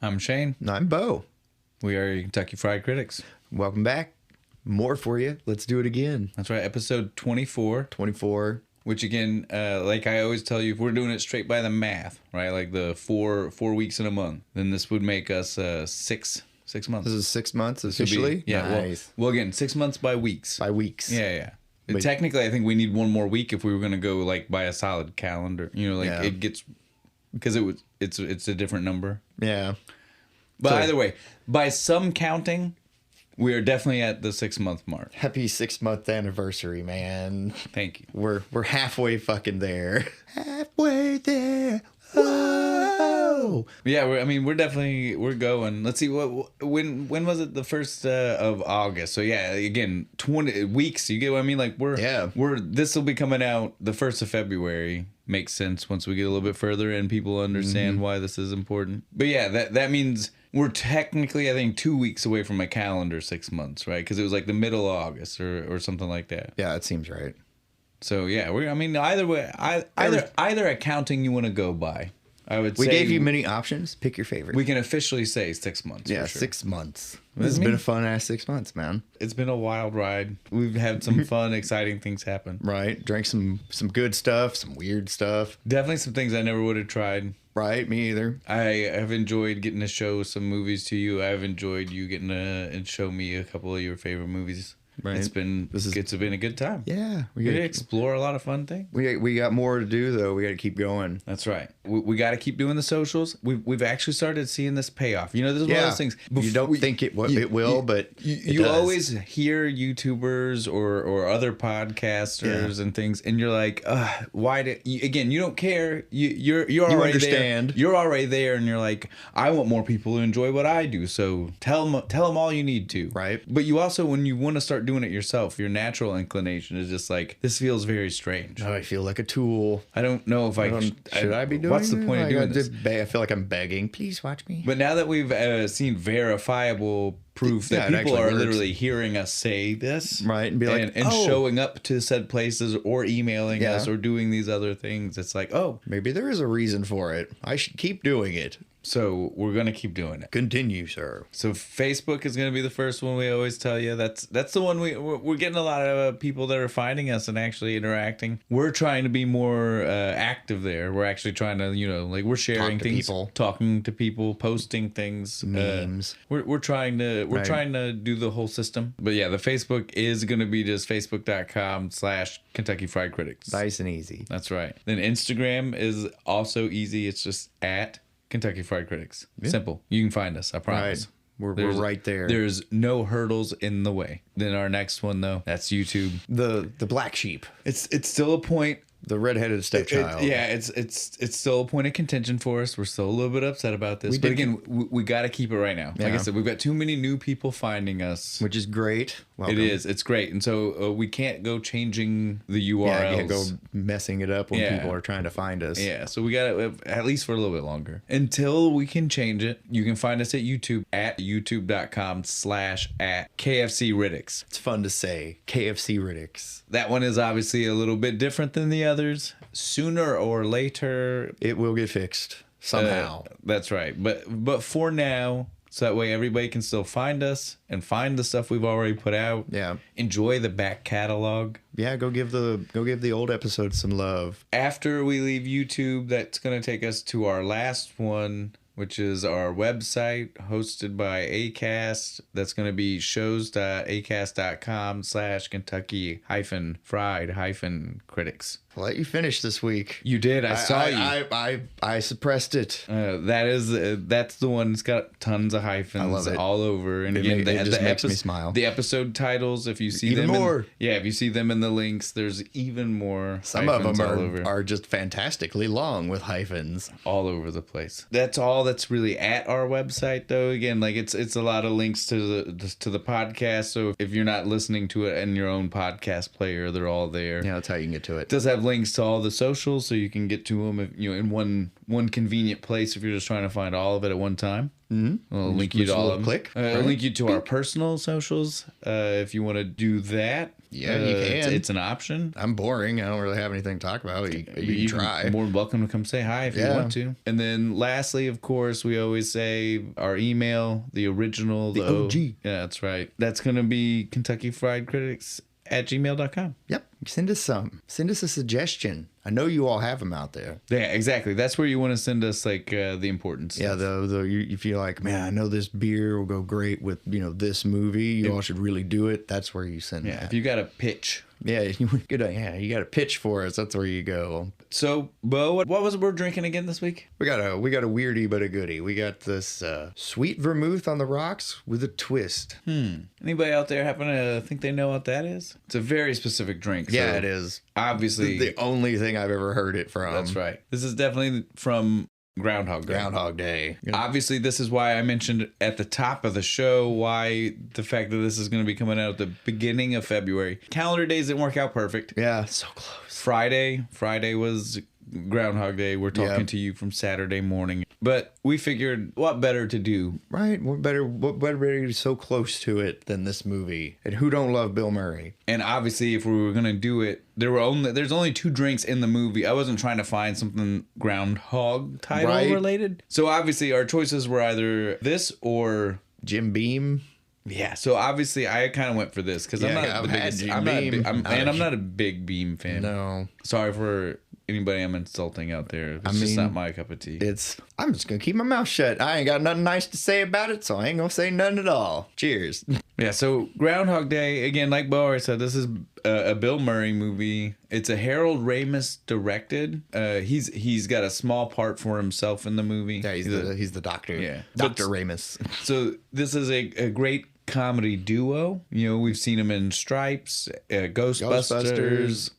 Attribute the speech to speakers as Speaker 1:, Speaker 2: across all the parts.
Speaker 1: I'm Shane.
Speaker 2: And I'm Bo.
Speaker 1: We are Kentucky Fried Critics.
Speaker 2: Welcome back. More for you. Let's do it again.
Speaker 1: That's right, episode 24.
Speaker 2: 24.
Speaker 1: Which again, like I always tell you, if we're doing it straight by the math, right? Like the four weeks in a month, then this would make us 6 months.
Speaker 2: This is 6 months officially?
Speaker 1: Yeah.
Speaker 2: Nice.
Speaker 1: Well, again, 6 months by weeks.
Speaker 2: By weeks.
Speaker 1: Yeah. But technically, I think we need one more week if we were going to go like by a solid calendar. You know, like it gets, because it's a different number.
Speaker 2: Yeah.
Speaker 1: But
Speaker 2: So,
Speaker 1: either way, by some counting, we are definitely at the 6 month mark.
Speaker 2: happy 6 month anniversary, man.
Speaker 1: Thank you.
Speaker 2: We're halfway fucking there. Halfway there. Whoa.
Speaker 1: Yeah, we're going. Let's see, when was it? The 1st of August. So yeah, again, 20 weeks. You get what I mean? Like this will be coming out the 1st of February. Makes sense once we get a little bit further and people understand why this is important. But yeah, that means we're technically, I think, 2 weeks away from a calendar 6 months, right? Because it was like the middle of August or something like that.
Speaker 2: Yeah, it seems right.
Speaker 1: So yeah, either way, either accounting you want to go by. I would say
Speaker 2: we gave you many options. Pick your favorite.
Speaker 1: We can officially say 6 months.
Speaker 2: Yeah,
Speaker 1: for sure.
Speaker 2: 6 months. This has been a fun ass 6 months, man.
Speaker 1: It's been a wild ride. We've had some fun, exciting things happen.
Speaker 2: Right. Drank some good stuff, some weird stuff.
Speaker 1: Definitely some things I never would have tried.
Speaker 2: Right, me either.
Speaker 1: I have enjoyed getting to show some movies to you. I've enjoyed you getting to show me a couple of your favorite movies.
Speaker 2: Right.
Speaker 1: It's been a good time.
Speaker 2: Yeah,
Speaker 1: we get to explore a lot of fun things.
Speaker 2: We got more to do though. We got to keep going.
Speaker 1: That's right. We got to keep doing the socials. We've actually started seeing this payoff. You know, this is one of those things.
Speaker 2: You don't think it will, but
Speaker 1: you always hear YouTubers or other podcasters and things, and you're like, why did again? You don't care. You're already
Speaker 2: understand.
Speaker 1: There. You're already there, and you're like, I want more people to enjoy what I do. So tell them all you need to.
Speaker 2: Right.
Speaker 1: But you also, when you want to start doing it yourself, your natural inclination is just like, this feels very strange.
Speaker 2: I feel like a tool.
Speaker 1: I don't know if
Speaker 2: should I be doing
Speaker 1: what's the point of doing this?
Speaker 2: I feel like I'm begging. Please watch me.
Speaker 1: But now that we've seen verifiable proof that people are literally hearing us say this,
Speaker 2: right, and be like,
Speaker 1: and showing up to said places or emailing us or doing these other things, it's like,
Speaker 2: maybe there is a reason for it. I should keep doing it.
Speaker 1: So we're gonna keep doing it.
Speaker 2: Continue, sir.
Speaker 1: So Facebook is gonna be the first one we always tell you. That's the one we're getting a lot of people that are finding us and actually interacting. We're trying to be more active there. We're actually trying to, we're sharing things, talking to people, posting things,
Speaker 2: memes.
Speaker 1: We're trying to do the whole system. But yeah, the Facebook is gonna be just facebook.com/Kentucky Fried Critics.
Speaker 2: Nice and easy.
Speaker 1: That's right. Then Instagram is also easy. It's just at Kentucky Fried Critics. Yeah. Simple. You can find us, I promise.
Speaker 2: Right. We're right there.
Speaker 1: There's no hurdles in the way. Then our next one, though, that's YouTube.
Speaker 2: The black sheep.
Speaker 1: It's still a point.
Speaker 2: The redheaded stepchild.
Speaker 1: It's still a point of contention for us. We're still a little bit upset about this. But again, we got to keep it right now. Like I said, we've got too many new people finding us.
Speaker 2: Which is great. Welcome.
Speaker 1: It is. It's great. And so we can't go changing the URLs.
Speaker 2: Yeah, you can't go messing it up when people are trying to find us.
Speaker 1: Yeah, so we got to, at least for a little bit longer. Until we can change it, you can find us at YouTube at youtube.com/@KFC Riddics.
Speaker 2: It's fun to say. KFC Riddics.
Speaker 1: That one is obviously a little bit different than the others. Sooner or later,
Speaker 2: it will get fixed somehow.
Speaker 1: That's right. But for now, so that way everybody can still find us and find the stuff we've already put out.
Speaker 2: Yeah.
Speaker 1: Enjoy the back catalog.
Speaker 2: Yeah, go give the old episodes some love.
Speaker 1: After we leave YouTube, that's going to take us to our last one, which is our website hosted by Acast. That's going to be shows.acast.com/Kentucky-fried-critics.
Speaker 2: I'll let you finish this week.
Speaker 1: You did. I saw you.
Speaker 2: I suppressed it.
Speaker 1: That's the one that's got tons of hyphens. I love it. All over. And
Speaker 2: again, it just makes me smile.
Speaker 1: The episode titles, if you see
Speaker 2: even
Speaker 1: them
Speaker 2: more.
Speaker 1: If you see them in the links, there's even more.
Speaker 2: Some of them are just fantastically long with hyphens
Speaker 1: all over the place. That's all that's really at our website, though. Again, like it's a lot of links to the podcast. So if you're not listening to it in your own podcast player, they're all there.
Speaker 2: Yeah, that's how you can get to it.
Speaker 1: It does have links to all the socials, so you can get to them in one convenient place if you're just trying to find all of it at one time.
Speaker 2: Mm-hmm.
Speaker 1: I'll link you to all of them.
Speaker 2: Click.
Speaker 1: I'll link you to our personal socials if you want to do that.
Speaker 2: Yeah, you can.
Speaker 1: It's an option.
Speaker 2: I'm boring. I don't really have anything to talk about. You can try.
Speaker 1: You're more than welcome to come say hi if you want to. And then lastly, of course, we always say our email, the original,
Speaker 2: the OG.
Speaker 1: Yeah, that's right. That's going to be KentuckyFriedCritics@gmail.com.
Speaker 2: Yep. Send us some. Send us a suggestion. I know you all have them out there.
Speaker 1: Yeah, exactly. That's where you want to send us like the important stuff.
Speaker 2: Yeah, though you feel like, man, I know this beer will go great with this movie. You all should really do it. That's where you send that.
Speaker 1: If you got a pitch.
Speaker 2: Yeah, you got a pitch for us. That's where you go.
Speaker 1: So, Bo, what was it we're drinking again this week?
Speaker 2: We got a weirdie but a goodie. We got this sweet vermouth on the rocks with a twist.
Speaker 1: Anybody out there happen to think they know what that is? It's a very specific drink.
Speaker 2: Yeah, so it is.
Speaker 1: Obviously,
Speaker 2: the only thing I've ever heard it from.
Speaker 1: That's right. This is definitely from Groundhog Day.
Speaker 2: Groundhog Day.
Speaker 1: Obviously, this is why I mentioned at the top of the show why the fact that this is going to be coming out at the beginning of February. Calendar days didn't work out perfect.
Speaker 2: Yeah, so close.
Speaker 1: Friday was Groundhog Day. We're talking to you from Saturday morning. But we figured what better to do.
Speaker 2: Right. What better to be so close to it than this movie? And who don't love Bill Murray?
Speaker 1: And obviously, if we were going to do it, there's only 2 drinks in the movie. I wasn't trying to find something Groundhog title related. So obviously, our choices were either this or
Speaker 2: Jim Beam.
Speaker 1: Yeah, so obviously I kind of went for this because I'm not the biggest. I'm not a big Beam fan.
Speaker 2: No,
Speaker 1: sorry for anybody I'm insulting out there. It's just not my cup of tea.
Speaker 2: I'm just gonna keep my mouth shut. I ain't got nothing nice to say about it, so I ain't gonna say nothing at all. Cheers.
Speaker 1: Yeah, so Groundhog Day again, like Bo already said, this is a Bill Murray movie. It's a Harold Ramis directed. He's got a small part for himself in the movie.
Speaker 2: Yeah, he's the doctor.
Speaker 1: Yeah,
Speaker 2: Dr. Ramis.
Speaker 1: So this is a great comedy duo. We've seen them in Stripes, Ghostbusters.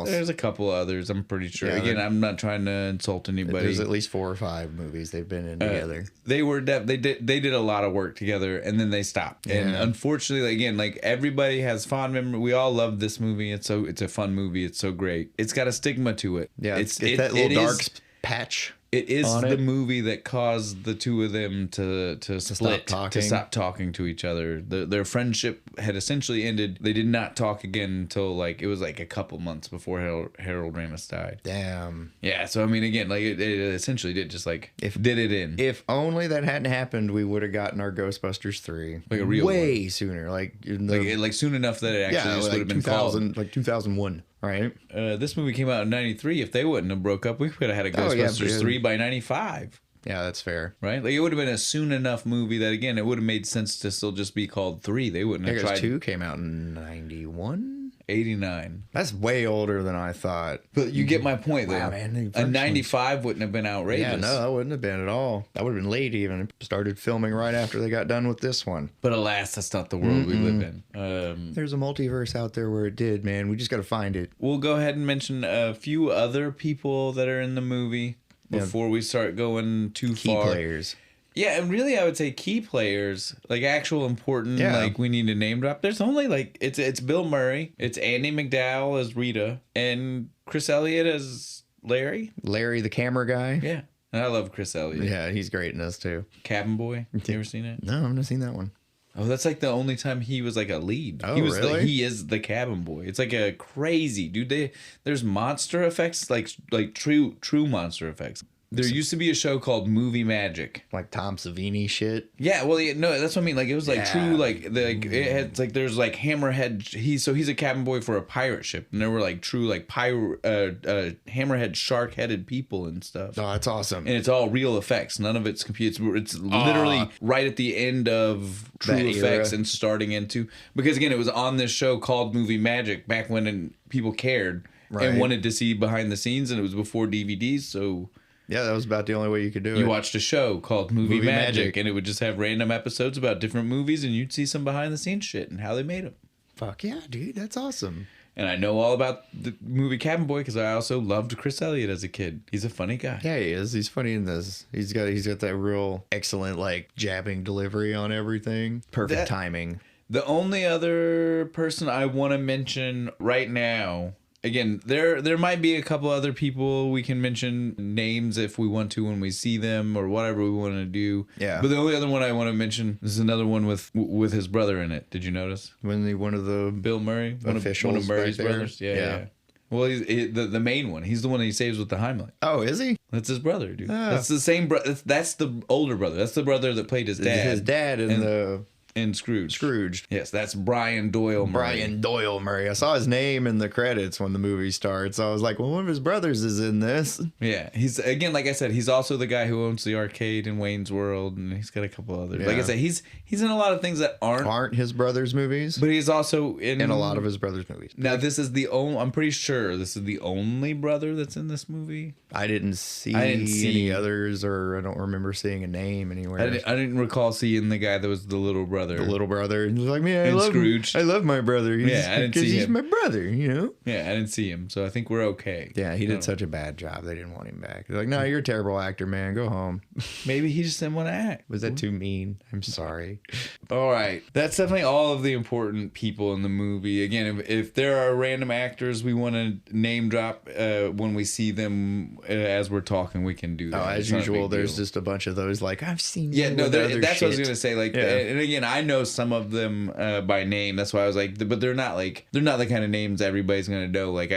Speaker 1: There's a couple others, I'm pretty sure. Yeah, again, I'm not trying to insult anybody.
Speaker 2: There's at least 4 or 5 movies they've been in together.
Speaker 1: They did a lot of work together, and then they stopped. Yeah. And unfortunately, again, like everybody has fond memory. We all love this movie. It's a fun movie. It's so great. It's got a stigma to it.
Speaker 2: Yeah, it's that little dark patch.
Speaker 1: It is the movie that caused the two of them to split, to stop talking to each other. Their friendship had essentially ended. They did not talk again until it was a couple months before Harold Ramis died.
Speaker 2: Damn.
Speaker 1: Yeah. So I mean, again, it essentially did just did it in.
Speaker 2: If only that hadn't happened, we would have gotten our Ghostbusters 3
Speaker 1: a real
Speaker 2: way
Speaker 1: one.
Speaker 2: Sooner,
Speaker 1: soon enough that it actually just would have been
Speaker 2: 2000, called 2001. Right.
Speaker 1: This movie came out in 93. If they wouldn't have broke up, we could have had a Ghostbusters 3 by 95.
Speaker 2: Yeah, that's fair.
Speaker 1: Right? It would have been a soon enough movie that, again, it would have made sense to still just be called 3. They wouldn't have tried.
Speaker 2: 2 came out in 91?
Speaker 1: 89.
Speaker 2: That's way older than I thought.
Speaker 1: But you get my point, though.
Speaker 2: Wow, man,
Speaker 1: a 95 wouldn't have been outrageous.
Speaker 2: Yeah, no, that wouldn't have been at all. That would have been late even. Started filming right after they got done with this one.
Speaker 1: But alas, that's not the world we live in.
Speaker 2: There's a multiverse out there where it did, man. We just got to find it.
Speaker 1: We'll go ahead and mention a few other people that are in the movie before we start going too far.
Speaker 2: Key players.
Speaker 1: Yeah, and really, I would say key players, actual important, we need to name drop. There's only, it's Bill Murray, it's Andie MacDowell as Rita, and Chris Elliott as Larry.
Speaker 2: Larry, the camera guy.
Speaker 1: Yeah, and I love Chris Elliott.
Speaker 2: Yeah, he's great in this, too.
Speaker 1: Cabin Boy. You ever seen it?
Speaker 2: No, I've never seen that one.
Speaker 1: Oh, that's the only time he was a lead.
Speaker 2: Oh,
Speaker 1: really? He is the cabin boy. It's a crazy, dude. There's monster effects, true monster effects. There used to be a show called Movie Magic,
Speaker 2: like Tom Savini shit.
Speaker 1: Yeah, well, no, that's what I mean. It was true, it had there's hammerhead. He's a cabin boy for a pirate ship, and there were true hammerhead shark-headed people and stuff.
Speaker 2: Oh, that's awesome!
Speaker 1: And it's all real effects. None of it's computers. It's literally right at the end of true effects and starting into, because again, it was on this show called Movie Magic back when people cared and wanted to see behind the scenes, and it was before DVDs, so.
Speaker 2: Yeah, that was about the only way you could do it.
Speaker 1: You watched a show called Movie Magic, and it would just have random episodes about different movies, and you'd see some behind-the-scenes shit and how they made them.
Speaker 2: Fuck yeah, dude. That's awesome.
Speaker 1: And I know all about the movie Cabin Boy because I also loved Chris Elliott as a kid. He's a funny guy.
Speaker 2: Yeah, he is. He's funny in this. He's got that real excellent, jabbing delivery on everything. Perfect timing.
Speaker 1: The only other person I want to mention right now again, there might be a couple other people we can mention names if we want to when we see them or whatever we want to do.
Speaker 2: Yeah.
Speaker 1: But the only other one I want to mention is another one with his brother in it. Did you notice?
Speaker 2: One of the
Speaker 1: Bill Murray, one of Murray's brothers. Yeah. Well, he's the main one. He's the one that he saves with the Heimlich.
Speaker 2: Oh, is he?
Speaker 1: That's his brother, dude. Oh. That's the same brother. That's the older brother. That's the brother that played his dad.
Speaker 2: His dad
Speaker 1: in Scrooge.
Speaker 2: Scrooge.
Speaker 1: Yes, that's Brian Doyle Murray.
Speaker 2: Brian Doyle Murray. I saw his name in the credits when the movie starts. I was like, well, one of his brothers is in this.
Speaker 1: Yeah, he's, again, like I said, he's also the guy who owns the arcade in Wayne's World, and he's got a couple others. Yeah. Like I said, he's in a lot of things that aren't
Speaker 2: his brother's movies,
Speaker 1: but he's also in
Speaker 2: a lot of his brother's movies.
Speaker 1: Now, this is the only. I'm pretty sure this is the only brother that's in this movie.
Speaker 2: I didn't see any others, or I don't remember seeing a name anywhere.
Speaker 1: I didn't recall seeing the guy that was the little brother.
Speaker 2: The little brother. And he was like, man, I love my brother.
Speaker 1: I didn't see him.
Speaker 2: He's my brother, you know?
Speaker 1: Yeah, I didn't see him, so I think we're okay.
Speaker 2: Yeah, he did such a bad job. They didn't want him back. They're like, no, you're a terrible actor, man. Go home.
Speaker 1: Maybe he just didn't want to act.
Speaker 2: Was that too mean? I'm sorry.
Speaker 1: All right. That's definitely all of the important people in the movie. Again, if there are random actors we want to name drop when we see them as we're talking, we can do that.
Speaker 2: Oh, as usual, there's just a bunch of those like, I've seen
Speaker 1: that's what I was going to say. Like, and again, I know some of them by name. That's why I was like, but they're not the kind of names everybody's gonna know. Like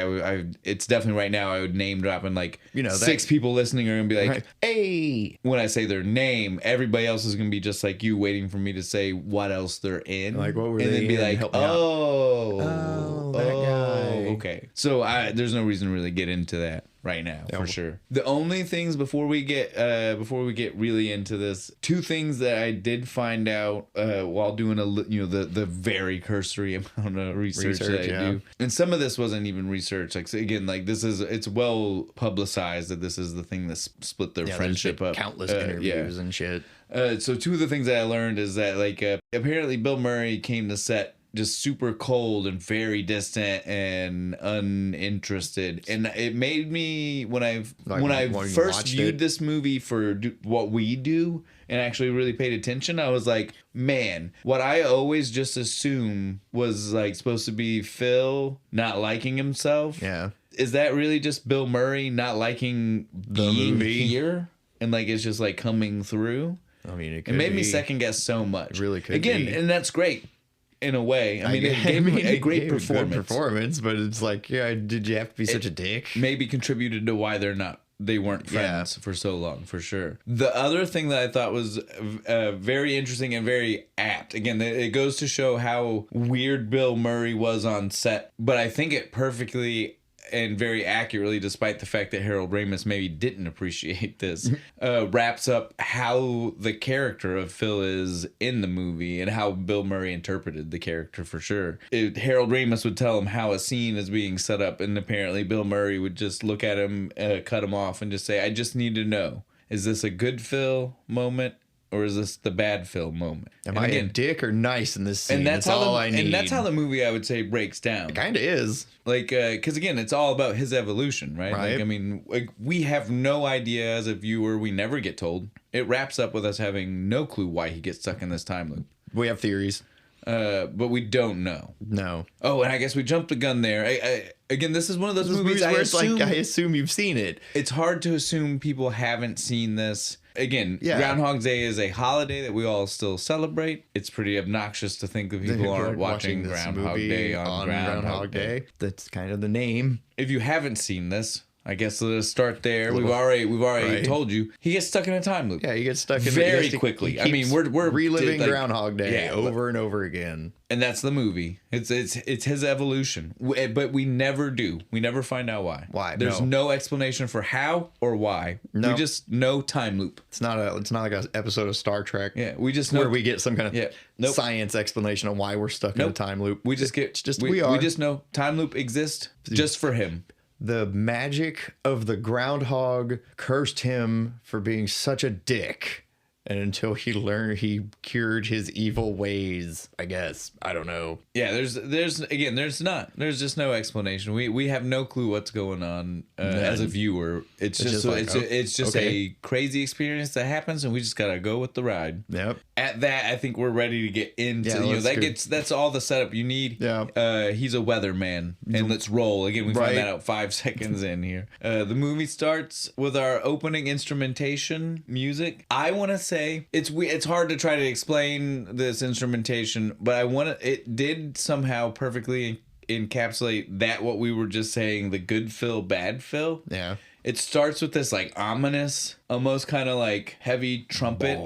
Speaker 1: it's definitely right now I would name drop and like, you know, 6 people listening are gonna be like, right. Hey, when I say their name, everybody else is gonna be just like you, waiting for me to say what else they're in.
Speaker 2: Like, what were they?
Speaker 1: And then be like,
Speaker 2: that guy.
Speaker 1: Okay. So there's no reason to really get into that right now, for sure. The only things before we get really into this, 2 things that I did find out while doing the very cursory amount of research that I do, and some of this wasn't even research. Like, so again, like it's well publicized that this is the thing that split their friendship up.
Speaker 2: Countless interviews and shit.
Speaker 1: So 2 of the things that I learned is that like apparently Bill Murray came to set just super cold and very distant and uninterested, and it made me when I first viewed this movie for what we do and actually really paid attention, I was like, man, what I always just assumed was like supposed to be Phil not liking himself.
Speaker 2: Yeah, is
Speaker 1: that really just Bill Murray not liking the movie here, and like it's just like coming through? I mean, it made me second guess so much.
Speaker 2: It really could
Speaker 1: again,
Speaker 2: be.
Speaker 1: And that's great. In a way, I mean, it gave me a great
Speaker 2: performance, but it's like, yeah, did you have to be such a dick?
Speaker 1: Maybe contributed to why they weren't friends for so long, for sure. The other thing that I thought was very interesting and very apt, again, it goes to show how weird Bill Murray was on set, but I think it perfectly and very accurately, despite the fact that Harold Ramis maybe didn't appreciate this, wraps up how the character of Phil is in the movie and how Bill Murray interpreted the character, for sure. Harold Ramis would tell him how a scene is being set up, and apparently Bill Murray would just look at him, cut him off, and just say, I just need to know, is this a good Phil moment? Or is this the bad Phil moment?
Speaker 2: Am I a dick or nice in this scene?
Speaker 1: And
Speaker 2: that's all I need.
Speaker 1: And that's how the movie, I would say, breaks down.
Speaker 2: It kind of is.
Speaker 1: Like, because again, it's all about his evolution, right? Like, I mean, like, we have no idea as a viewer. We never get told. It wraps up with us having no clue why he gets stuck in this time loop.
Speaker 2: We have theories.
Speaker 1: But we don't know.
Speaker 2: No.
Speaker 1: Oh, and I guess we jumped the gun there. Again, this is one of those movies
Speaker 2: where I assume you've seen it.
Speaker 1: It's hard to assume people haven't seen this. Again, Groundhog Day is a holiday that we all still celebrate. It's pretty obnoxious to think that people aren't watching Groundhog Day on Groundhog Day.
Speaker 2: That's kind of the name.
Speaker 1: If you haven't seen this, I guess let's start there. We've already told you he gets stuck in a time loop.
Speaker 2: Yeah, he gets stuck in
Speaker 1: very quickly. I mean, we're
Speaker 2: reliving Groundhog Day over and over again.
Speaker 1: And that's the movie. It's his evolution. But we never do. We never find out why.
Speaker 2: Why?
Speaker 1: There's no explanation for how or why. No. We just know time loop.
Speaker 2: It's not like an episode of Star Trek.
Speaker 1: Yeah, we just know,
Speaker 2: where we get some kind of science explanation on why we're stuck in a time loop.
Speaker 1: We just get we just know time loop exists just for him.
Speaker 2: The magic of the groundhog cursed him for being such a dick. And until he cured his evil ways, I guess. I don't know.
Speaker 1: Yeah, there's just no explanation. We have no clue what's going on as a viewer. It's just a crazy experience that happens, and we just gotta go with the ride.
Speaker 2: Yep.
Speaker 1: At that, I think we're ready to get into that's all the setup you need.
Speaker 2: Yeah.
Speaker 1: He's a weatherman, and let's roll. Again, we find that out 5 seconds in here. The movie starts with our opening instrumentation music. I want to say it's hard to try to explain this instrumentation, but it did somehow perfectly encapsulate that what we were just saying, the good fill, bad fill.
Speaker 2: Yeah.
Speaker 1: It starts with this like ominous, almost kind of like heavy trumpet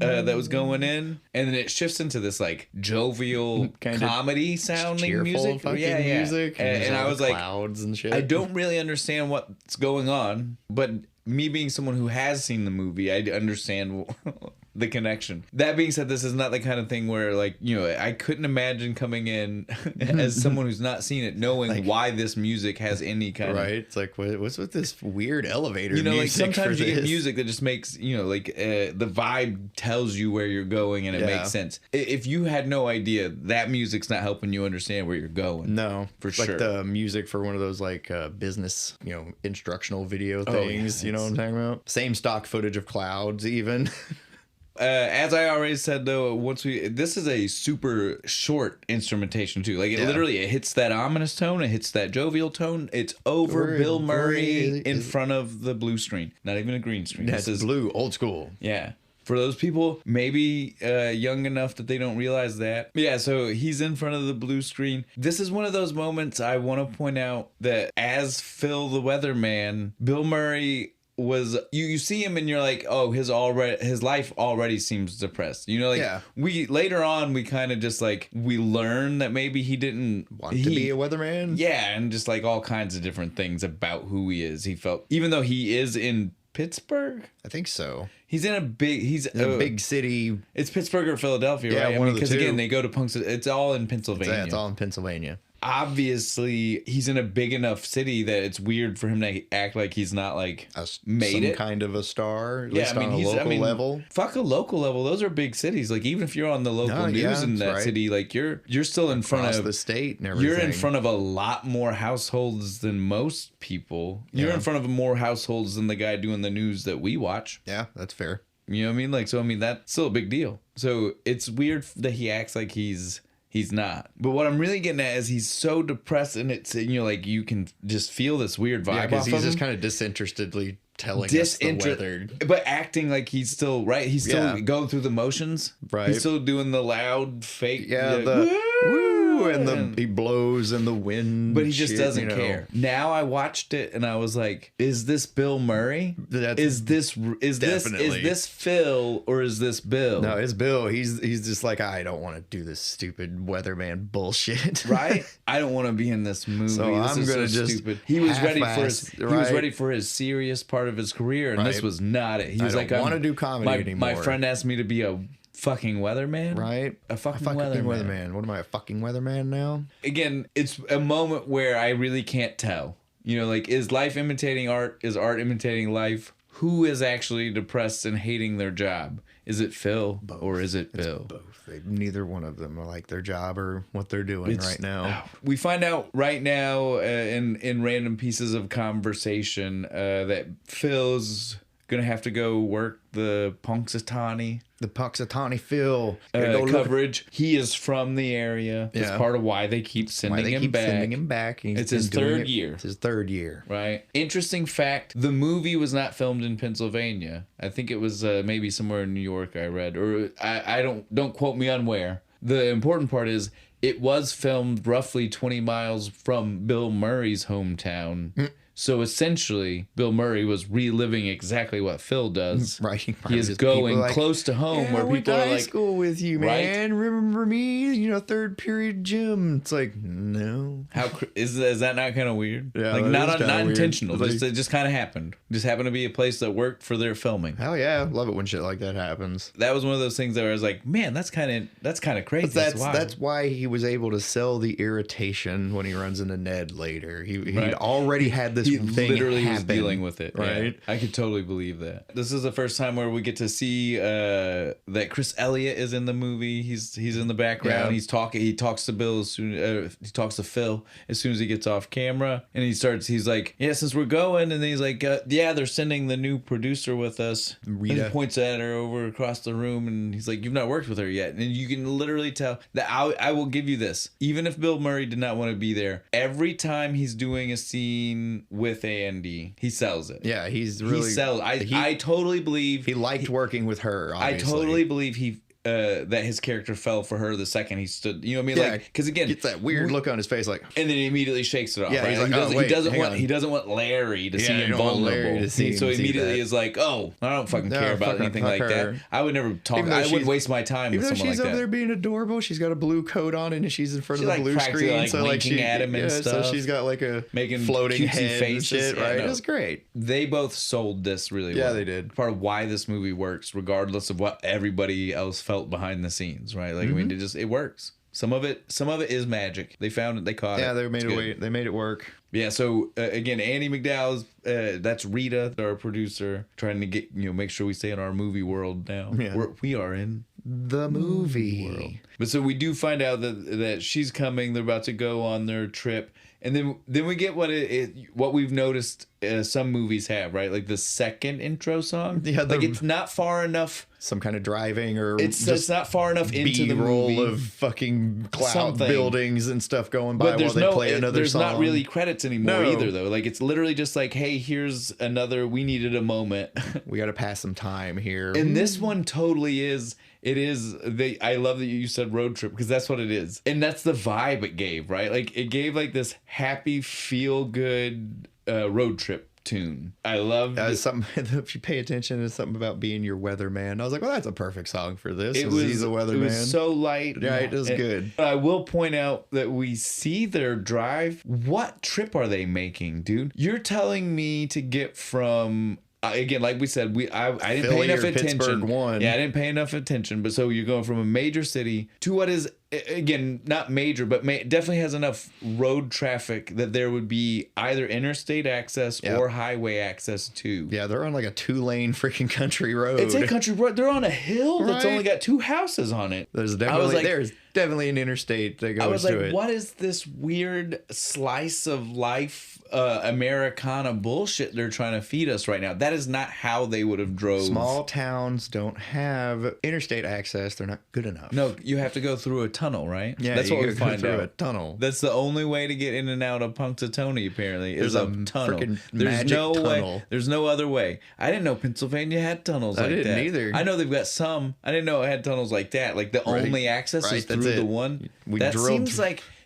Speaker 1: that was going in, and then it shifts into this like jovial comedy sounding music.
Speaker 2: Music.
Speaker 1: And I was like,
Speaker 2: clouds and shit.
Speaker 1: I don't really understand what's going on, but me being someone who has seen the movie, I understand the connection. That being said, this is not the kind of thing where, like, you know, I couldn't imagine coming in as someone who's not seen it, knowing like, why this music has any kind of...
Speaker 2: Right. It's like, what's with this weird elevator music?
Speaker 1: You know, like sometimes you get music that just makes, you know, like the vibe tells you where you're going and it makes sense. If you had no idea, that music's not helping you understand where you're going.
Speaker 2: No.
Speaker 1: For sure.
Speaker 2: Like the music for one of those, like, business, you know, instructional video things. You know what I'm talking about? Same stock footage of clouds, even.
Speaker 1: As I already said, though, this is a super short instrumentation too. Like it hits that ominous tone, it hits that jovial tone. It's over Bill Murray in front of the blue screen, not even a green screen.
Speaker 2: This is blue, old school.
Speaker 1: Yeah. For those people, maybe young enough that they don't realize that. Yeah, so he's in front of the blue screen. This is one of those moments I want to point out that as Phil the Weatherman, Bill Murray was you see him and you're like, oh, his life already seems depressed. You know, like we later on we kind of just like we learn that maybe he didn't
Speaker 2: want to be a weatherman.
Speaker 1: Yeah, and just like all kinds of different things about who he is. He felt, even though he is in Pittsburgh,
Speaker 2: I think so.
Speaker 1: He's in a big city. It's Pittsburgh or Philadelphia, right?
Speaker 2: One of the two.
Speaker 1: Because again, they go to Punks. It's all in Pennsylvania.
Speaker 2: It's all in Pennsylvania.
Speaker 1: Obviously, he's in a big enough city that it's weird for him to act like he's not like
Speaker 2: some kind of a star. At least on a local level.
Speaker 1: Fuck a local level. Those are big cities. Like even if you're on the local news in that city, like you're still in front of
Speaker 2: the state and everything.
Speaker 1: You're in front of a lot more households than most people. You're in front of more households than the guy doing the news that we watch.
Speaker 2: Yeah, that's fair.
Speaker 1: You know what I mean? Like, so I mean that's still a big deal. So it's weird that he acts like he's not. But what I'm really getting at is he's so depressed, and it's, you know, like you can just feel this weird vibe
Speaker 2: because he's just
Speaker 1: him.
Speaker 2: kind of disinterestedly telling us the weather,
Speaker 1: but acting like he's still right. He's still going through the motions. Right. He's still doing the loud fake.
Speaker 2: Yeah. Woo, and he blows in the wind.
Speaker 1: But he just doesn't care. Now I watched it and I was like, is this Bill Murray? Is this Phil or is this Bill?
Speaker 2: No, it's Bill. He's just like, I don't want to do this stupid weatherman bullshit.
Speaker 1: Right? I don't want to be in this movie.
Speaker 2: So
Speaker 1: this
Speaker 2: I'm gonna just
Speaker 1: stupid. He was ready for his serious part of his career, and this was not it. He was like, I don't want to do comedy anymore. My friend asked me to be a fucking weatherman,
Speaker 2: right?
Speaker 1: A fucking weatherman.
Speaker 2: What am I, a fucking weatherman now?
Speaker 1: Again, it's a moment where I really can't tell. You know, like, is life imitating art? Is art imitating life? Who is actually depressed and hating their job? Is it Phil or is it Bill?
Speaker 2: Both. Neither one of them are like their job or what they're doing right now.
Speaker 1: We find out right now in random pieces of conversation that Phil's gonna have to go work the Punxsutawney.
Speaker 2: The Punxsutawney Phil
Speaker 1: coverage. He is from the area. That's part of why they keep sending him back. It's his third year.
Speaker 2: It's his third year.
Speaker 1: Right. Interesting fact: the movie was not filmed in Pennsylvania. I think it was maybe somewhere in New York. I read, or I don't quote me on where. The important part is it was filmed roughly 20 miles from Bill Murray's hometown. So essentially, Bill Murray was reliving exactly what Phil does.
Speaker 2: Right.
Speaker 1: He is going close to home where people are like,
Speaker 2: high school with you, man. Right? Remember me? You know, third period gym. It's like, no.
Speaker 1: How is that not kind of weird?
Speaker 2: Yeah,
Speaker 1: like not intentional. Like, it just kind of happened. Just happened to be a place that worked for their filming.
Speaker 2: Hell yeah, love it when shit like that happens.
Speaker 1: That was one of those things that I was like, man, that's kind of crazy.
Speaker 2: That's why he was able to sell the irritation when he runs into Ned later. He'd already had this
Speaker 1: literally
Speaker 2: happened,
Speaker 1: was dealing with it.
Speaker 2: right?
Speaker 1: Yeah, I could totally believe that. This is the first time where we get to see that Chris Elliott is in the movie. He's in the background.
Speaker 2: Yeah.
Speaker 1: He talks to Bill as soon he talks to Phil as soon as he gets off camera, and he's like, yeah, since we're going, and then he's like, yeah, they're sending the new producer with us.
Speaker 2: Rita.
Speaker 1: And he points at her over across the room, and he's like, you've not worked with her yet. And you can literally tell that I will give you this. Even if Bill Murray did not want to be there, every time he's doing a scene with Andy, he sells it.
Speaker 2: Yeah, he's really...
Speaker 1: He sells. I totally believe...
Speaker 2: He liked working with her, obviously.
Speaker 1: I totally believe that his character fell for her the second he stood. You know what I mean?
Speaker 2: Yeah,
Speaker 1: like, because again,
Speaker 2: gets that weird look on his face, like,
Speaker 1: and then he immediately shakes it off.
Speaker 2: Yeah,
Speaker 1: right?
Speaker 2: he's
Speaker 1: Like,
Speaker 2: like,
Speaker 1: he doesn't want Larry to see him
Speaker 2: don't want
Speaker 1: vulnerable.
Speaker 2: Larry to see
Speaker 1: So
Speaker 2: him see
Speaker 1: immediately
Speaker 2: that.
Speaker 1: is like, oh, I don't fucking care about anything like
Speaker 2: her.
Speaker 1: that. I would never talk.
Speaker 2: Even though
Speaker 1: I wouldn't waste my time with
Speaker 2: Even though
Speaker 1: someone
Speaker 2: she's
Speaker 1: like
Speaker 2: over
Speaker 1: that.
Speaker 2: there being adorable, she's got a blue coat on and she's in front
Speaker 1: She,
Speaker 2: of the
Speaker 1: like,
Speaker 2: blue
Speaker 1: practically,
Speaker 2: screen,
Speaker 1: like,
Speaker 2: so like
Speaker 1: winking
Speaker 2: she
Speaker 1: at him and
Speaker 2: So
Speaker 1: stuff.
Speaker 2: she's got like a
Speaker 1: Making
Speaker 2: floating
Speaker 1: cutesy
Speaker 2: head
Speaker 1: faces.
Speaker 2: and shit,
Speaker 1: Yeah,
Speaker 2: right?
Speaker 1: no.
Speaker 2: It was great.
Speaker 1: They both sold this really well.
Speaker 2: Yeah, they did.
Speaker 1: Part of why this movie works, regardless of what everybody else felt behind the scenes, right? Like, I mean, it works. Some of it is magic. They found it. They caught it.
Speaker 2: Yeah, they made
Speaker 1: It's
Speaker 2: it.
Speaker 1: good.
Speaker 2: They made it work.
Speaker 1: Yeah. So again, Andy McDowell's that's Rita, our producer, trying to get make sure we stay in our movie world now.
Speaker 2: Yeah.
Speaker 1: We are in
Speaker 2: The movie
Speaker 1: world. But so we do find out that she's coming. They're about to go on their trip, and then we get what we've noticed some movies have, right? Like the second intro song.
Speaker 2: Yeah,
Speaker 1: like it's not far enough.
Speaker 2: Some kind of driving or
Speaker 1: It's not far enough into the
Speaker 2: B-roll
Speaker 1: movie
Speaker 2: of fucking cloud
Speaker 1: Something.
Speaker 2: buildings and stuff going by
Speaker 1: But
Speaker 2: while they play another
Speaker 1: there's
Speaker 2: song.
Speaker 1: not really credits anymore
Speaker 2: No.
Speaker 1: either, though. Like it's literally just like, hey, here's another. We needed a moment.
Speaker 2: We got to pass some time here.
Speaker 1: And this one totally is. It is. I love that you said road trip because that's what it is, and that's the vibe it gave, right? Like it gave like this happy, feel good road trip tune. I love
Speaker 2: something. If you pay attention, it's something about being your weatherman. I was like, well, that's a perfect song for this. He's a weatherman.
Speaker 1: It was so light.
Speaker 2: Yeah, it was good.
Speaker 1: I will point out that we see their drive. What trip are they making, dude? You're telling me to get from. Again, like we said, I didn't
Speaker 2: Philly
Speaker 1: pay enough
Speaker 2: or
Speaker 1: attention.
Speaker 2: Pittsburgh won.
Speaker 1: Yeah, I didn't pay enough attention. But so you're going from a major city to what is, again, not major, but definitely has enough road traffic that there would be either interstate access or highway access to.
Speaker 2: Yeah, they're on like a 2-lane freaking country road.
Speaker 1: It's a country road. They're on a hill that's
Speaker 2: Right.
Speaker 1: only got 2 houses on it.
Speaker 2: There's definitely an interstate that goes
Speaker 1: I was like,
Speaker 2: to it.
Speaker 1: what is this weird slice of life Americana bullshit they're trying to feed us right now? That is not how they would have drove.
Speaker 2: Small towns don't have interstate access. They're not good enough.
Speaker 1: No, you have to go through a tunnel, right?
Speaker 2: Yeah,
Speaker 1: that's
Speaker 2: you
Speaker 1: what we
Speaker 2: gotta go
Speaker 1: find
Speaker 2: through
Speaker 1: out.
Speaker 2: a tunnel.
Speaker 1: That's the only way to get in and out of Punxsutawney. Apparently, is
Speaker 2: There's
Speaker 1: a
Speaker 2: a
Speaker 1: tunnel.
Speaker 2: freaking
Speaker 1: There's
Speaker 2: magic
Speaker 1: no
Speaker 2: tunnel.
Speaker 1: way. There's no other way. I didn't know Pennsylvania had tunnels like that.
Speaker 2: I didn't either.
Speaker 1: I know they've got some. I didn't know it had tunnels like that. Like the only access is
Speaker 2: Right, that's
Speaker 1: through the
Speaker 2: it.
Speaker 1: one.
Speaker 2: We
Speaker 1: That
Speaker 2: drilled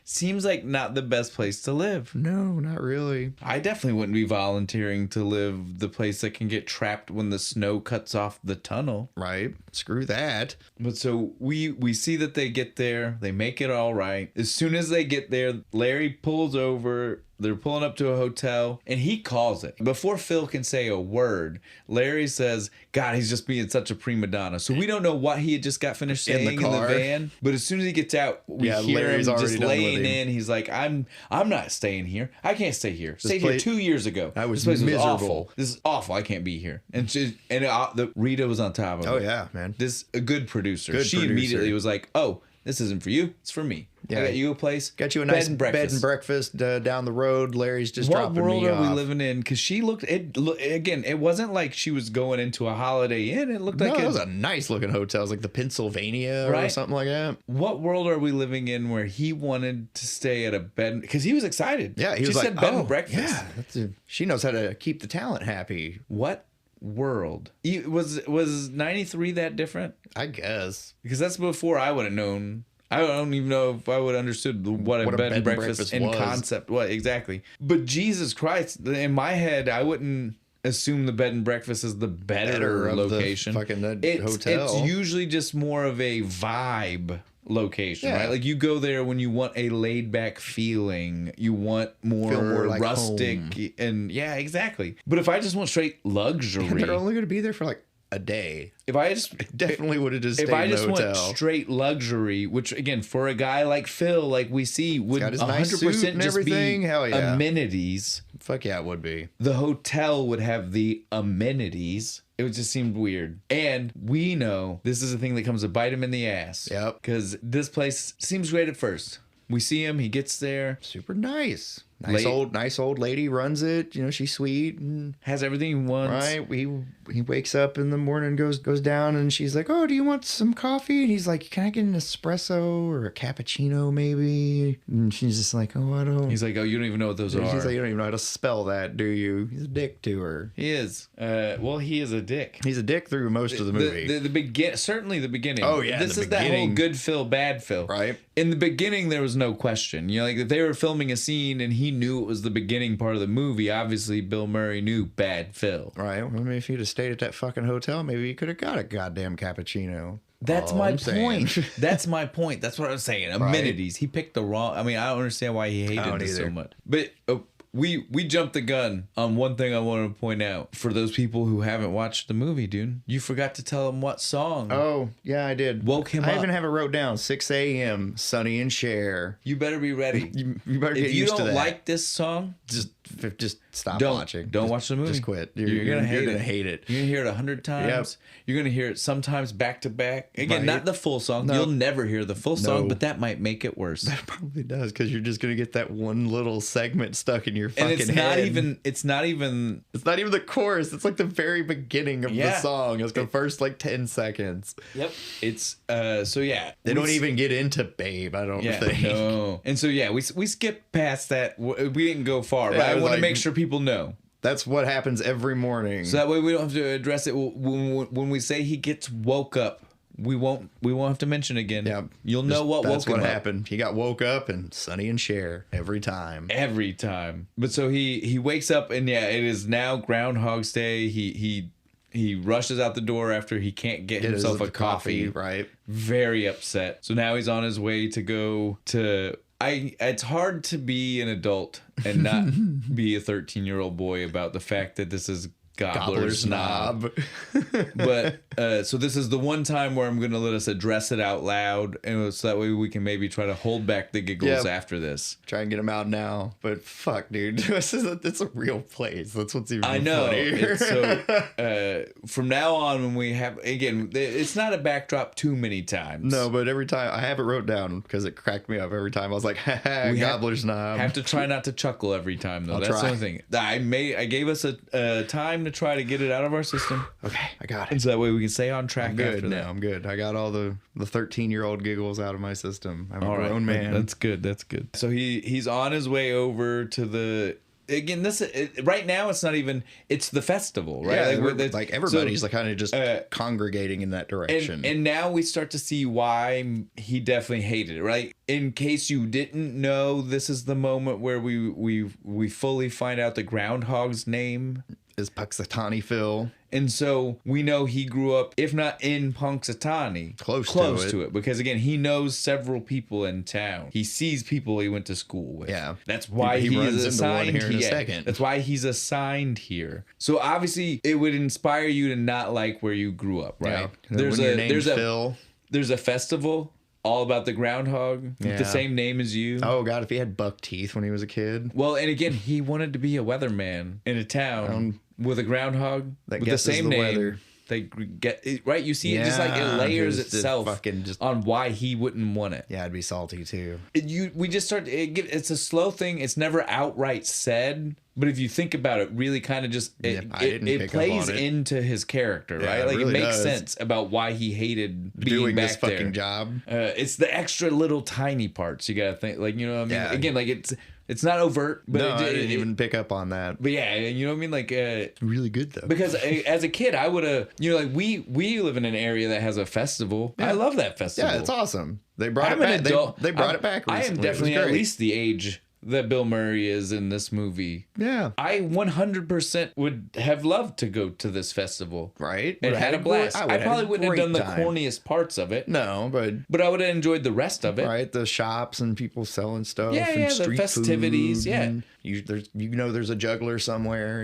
Speaker 1: seems like not the best place to live.
Speaker 2: No, not really.
Speaker 1: I definitely wouldn't be volunteering to live the place that can get trapped when the snow cuts off the tunnel.
Speaker 2: Right. Screw that.
Speaker 1: But so we see that they get there. They make it all right. As soon as they get there, Larry pulls over. They're pulling up to a hotel, and he calls it. Before Phil can say a word, Larry says, God, he's just being such a prima donna. So we don't know what he had just got finished saying in the van. But as soon as he gets out, we hear
Speaker 2: Larry's
Speaker 1: him just
Speaker 2: already done
Speaker 1: laying
Speaker 2: with him.
Speaker 1: in. He's like, I'm not staying here. I can't stay here. Stayed here 2 years ago.
Speaker 2: I was
Speaker 1: This place
Speaker 2: miserable.
Speaker 1: awful. This is awful. I can't be here. And the Rita was on top of it.
Speaker 2: Oh, yeah, man.
Speaker 1: A good producer.
Speaker 2: Good
Speaker 1: She
Speaker 2: producer.
Speaker 1: immediately was like, oh, this isn't for you. It's for me.
Speaker 2: Yeah.
Speaker 1: I got you a place.
Speaker 2: Got you a nice bed and breakfast down the road. Larry's just
Speaker 1: What
Speaker 2: dropping
Speaker 1: world
Speaker 2: me
Speaker 1: are
Speaker 2: off.
Speaker 1: we living in? Because she looked, again, it wasn't like she was going into a Holiday Inn. It looked like
Speaker 2: it was a nice looking hotel. It was like the Pennsylvania or
Speaker 1: Right.
Speaker 2: something like that.
Speaker 1: What world are we living in where he wanted to stay at a bed? Because he was excited.
Speaker 2: Yeah, he
Speaker 1: she
Speaker 2: was
Speaker 1: said
Speaker 2: like,
Speaker 1: bed and breakfast.
Speaker 2: Yeah, she knows how to keep the talent happy.
Speaker 1: What world? Was 93 that different?
Speaker 2: I guess.
Speaker 1: Because that's before I would have known. I don't even know if I would have understood what a bed and breakfast in
Speaker 2: was.
Speaker 1: concept. What exactly? But Jesus Christ, in my head, I wouldn't assume the bed and breakfast is the better
Speaker 2: of
Speaker 1: location.
Speaker 2: the fucking hotel.
Speaker 1: It's usually just more of a vibe location,
Speaker 2: Yeah.
Speaker 1: right? Like you go there when you want a laid back feeling, you want more,
Speaker 2: Feel more like
Speaker 1: rustic,
Speaker 2: home.
Speaker 1: and yeah, exactly. But if I just want straight luxury,
Speaker 2: And they're only going to be there for like a day.
Speaker 1: If I just
Speaker 2: Definitely would have just stayed
Speaker 1: if I
Speaker 2: in the
Speaker 1: just
Speaker 2: hotel.
Speaker 1: went straight luxury, which again for a guy like Phil, like we see, would
Speaker 2: got his
Speaker 1: 100%
Speaker 2: nice suit and
Speaker 1: just
Speaker 2: everything.
Speaker 1: be
Speaker 2: Hell yeah.
Speaker 1: amenities.
Speaker 2: Fuck yeah, it would be.
Speaker 1: The hotel would have the amenities. It would just seemed weird. And we know this is a thing that comes to bite him in the ass.
Speaker 2: Yep.
Speaker 1: Because this place seems great at first. We see him, he gets there.
Speaker 2: Super nice. Nice old lady runs it. You know, she's sweet and
Speaker 1: has everything he wants.
Speaker 2: right. He wakes up in the morning, goes down, and she's like, "Oh, do you want some coffee?" And he's like, "Can I get an espresso or a cappuccino, maybe?" And she's just like, "Oh, I don't."
Speaker 1: He's like, "Oh, you don't even know what those are."
Speaker 2: She's like, "You don't even know how to spell that, do you?" He's a dick to her.
Speaker 1: He is. Well, he is a dick.
Speaker 2: He's a dick through most of the movie.
Speaker 1: Certainly the beginning.
Speaker 2: Oh yeah,
Speaker 1: this is that whole good Phil, bad Phil.
Speaker 2: Right.
Speaker 1: In the beginning, there was no question. You know, like if they were filming a scene and he knew it was the beginning part of the movie, obviously Bill Murray knew bad Phil.
Speaker 2: Right. Well, I mean, if he'd have stayed at that fucking hotel, maybe he could have got a goddamn cappuccino.
Speaker 1: That's my point. That's my point. That's what I was saying. Amenities. Right. He picked the wrong. I mean, I don't understand why he hated this so much. But we jumped the gun on one thing I wanted to point out. For those people who haven't watched the movie, dude, you forgot to tell them what song.
Speaker 2: Oh, yeah, I did.
Speaker 1: Woke him up.
Speaker 2: I even have it wrote down. 6 a.m. Sonny and Cher.
Speaker 1: You better be ready.
Speaker 2: You better get used to that.
Speaker 1: If you don't like this song,
Speaker 2: just stop watching.
Speaker 1: Don't watch the movie.
Speaker 2: Just quit.
Speaker 1: You're gonna hate it.
Speaker 2: You're
Speaker 1: gonna hear it 100 times. Yep. You're gonna hear it sometimes back to back. Again, not the full song. No. You'll never hear the full song, but that might make it worse.
Speaker 2: That probably does, because you're just gonna get that one little segment stuck in your fucking head.
Speaker 1: It's not even
Speaker 2: the chorus. It's like the very beginning of the song. It's the first like 10 seconds.
Speaker 1: Yep. It's so yeah.
Speaker 2: They don't even get into Babe, I don't think.
Speaker 1: No. And so yeah, we skipped past that. We didn't go far, right? I want to make sure people know.
Speaker 2: That's what happens every morning.
Speaker 1: So that way we don't have to address it when we say he gets woke up. We won't have to mention again. Yeah, you'll know what woke him up. That's what happened.
Speaker 2: He got woke up and Sonny and Cher every time.
Speaker 1: Every time. But so he wakes up and it is now Groundhog's Day. He rushes out the door after he can't get himself a coffee.
Speaker 2: Right.
Speaker 1: Very upset. So now he's on his way to go to. It's hard to be an adult and not be a 13-year-old boy about the fact that this is Gobbler's Knob. But so this is the one time where I'm going to let us address it out loud, and so that way we can maybe try to hold back the giggles after this.
Speaker 2: Try and get them out now. But fuck, dude, it's a real place. That's what's even
Speaker 1: I know.
Speaker 2: funnier.
Speaker 1: So from now on, when we have it's not a backdrop too many times.
Speaker 2: No, but every time I have it wrote down because it cracked me up every time. I was like, Gobbler's Knob.
Speaker 1: Have to try not to chuckle every time though. That's the only thing. I gave us a time to try to get it out of our system.
Speaker 2: Okay, I got it.
Speaker 1: And so that way we can stay on track.
Speaker 2: I'm good
Speaker 1: after
Speaker 2: now.
Speaker 1: that.
Speaker 2: I'm good. I got all the 13-year-old giggles out of my system. I'm a grown man.
Speaker 1: That's good. That's good. So he's on his way over to the. Again, right now it's not even. It's the festival, right?
Speaker 2: Yeah, like everybody's like kind of just congregating in that direction.
Speaker 1: And now we start to see why he definitely hated it, right? In case you didn't know, this is the moment where we fully find out the Groundhog's name
Speaker 2: is Punxsutawney Phil.
Speaker 1: And so we know he grew up, if not in Punxsutawney, close to it. Because again, he knows several people in town. He sees people he went to school with.
Speaker 2: Yeah.
Speaker 1: That's why he is assigned here. In a second. That's why he's assigned here. So obviously it would inspire you to not like where you grew up, right?
Speaker 2: Yeah.
Speaker 1: There's a festival all about the groundhog with the same name as you.
Speaker 2: Oh God, if he had buck teeth when he was a kid.
Speaker 1: Well, and again, he wanted to be a weatherman in a town with a groundhog with the same name. Weather. They get it, right. You see, it just like it layers itself on why he wouldn't want it.
Speaker 2: Yeah, I'd be salty too.
Speaker 1: We just start. It's a slow thing. It's never outright said. But if you think about it, really kind of just it plays into his character, right? Like it really makes sense about why he hated being back this
Speaker 2: fucking job.
Speaker 1: It's the extra little tiny parts you gotta think, like, you know what I mean? Yeah. Again, like it's not overt, but
Speaker 2: no, I didn't even pick up on that.
Speaker 1: But yeah, you know what I mean? Like
Speaker 2: really good though.
Speaker 1: Because as a kid, I would have, like we live in an area that has a festival. Yeah. I love that festival.
Speaker 2: Yeah, it's awesome. They brought it back. They brought it back recently.
Speaker 1: I am definitely at least the age that Bill Murray is in this movie.
Speaker 2: Yeah.
Speaker 1: I 100% would have loved to go to this festival.
Speaker 2: Right.
Speaker 1: And had a blast. I probably wouldn't have done the corniest parts of it.
Speaker 2: No, but
Speaker 1: I would have enjoyed the rest of it.
Speaker 2: Right. The shops and people selling stuff.
Speaker 1: Yeah,
Speaker 2: and street
Speaker 1: the festivities.
Speaker 2: Food,
Speaker 1: yeah.
Speaker 2: There's a juggler somewhere,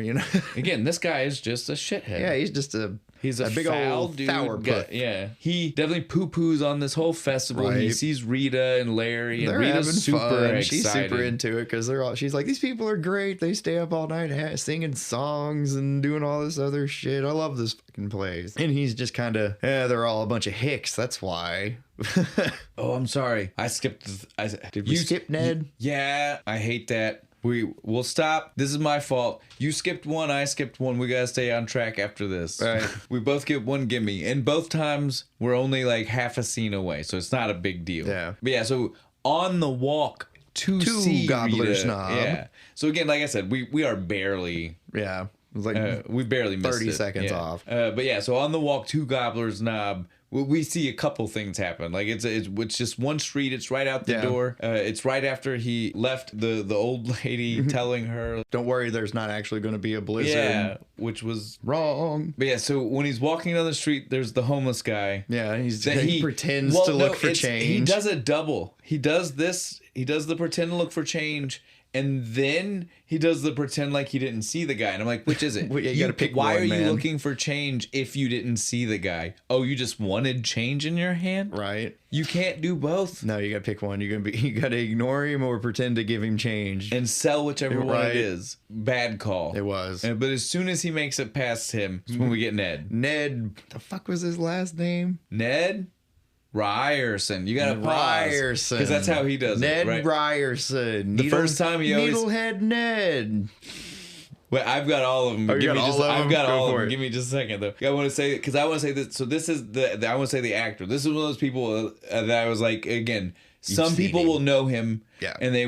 Speaker 1: Again, this guy is just a shithead.
Speaker 2: Yeah, he's just a
Speaker 1: He's a
Speaker 2: big
Speaker 1: foul
Speaker 2: old
Speaker 1: dude.
Speaker 2: sourpuss.
Speaker 1: Yeah. He definitely poo-poos on this whole festival.
Speaker 2: Right.
Speaker 1: He sees Rita and Larry, and
Speaker 2: They're
Speaker 1: Rita's
Speaker 2: having
Speaker 1: super
Speaker 2: fun.
Speaker 1: excited.
Speaker 2: She's super into it because she's like, these people are great. They stay up all night singing songs and doing all this other shit. I love this fucking place. And he's just kind of, they're all a bunch of hicks. That's why.
Speaker 1: Oh, I'm sorry. I skipped.
Speaker 2: Did we skip Ned?
Speaker 1: Yeah, I hate that. We'll stop. This is my fault. You skipped one, I skipped one. We gotta stay on track after this.
Speaker 2: Right.
Speaker 1: We both get one gimme. And both times we're only like half a scene away, so it's not a big deal.
Speaker 2: Yeah.
Speaker 1: But yeah, so on the walk to see
Speaker 2: Gobbler's
Speaker 1: Rita,
Speaker 2: Knob.
Speaker 1: Yeah. So again, like I said, we are barely
Speaker 2: Yeah. It was like
Speaker 1: we barely missed
Speaker 2: 30
Speaker 1: it.
Speaker 2: seconds
Speaker 1: Yeah.
Speaker 2: off.
Speaker 1: But yeah, so on the walk to Gobbler's Knob, we see a couple things happen. Like it's just one street. It's right out the door. It's right after he left the old lady telling her,
Speaker 2: don't worry, there's not actually going to be a blizzard.
Speaker 1: yeah, which was
Speaker 2: Wrong.
Speaker 1: But yeah, so when he's walking down the street, there's the homeless guy.
Speaker 2: Yeah, he pretends to look for change.
Speaker 1: He does a double. He does this. He does the pretend to look for change. And then he does the pretend like he didn't see the guy. And I'm like, which is it?
Speaker 2: Well, you gotta pick
Speaker 1: why
Speaker 2: one,
Speaker 1: are you
Speaker 2: man.
Speaker 1: looking for change if you didn't see the guy? Oh, you just wanted change in your hand?
Speaker 2: Right.
Speaker 1: You can't do both.
Speaker 2: No, you gotta pick one. You gotta ignore him or pretend to give him change.
Speaker 1: And sell whichever one
Speaker 2: Right.
Speaker 1: it is. Bad call.
Speaker 2: It was.
Speaker 1: But as soon as he makes it past him, it's when we get Ned.
Speaker 2: Ned, the fuck was his last name?
Speaker 1: Ned Ryerson. You gotta pause.
Speaker 2: Ryerson.
Speaker 1: Because that's how he does
Speaker 2: Ned
Speaker 1: it, right?
Speaker 2: Ryerson.
Speaker 1: The first time he always...
Speaker 2: Needlehead Ned.
Speaker 1: Wait, I've got all of them.
Speaker 2: Oh, you got all of them?
Speaker 1: I've got
Speaker 2: Go
Speaker 1: all of
Speaker 2: for
Speaker 1: them.
Speaker 2: it.
Speaker 1: Give me just a second, though. I want to say, because I want to say that. So this is I want to say the actor. This is one of those people that I was like, again, some
Speaker 2: seen
Speaker 1: people
Speaker 2: him.
Speaker 1: will know him,
Speaker 2: Yeah.
Speaker 1: and they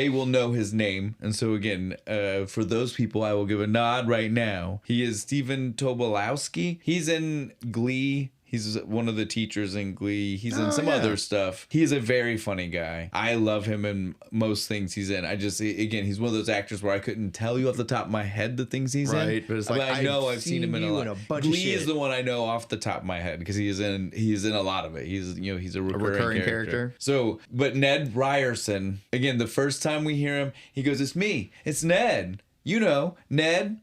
Speaker 1: will know his name. And so again, for those people, I will give a nod right now. He is Stephen Tobolowsky. He's in Glee. He's one of the teachers in Glee. He's in some other stuff. He is a very funny guy. I love him in most things he's in. Again, he's one of those actors where I couldn't tell you off the top of my head the things he's in.
Speaker 2: Right, but it's like,
Speaker 1: I know I've seen him in a lot.
Speaker 2: bunch of
Speaker 1: Glee
Speaker 2: shit.
Speaker 1: is the one I know off the top of my head because he's in a lot of it. He's a recurring character. So, but Ned Ryerson, again, the first time we hear him, he goes, "It's me. It's Ned. You know, Ned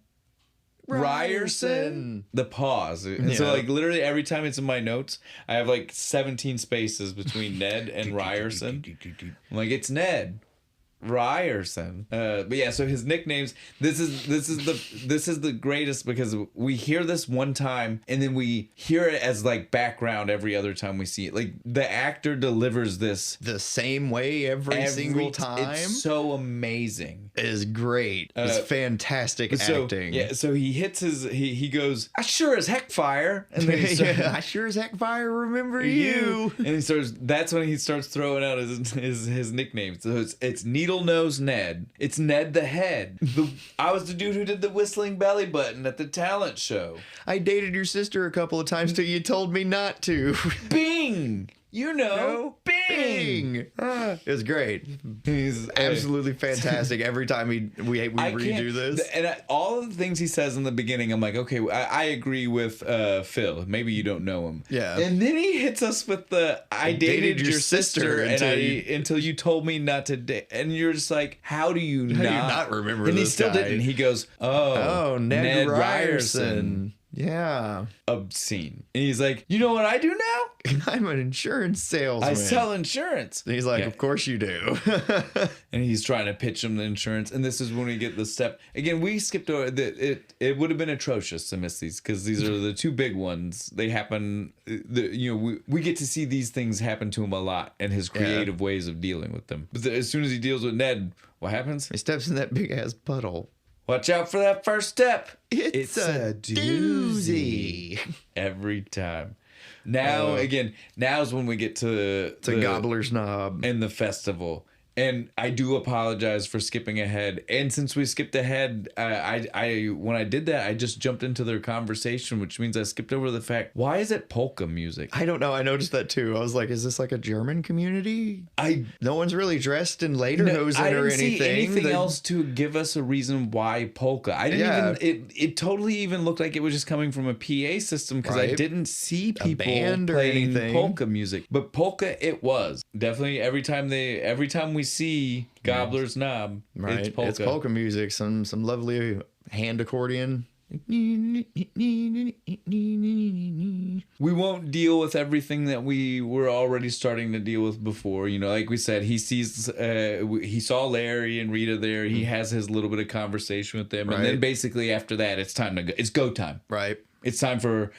Speaker 1: Ryerson." The pause. And so like literally every time it's in my notes, I have like 17 spaces between Ned and Ryerson. I'm like, it's Ned Ryerson. But yeah, so his nicknames, this is the greatest because we hear this one time and then we hear it as like background every other time we see it. Like the actor delivers this
Speaker 2: the same way every single time.
Speaker 1: It's so amazing.
Speaker 2: Is great. It's fantastic acting.
Speaker 1: Yeah, so he hits he goes, "I sure as heck fire," and then he starts,
Speaker 2: I sure as heck fire remember you.
Speaker 1: and he starts. That's when he starts throwing out his nicknames. So it's Needle Nose Ned. It's Ned the Head. I was the dude who did the whistling belly button at the talent show.
Speaker 2: I dated your sister a couple of times till you told me not to.
Speaker 1: Bing. You know,
Speaker 2: No?
Speaker 1: Bing.
Speaker 2: It was great.
Speaker 1: He's
Speaker 2: Absolutely fantastic. Every time we redo this.
Speaker 1: And all of the things he says in the beginning, I'm like, okay, I agree with Phil. Maybe you don't know him.
Speaker 2: Yeah.
Speaker 1: And then he hits us with the I dated your sister until you told me not to date. And you're just like, how do you not
Speaker 2: remember
Speaker 1: and
Speaker 2: this
Speaker 1: he still
Speaker 2: guy?
Speaker 1: didn't. He goes, oh,
Speaker 2: Ned
Speaker 1: Ryerson.
Speaker 2: Ryerson. Yeah.
Speaker 1: Obscene. And he's like, you know what I do now?
Speaker 2: I'm an insurance salesman.
Speaker 1: I sell insurance.
Speaker 2: And he's like,
Speaker 1: Yeah.
Speaker 2: of course you do.
Speaker 1: And he's trying to pitch him the insurance. And this is when we get the step. Again, we skipped over. It would have been atrocious to miss these because these are the two big ones. They happen. We get to see these things happen to him a lot and his creative ways of dealing with them. But as soon as he deals with Ned, what happens?
Speaker 2: He steps in that big ass puddle.
Speaker 1: Watch out for that first step.
Speaker 2: It's a doozy.
Speaker 1: Every time. Now, now's when we get to
Speaker 2: The Gobbler's Knob.
Speaker 1: and the festival. And I do apologize for skipping ahead. And since we skipped ahead, I when I did that, I just jumped into their conversation, which means I skipped over the fact, why is it polka music?
Speaker 2: I don't know. I noticed that too. I was like, is this like a German community? No one's really dressed in lederhosen
Speaker 1: I
Speaker 2: or
Speaker 1: didn't see anything
Speaker 2: They-
Speaker 1: else to give us a reason why polka. I didn't even. It totally even looked like it was just coming from a PA system because I
Speaker 2: Right.
Speaker 1: didn't see people
Speaker 2: band or
Speaker 1: playing
Speaker 2: anything.
Speaker 1: polka music. But polka, it was definitely every time we see Gobbler's Knob,
Speaker 2: Right.
Speaker 1: it's polka.
Speaker 2: It's polka music. Some lovely hand accordion
Speaker 1: We won't deal with everything that we were already starting to deal with before. You know, like we said, he saw Larry and Rita there. He has his little bit of conversation with them, and then basically after that, it's time to go. It's go time.
Speaker 2: Right.
Speaker 1: It's time for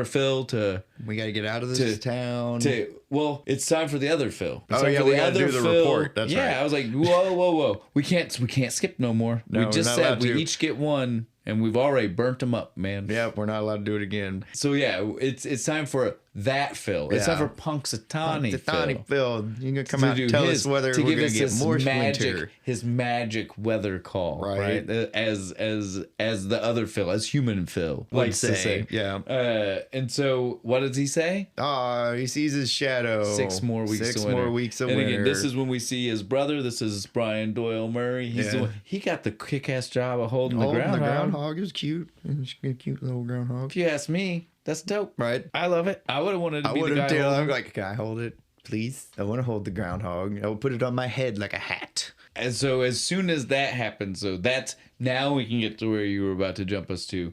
Speaker 1: Phil to.
Speaker 2: We got to get out of this town.
Speaker 1: Well, it's time for the other Phil. It's
Speaker 2: we got to do the report. That's right.
Speaker 1: I was like, whoa. We can't skip no more.
Speaker 2: No,
Speaker 1: we just said we each get one, and we've already burnt them up, man.
Speaker 2: Yeah, we're not allowed to do it again.
Speaker 1: So yeah, it's time for that Phil. It's time for Punxsutawney
Speaker 2: Phil. You can come out and tell us whether we're going to get more winter.
Speaker 1: His magic weather call, right? As the other Phil, as human Phil likes to say.
Speaker 2: Yeah.
Speaker 1: And so what does he say?
Speaker 2: He sees his shadow.
Speaker 1: 6 more weeks of winter. And again, this is when we see his brother. This is Brian Doyle Murray. He's the one, he got the kick-ass job of holding the groundhog.
Speaker 2: The groundhog is cute. It's a cute little groundhog.
Speaker 1: If you ask me, that's dope.
Speaker 2: Right.
Speaker 1: I love it. I would have wanted to be the guy.
Speaker 2: I'm like, can I hold it? Please? I want to hold the groundhog. I will put it on my head like a hat.
Speaker 1: And so as soon as that happens, so that's now we can get to where you were about to jump us to.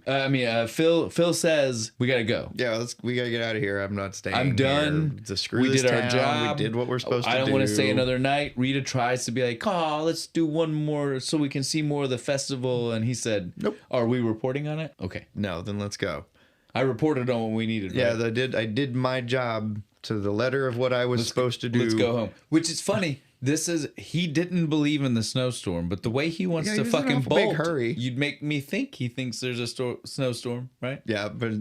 Speaker 1: Phil says we gotta go.
Speaker 2: Yeah, we gotta get out of here. I'm not staying.
Speaker 1: I'm done.
Speaker 2: We did our job. We did what we're supposed to do.
Speaker 1: I don't want to stay another night. Rita tries to be like, let's do one more so we can see more of the festival. And he said, nope. Are we reporting on it? Okay.
Speaker 2: No, then let's go.
Speaker 1: I reported on what we needed.
Speaker 2: Yeah,
Speaker 1: right?
Speaker 2: I did my job to the letter of what I was supposed to do.
Speaker 1: Let's go home. Which is funny. He didn't believe in the snowstorm, but the way he wants to fucking bolt, you'd make me think he thinks there's a snowstorm, right?
Speaker 2: Yeah, but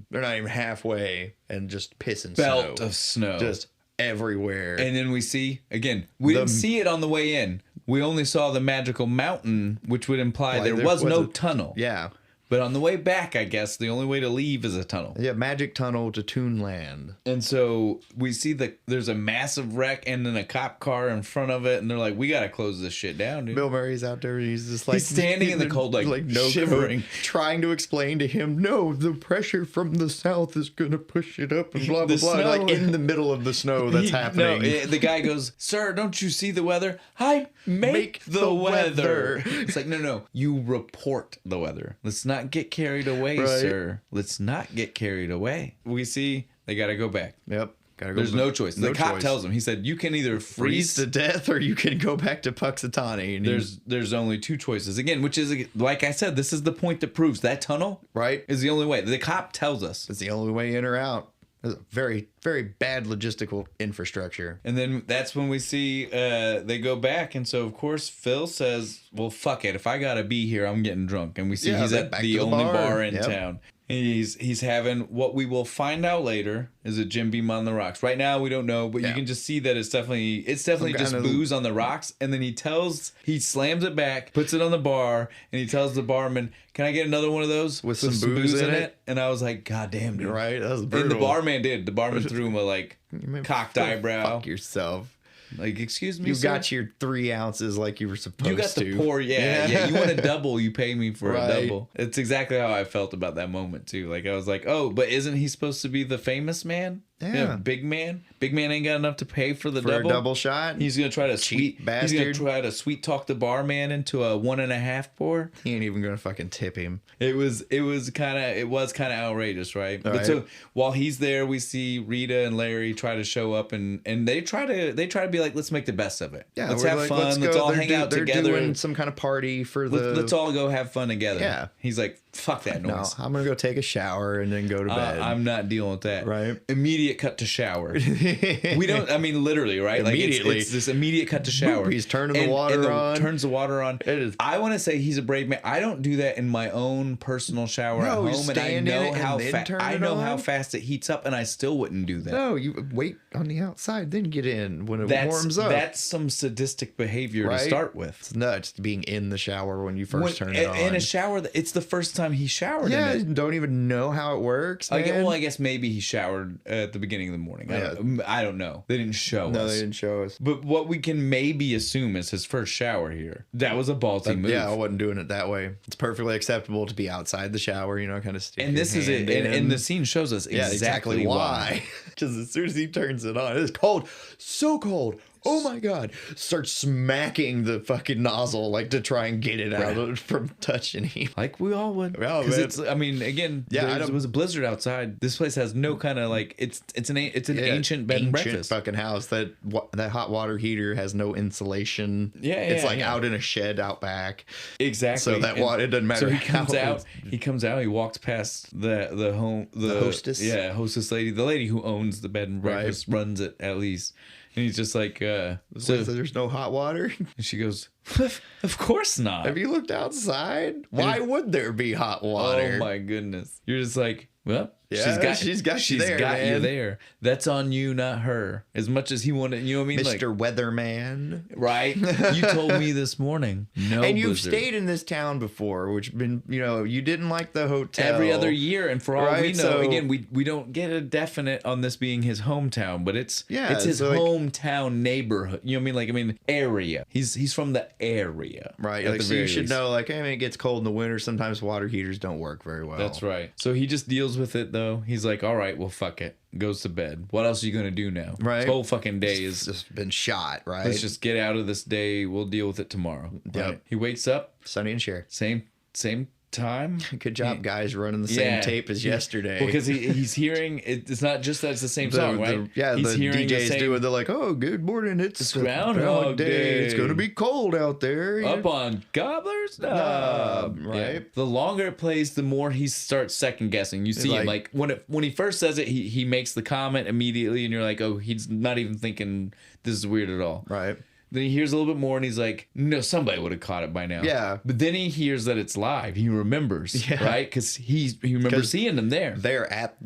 Speaker 2: they're not even halfway and just pissing
Speaker 1: belt of snow.
Speaker 2: Just everywhere.
Speaker 1: And then we see, again, we didn't see it on the way in. We only saw the magical mountain, which would imply there was no tunnel.
Speaker 2: Yeah.
Speaker 1: But on the way back, I guess, the only way to leave is a tunnel.
Speaker 2: Yeah, magic tunnel to Toonland.
Speaker 1: And so we see there's a massive wreck and then a cop car in front of it. And they're like, we got to close this shit down, dude.
Speaker 2: Bill Murray's out there. He's just like...
Speaker 1: He's standing in the cold, like no shivering.
Speaker 2: Coat, trying to explain to him, no, the pressure from the south is going to push it up and blah, blah, blah.
Speaker 1: Snow.
Speaker 2: Like in the middle of the snow that's happening.
Speaker 1: No, the guy goes, sir, don't you see the weather? I make the weather. It's like, no. You report the weather. Let's not get carried away. Sir. Let's not get carried away. We see they got to go back.
Speaker 2: Yep. Gotta go.
Speaker 1: There's no choice. The cop tells him. He said, you can either freeze
Speaker 2: to death or you can go back to Punxsutawney.
Speaker 1: And there's only 2 choices. Again, which is, like I said, this is the point that proves that tunnel is the only way. The cop tells us.
Speaker 2: It's the only way in or out. It's a very, very bad logistical infrastructure.
Speaker 1: And then that's when we see they go back. And so, of course, Phil says, well, fuck it. If I got to be here, I'm getting drunk. And we see he's at the only bar in town. And he's having what we will find out later is a Jim Beam on the rocks. Right now we don't know, but you can just see that it's definitely just booze on the rocks. And then he slams it back, puts it on the bar, and he tells the barman, "Can I get another one of those
Speaker 2: with some booze in it?"
Speaker 1: And I was like, God damn, dude.
Speaker 2: You're right. That was brutal.
Speaker 1: And the barman did. The barman threw him a cocked eyebrow.
Speaker 2: Fuck yourself.
Speaker 1: Like, excuse me,
Speaker 2: you
Speaker 1: sir?
Speaker 2: got your 3 ounces like you were supposed to.
Speaker 1: You got the pour, yeah. You want a double, you pay me for a double. It's exactly how I felt about that moment, too. Like, I was like, oh, but isn't he supposed to be the famous man?
Speaker 2: Yeah.
Speaker 1: Big man. Big man ain't got enough to pay for the double.
Speaker 2: A double shot?
Speaker 1: He's going to try to sweet talk the barman into a 1.5 pour.
Speaker 2: He ain't even going to fucking tip him.
Speaker 1: It was kind of outrageous, right? But so while he's there, we see Rita and Larry try to show up and they try to be like, let's make the best of it.
Speaker 2: Yeah,
Speaker 1: let's have fun. Let's all hang out together.
Speaker 2: They're doing some kind of party for
Speaker 1: let's all go have fun together.
Speaker 2: Yeah.
Speaker 1: He's like, fuck that noise.
Speaker 2: No, I'm going to go take a shower and then go to bed.
Speaker 1: I'm not dealing with that.
Speaker 2: Right.
Speaker 1: Immediate cut to shower. We don't, I mean, literally, right?
Speaker 2: Immediately.
Speaker 1: Like it's this immediate cut to shower.
Speaker 2: He's turning the water on.
Speaker 1: Turns the water on. I want to say he's a brave man. I don't do that in my own personal shower at home. And I know how fast it heats up, and I still wouldn't do that.
Speaker 2: No, you wait on the outside, then get in when it warms up.
Speaker 1: That's some sadistic behavior to start with.
Speaker 2: It's nuts being in the shower when you first turn it on.
Speaker 1: In a shower, it's the first time he showered in it.
Speaker 2: Don't even know how it works.
Speaker 1: I guess maybe he showered at the beginning of the morning. I don't know. They didn't show us.
Speaker 2: No, they didn't show us.
Speaker 1: But what we can maybe assume is his first shower here. That was a ballsy move.
Speaker 2: Yeah, I wasn't doing it that way. It's perfectly acceptable to be outside the shower, kind of stick.
Speaker 1: And this is it. And the scene shows us exactly why.
Speaker 2: Because as soon as he turns it on, it's cold. So cold. Oh my God. Starts smacking the fucking nozzle like to try and get it out from touching him.
Speaker 1: Like we all would.
Speaker 2: Well,
Speaker 1: because it's, I mean, again, it was a blizzard outside. This place has no kind of like, it's an ancient bed and breakfast.
Speaker 2: Fucking house. That hot water heater has no insulation. It's like out in a shed out back.
Speaker 1: Exactly.
Speaker 2: So that water, it doesn't matter.
Speaker 1: So he comes out, he walks past the
Speaker 2: hostess.
Speaker 1: Yeah, hostess lady, the lady who owns the bed and breakfast, runs it at least. And he's just like,
Speaker 2: so there's no hot water?
Speaker 1: And she goes, of course not.
Speaker 2: Have you looked outside? Why would there be hot water?
Speaker 1: Oh my goodness. You're just like, well,
Speaker 2: yeah, she's got you there.
Speaker 1: That's on you, not her. As much as he wanted, you know what I mean?
Speaker 2: Mr. Weatherman.
Speaker 1: Right? You told me this morning. No,
Speaker 2: and you've
Speaker 1: blizzard.
Speaker 2: stayed in this town before, which been, you didn't like the hotel.
Speaker 1: Every other year, and for all we know,
Speaker 2: so,
Speaker 1: again, we don't get a definite on this being his hometown, but it's his hometown neighborhood. You know what I mean? Area. He's from the area.
Speaker 2: Right. Like, so you should know, like, hey, it gets cold in the winter. Sometimes water heaters don't work very well.
Speaker 1: That's right. So he just deals with it, though. He's like, all right, well, fuck it. Goes to bed. What else are you going to do now?
Speaker 2: Right.
Speaker 1: This whole fucking day is
Speaker 2: just been shot, right?
Speaker 1: Let's just get out of this day. We'll deal with it tomorrow.
Speaker 2: Yep.
Speaker 1: Right? He wakes up.
Speaker 2: Sonny and Cher.
Speaker 1: Same time.
Speaker 2: Good job, guys, running the same tape as yesterday.
Speaker 1: Well, because he's hearing, it's not just that it's the same song, right?
Speaker 2: He's the DJs doing, they're like, oh, good morning, it's
Speaker 1: Groundhog Day.
Speaker 2: It's going to be cold out there.
Speaker 1: Up on Gobbler's Knob.
Speaker 2: Right.
Speaker 1: Yeah. The longer it plays, the more he starts second guessing. You see him, like, when he first says it, he makes the comment immediately, and you're like, oh, he's not even thinking this is weird at all.
Speaker 2: Right.
Speaker 1: Then he hears a little bit more and he's like, no, somebody would have caught it by now.
Speaker 2: Yeah.
Speaker 1: But then he hears that it's live. He remembers, right? Because he remembers seeing them there.
Speaker 2: They're at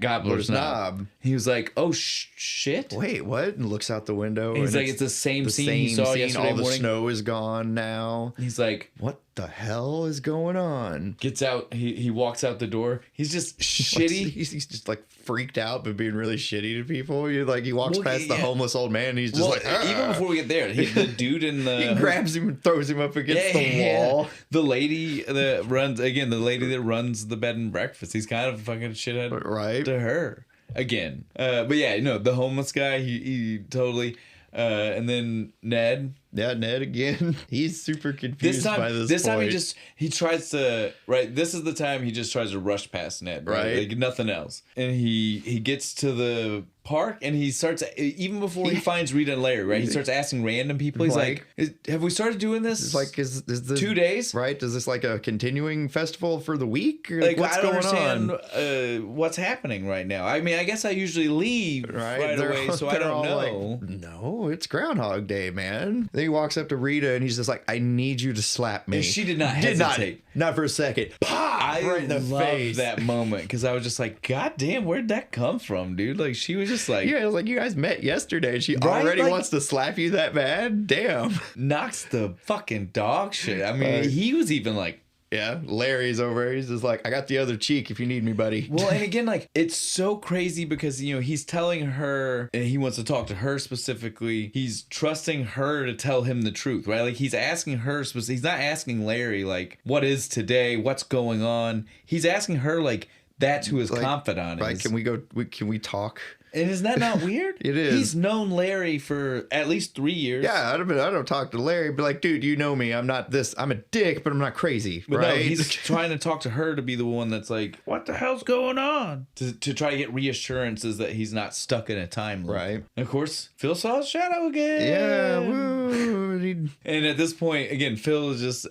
Speaker 1: Gobbler's Knob. He was like, oh, shit.
Speaker 2: Wait, what? And looks out the window.
Speaker 1: He's like, it's the same scene he saw yesterday morning.
Speaker 2: All the snow is gone now.
Speaker 1: He's like,
Speaker 2: what the hell is going on?
Speaker 1: Gets out. He walks out the door. He's just shitty.
Speaker 2: He's just like freaked out but being really shitty to people. You're like, he walks past the homeless old man and he's just like,
Speaker 1: even before we get there, the dude in the
Speaker 2: he grabs him and throws him up against the wall.
Speaker 1: The lady that runs the bed and breakfast. He's kind of fucking shithead to her again. But yeah, no, the homeless guy, he totally. And then Ned.
Speaker 2: Yeah, Ned again. He's super confused by this
Speaker 1: This
Speaker 2: point.
Speaker 1: time he tries to, right, this is the time he just tries to rush past Ned. Right. Like nothing else. And he gets to the park and he starts, even before he finds Rita and Larry, right? He starts asking random people. He's like have we started doing this?
Speaker 2: It's like, is this
Speaker 1: 2 days?
Speaker 2: Right? Is this like a continuing festival for the week? Or
Speaker 1: like
Speaker 2: what's
Speaker 1: I don't
Speaker 2: going
Speaker 1: understand what's happening right now. I mean, I guess I usually leave right away, so I don't know.
Speaker 2: Like, no, it's Groundhog Day, man. Then he walks up to Rita and he's just like, I need you to slap me.
Speaker 1: And she did not hesitate.
Speaker 2: Not for a second.
Speaker 1: I right in the face. That moment because I was just like, God damn, where'd that come from, dude? Like she was just like,
Speaker 2: I was like, you guys met yesterday and she already wants to slap you that bad? Damn.
Speaker 1: Knocks the fucking dog shit. I mean, he was even like,
Speaker 2: yeah, Larry's over. He's just like, I got the other cheek if you need me, buddy.
Speaker 1: Well, and again, like, it's so crazy because, he's telling her, and he wants to talk to her specifically. He's trusting her to tell him the truth, right? Like, he's asking her, he's not asking Larry, like, what is today? What's going on? He's asking her, like, that's who his confidant is.
Speaker 2: Right, can we talk?
Speaker 1: And is that not weird?
Speaker 2: It is.
Speaker 1: He's known Larry for at least 3 years.
Speaker 2: Yeah, I don't talk to Larry, but like, dude, you know me. I'm not this. I'm a dick, but I'm not crazy,
Speaker 1: but
Speaker 2: right?
Speaker 1: No, he's trying to talk to her to be the one that's like, what the hell's going on? To try to get reassurances that he's not stuck in a time loop.
Speaker 2: Right.
Speaker 1: And of course, Phil saw his shadow again.
Speaker 2: Yeah, woo.
Speaker 1: And at this point, again, Phil is just,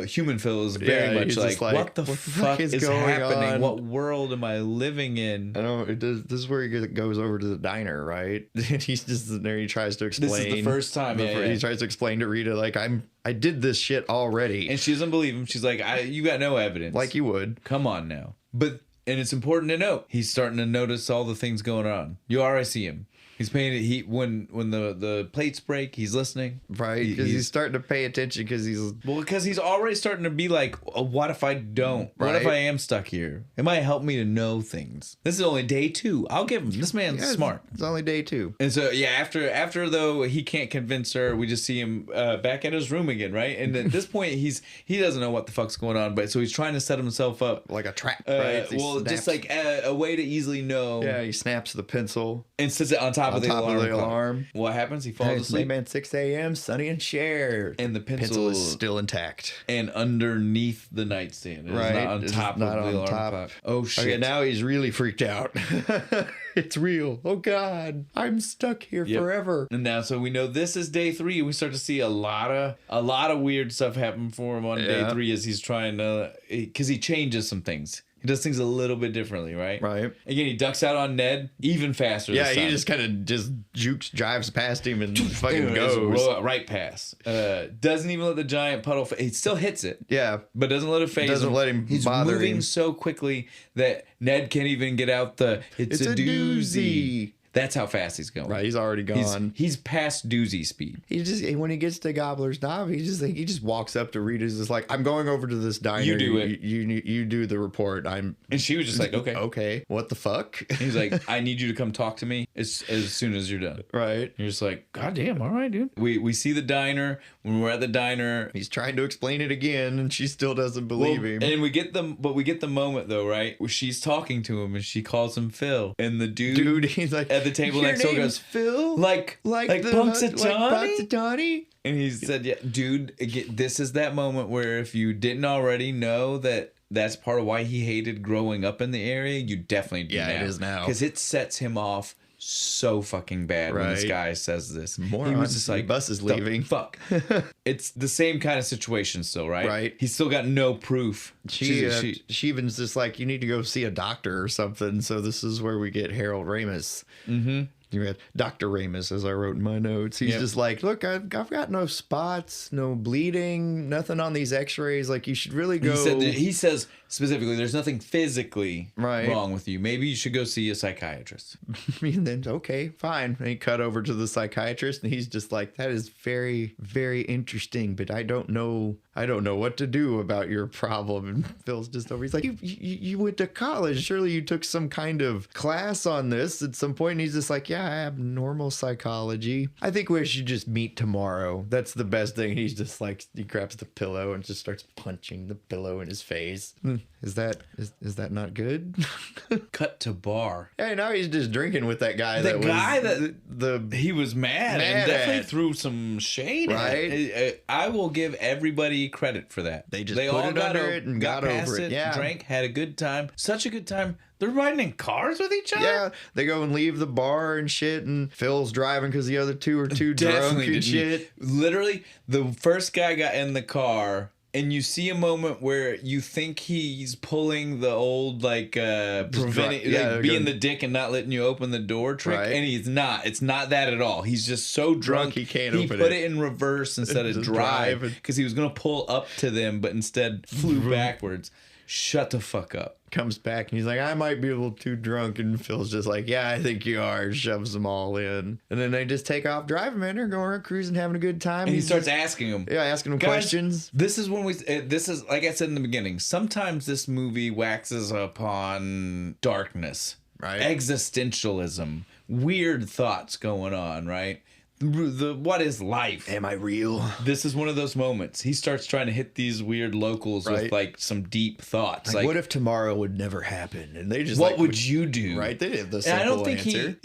Speaker 1: human Phil is very much like, what the fuck is happening? On? What world am I living in?
Speaker 2: I know, this is where he goes over to the diner, right? And he's just there. He tries to explain.
Speaker 1: This is the first time.
Speaker 2: He tries to explain to Rita, like, I did this shit already,
Speaker 1: and she doesn't believe him. She's like, you got no evidence.
Speaker 2: Like you would.
Speaker 1: Come on now. And it's important to note, he's starting to notice all the things going on. You already see him. He's paying it. When the plates break, he's listening.
Speaker 2: Right, because he's starting to pay attention because
Speaker 1: he's already starting to be like, what if I don't? Right. What if I am stuck here? It might help me to know things. This is only day 2. I'll give him. This man's smart.
Speaker 2: It's only day 2.
Speaker 1: And so after though he can't convince her, we just see him back at his room again, right? And at this point he doesn't know what the fuck's going on, but so he's trying to set himself up
Speaker 2: like a trap. Right?
Speaker 1: Well, Well, just like a way to easily know.
Speaker 2: Yeah, he snaps the pencil
Speaker 1: and sits it on top of the alarm. What happens? He falls asleep.
Speaker 2: Maybe at 6 a.m. Sonny and Cher.
Speaker 1: And the pencil
Speaker 2: is still intact.
Speaker 1: And underneath the nightstand. It's not on top of the alarm clock. Oh, shit.
Speaker 2: Okay, now he's really freaked out. It's real. Oh, God. I'm stuck here forever.
Speaker 1: And now, so we know this is day 3. We start to see a lot of weird stuff happen for him on day 3 as he's trying to... Because he changes some things. He does things a little bit differently, right?
Speaker 2: Right.
Speaker 1: Again, he ducks out on Ned even faster.
Speaker 2: Yeah, he just kind of drives past him and fucking goes.
Speaker 1: Right past. Doesn't even let the giant puddle... He still hits it.
Speaker 2: Yeah.
Speaker 1: But doesn't let it phase him.
Speaker 2: Doesn't let him
Speaker 1: He's
Speaker 2: bother
Speaker 1: moving
Speaker 2: him.
Speaker 1: so quickly that Ned can't even get out the... It's a doozy. That's how fast he's going.
Speaker 2: Right, he's already gone.
Speaker 1: He's past doozy speed.
Speaker 2: He just when he gets to Gobbler's Knob, he just walks up to Rita. He's just like, "I'm going over to this diner.
Speaker 1: You do it.
Speaker 2: You do the report. And
Speaker 1: she was just like, "Okay,
Speaker 2: okay. What the fuck?"
Speaker 1: He's like, "I need you to come talk to me as soon as you're done."
Speaker 2: Right.
Speaker 1: You're just like, "God damn, all right, dude." We see the diner. When we're at the diner,
Speaker 2: he's trying to explain it again, and she still doesn't believe him.
Speaker 1: And we get the moment though, right? Where she's talking to him and she calls him Phil, and the dude
Speaker 2: he's like
Speaker 1: at the table next door goes,
Speaker 2: Phil,
Speaker 1: like
Speaker 2: Punxsutawney.
Speaker 1: And he said, "Yeah, dude, this is that moment where if you didn't already know that that's part of why he hated growing up in the area, you definitely do now.
Speaker 2: It is now.
Speaker 1: Because it sets him off so fucking bad when this guy says this. He was just like,
Speaker 2: bus is leaving.
Speaker 1: Fuck. It's the same kind of situation still, right?
Speaker 2: Right.
Speaker 1: He's still got no proof.
Speaker 2: She even's just like, you need to go see a doctor or something. So this is where we get Harold Ramis. Mm-hmm. You had Dr. Ramis, as I wrote in my notes. He's just like, look, I've got no spots, no bleeding, nothing on these x-rays. Like, you should really go.
Speaker 1: He says specifically, there's nothing physically wrong with you. Maybe you should go see a psychiatrist.
Speaker 2: And then, okay, fine. And he cut over to the psychiatrist, and he's just like, that is very, very interesting, but I don't know what to do about your problem. And Phil's just over. He's like, you went to college. Surely you took some kind of class on this at some point. And he's just like, yeah, I have normal psychology. I think we should just meet tomorrow. That's the best thing. He's just like, he grabs the pillow and just starts punching the pillow in his face. Is that not good?
Speaker 1: Cut to bar.
Speaker 2: Hey, now he's just drinking with that guy.
Speaker 1: He was mad and definitely threw some shade. Right. I will give everybody credit for that.
Speaker 2: They all got under it and got over it. Yeah.
Speaker 1: Drank, had a good time. Such a good time. They're riding in cars with each other?
Speaker 2: Yeah, they go and leave the bar and shit, and Phil's driving because the other two are too drunk and shit.
Speaker 1: Literally, the first guy got in the car, and you see a moment where you think he's pulling the old, like, being the dick and not letting you open the door trick, and he's not. It's not that at all. He's just so drunk
Speaker 2: he can't open it.
Speaker 1: He put it in reverse instead of drive, because he was going to pull up to them, but instead flew backwards. Shut the fuck up.
Speaker 2: Comes back and he's like, I might be a little too drunk. And Phil's just like, yeah, I think you are. Shoves them all in. And then they just take off driving, man. They're going around cruising, having a good time.
Speaker 1: And he starts asking them.
Speaker 2: Yeah, asking them questions.
Speaker 1: This is when this is, like I said in the beginning, sometimes this movie waxes upon darkness. Right. Existentialism. Weird thoughts going on, right? What is life?
Speaker 2: Am I real?
Speaker 1: This is one of those moments. He starts trying to hit these weird locals with like some deep thoughts.
Speaker 2: Like, what if tomorrow would never happen? And they just
Speaker 1: what would you do?
Speaker 2: Right? They did the simple answer.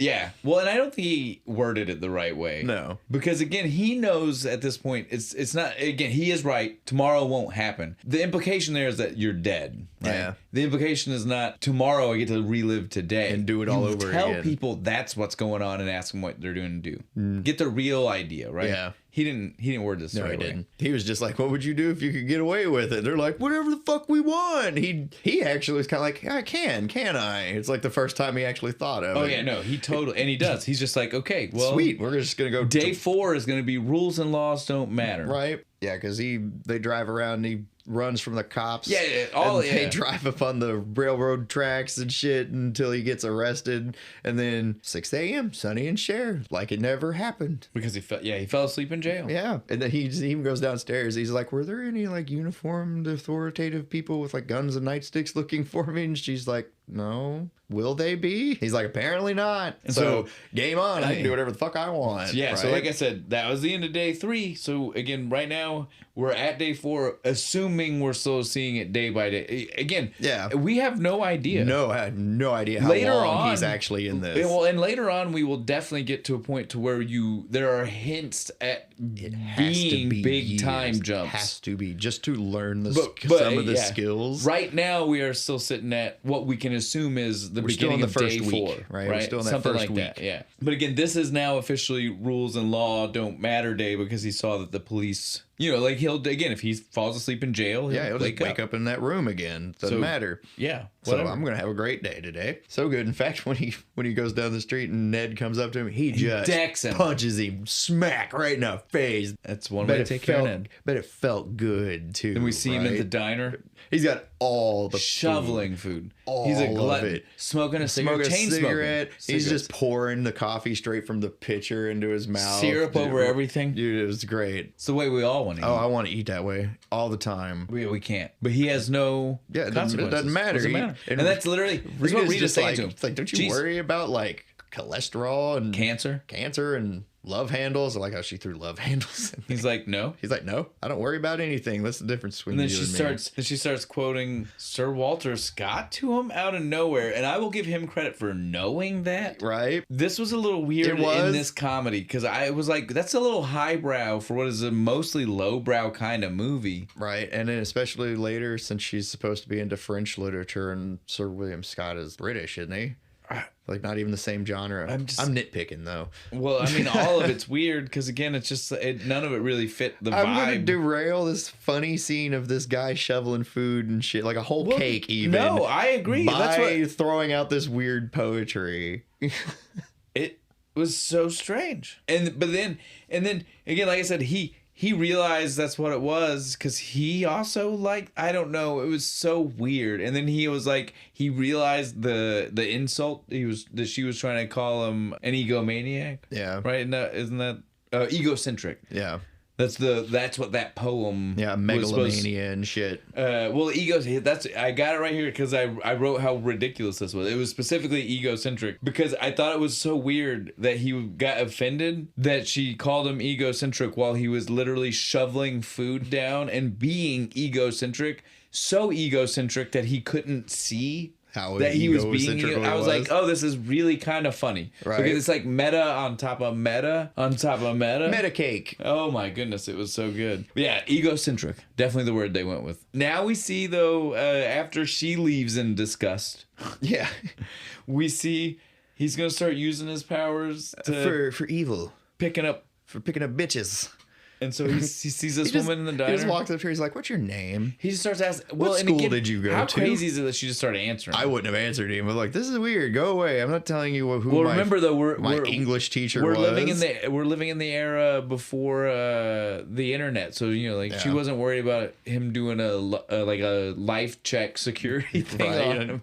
Speaker 1: Well, and I don't think he worded it the right way.
Speaker 2: No.
Speaker 1: Because again, he knows at this point it's not, again, he is right. Tomorrow won't happen. The implication there is that you're dead. Right? Yeah. The implication is not tomorrow I get to relive today
Speaker 2: and do it all over again.
Speaker 1: Tell people that's what's going on and ask them what they're doing to do. Get the real idea, right?
Speaker 2: Yeah.
Speaker 1: He didn't word this the right way.
Speaker 2: Didn't. He was just like, what would you do if you could get away with it? They're like, whatever the fuck we want. He actually was kind of like, I can I? It's like the first time he actually thought of it.
Speaker 1: Oh yeah, no, he totally, and he does. He's just like, okay, well,
Speaker 2: sweet, we're just gonna go.
Speaker 1: Day 4 is gonna be rules and laws don't matter.
Speaker 2: Right. Yeah, because they drive around and he runs from the cops.
Speaker 1: They
Speaker 2: drive up on the railroad tracks and shit until he gets arrested. And then 6 a.m. Sonny and Cher, like it never happened.
Speaker 1: Because he fell asleep in jail.
Speaker 2: Yeah. And then he just even goes downstairs. He's like, were there any like uniformed authoritative people with like guns and nightsticks looking for me? And she's like, no. Will they be? He's like, apparently not. And so game on. I can do whatever the fuck I want.
Speaker 1: Yeah.
Speaker 2: Right?
Speaker 1: So like I said, that was the end of day 3. So again, right now we're at day 4, assuming assuming we're still seeing it day by day. Again,
Speaker 2: Yeah.
Speaker 1: we have no idea.
Speaker 2: No, I had no idea how
Speaker 1: Later
Speaker 2: long
Speaker 1: on,
Speaker 2: he's actually in this.
Speaker 1: Well, and later on, we will definitely get to a point to where there are hints at being big time jumps.
Speaker 2: Has to be just to learn
Speaker 1: some
Speaker 2: of the skills.
Speaker 1: Right now, we are still sitting at what we can assume is the beginning of day 4,
Speaker 2: right? We're still in that
Speaker 1: Something
Speaker 2: first
Speaker 1: like
Speaker 2: week.
Speaker 1: that. Yeah. But again, this is now officially rules and law don't matter day because he saw that the police. Like if he falls asleep in jail,
Speaker 2: he'll just wake up in that room again. Doesn't matter.
Speaker 1: Yeah.
Speaker 2: Whatever. So I'm gonna have a great day today. So good. In fact, when he goes down the street and Ned comes up to him, he just
Speaker 1: decks him.
Speaker 2: Punches him smack right in the face.
Speaker 1: That's one way to take care of Ned.
Speaker 2: But it felt good too.
Speaker 1: Then we see him at the diner.
Speaker 2: He's got all the
Speaker 1: shoveling food.
Speaker 2: He's a glutton.
Speaker 1: Smoking a cigarette.
Speaker 2: He's just pouring the coffee straight from the pitcher into his mouth.
Speaker 1: Syrup over everything.
Speaker 2: Dude, it was great.
Speaker 1: It's the way we all want to eat.
Speaker 2: Oh, I want to eat that way all the time.
Speaker 1: We can't. But he has no consequences.
Speaker 2: It doesn't matter.
Speaker 1: And that's literally what Rita's saying to him.
Speaker 2: It's like, don't you worry about like cholesterol and
Speaker 1: cancer
Speaker 2: and love handles. I like how she threw love handles.
Speaker 1: He's like, no.
Speaker 2: He's like, no, I don't worry about anything. That's the difference between you and me.
Speaker 1: Then she starts quoting Sir Walter Scott to him out of nowhere, and I will give him credit for knowing that.
Speaker 2: Right.
Speaker 1: This was a little weird in this comedy because I was like, that's a little highbrow for what is a mostly lowbrow kind of movie.
Speaker 2: Right, and then especially later since she's supposed to be into French literature and Sir William Scott is British, isn't he? Like not even the same genre. I'm nitpicking though.
Speaker 1: Well, I mean, all of it's weird because again, it's just none of it really fit the vibe.
Speaker 2: I'm gonna derail this funny scene of this guy shoveling food and shit, like a whole cake. Even
Speaker 1: no, I agree.
Speaker 2: By throwing out this weird poetry.
Speaker 1: It was so strange, and then again, like I said, he realized that's what it was because he also I don't know, it was so weird. And then he was like, he realized the insult that she was trying to call him an egomaniac.
Speaker 2: Yeah.
Speaker 1: Right? Isn't that egocentric?
Speaker 2: Yeah.
Speaker 1: That's what that poem.
Speaker 2: Yeah, megalomania and shit.
Speaker 1: Well, I got it right here because I wrote how ridiculous this was. It was specifically egocentric because I thought it was so weird that he got offended that she called him egocentric while he was literally shoveling food down and being egocentric. So egocentric that he couldn't see that he was being. I was like, oh, this is really kind of funny, right? Because it's like meta on top of meta on top of meta.
Speaker 2: Meta cake.
Speaker 1: Oh my goodness, it was so good. But yeah, egocentric, definitely the word they went with. Now we see though, after she leaves in disgust,
Speaker 2: yeah,
Speaker 1: we see he's gonna start using his powers
Speaker 2: for evil,
Speaker 1: picking up
Speaker 2: bitches.
Speaker 1: And so he sees this woman in the diner.
Speaker 2: He just walks up here. He's like, "What's your name?"
Speaker 1: He just starts asking.
Speaker 2: What school did you go to?
Speaker 1: How crazy is it that she just started answering?
Speaker 2: I wouldn't have answered him. I'm like, "This is weird. Go away. I'm not telling you who." Well,
Speaker 1: remember though, we're
Speaker 2: English teacher.
Speaker 1: We're living in the era before the internet, so she wasn't worried about him doing a life check security thing on him.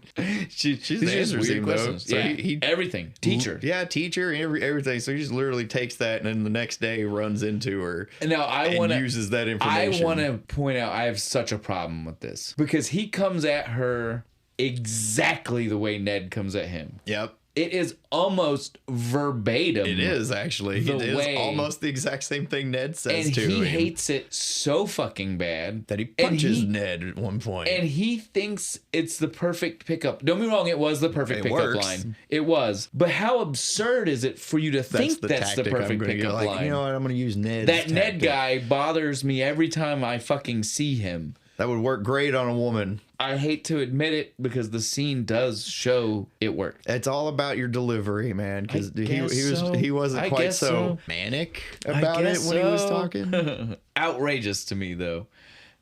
Speaker 1: She's just weird questions. So he everything teacher.
Speaker 2: Yeah, teacher. Everything. So he just literally takes that and then the next day runs into her.
Speaker 1: Now
Speaker 2: uses that information.
Speaker 1: I want to point out I have such a problem with this because he comes at her exactly the way Ned comes at him.
Speaker 2: Yep.
Speaker 1: It is almost verbatim.
Speaker 2: It is actually. It is almost the exact same thing Ned says to him.
Speaker 1: And he hates it so fucking bad
Speaker 2: that he punches Ned at one point.
Speaker 1: And he thinks it's the perfect pickup. Don't be wrong, it was the perfect pickup line. It was. But how absurd is it for you to think that's the perfect pickup line?
Speaker 2: You know what? I'm going to use Ned.
Speaker 1: That Ned guy bothers me every time I fucking see him.
Speaker 2: That would work great on a woman.
Speaker 1: I hate to admit it because the scene does show it worked.
Speaker 2: It's all about your delivery, man. Because he wasn't quite so manic about it when he was talking.
Speaker 1: Outrageous to me though.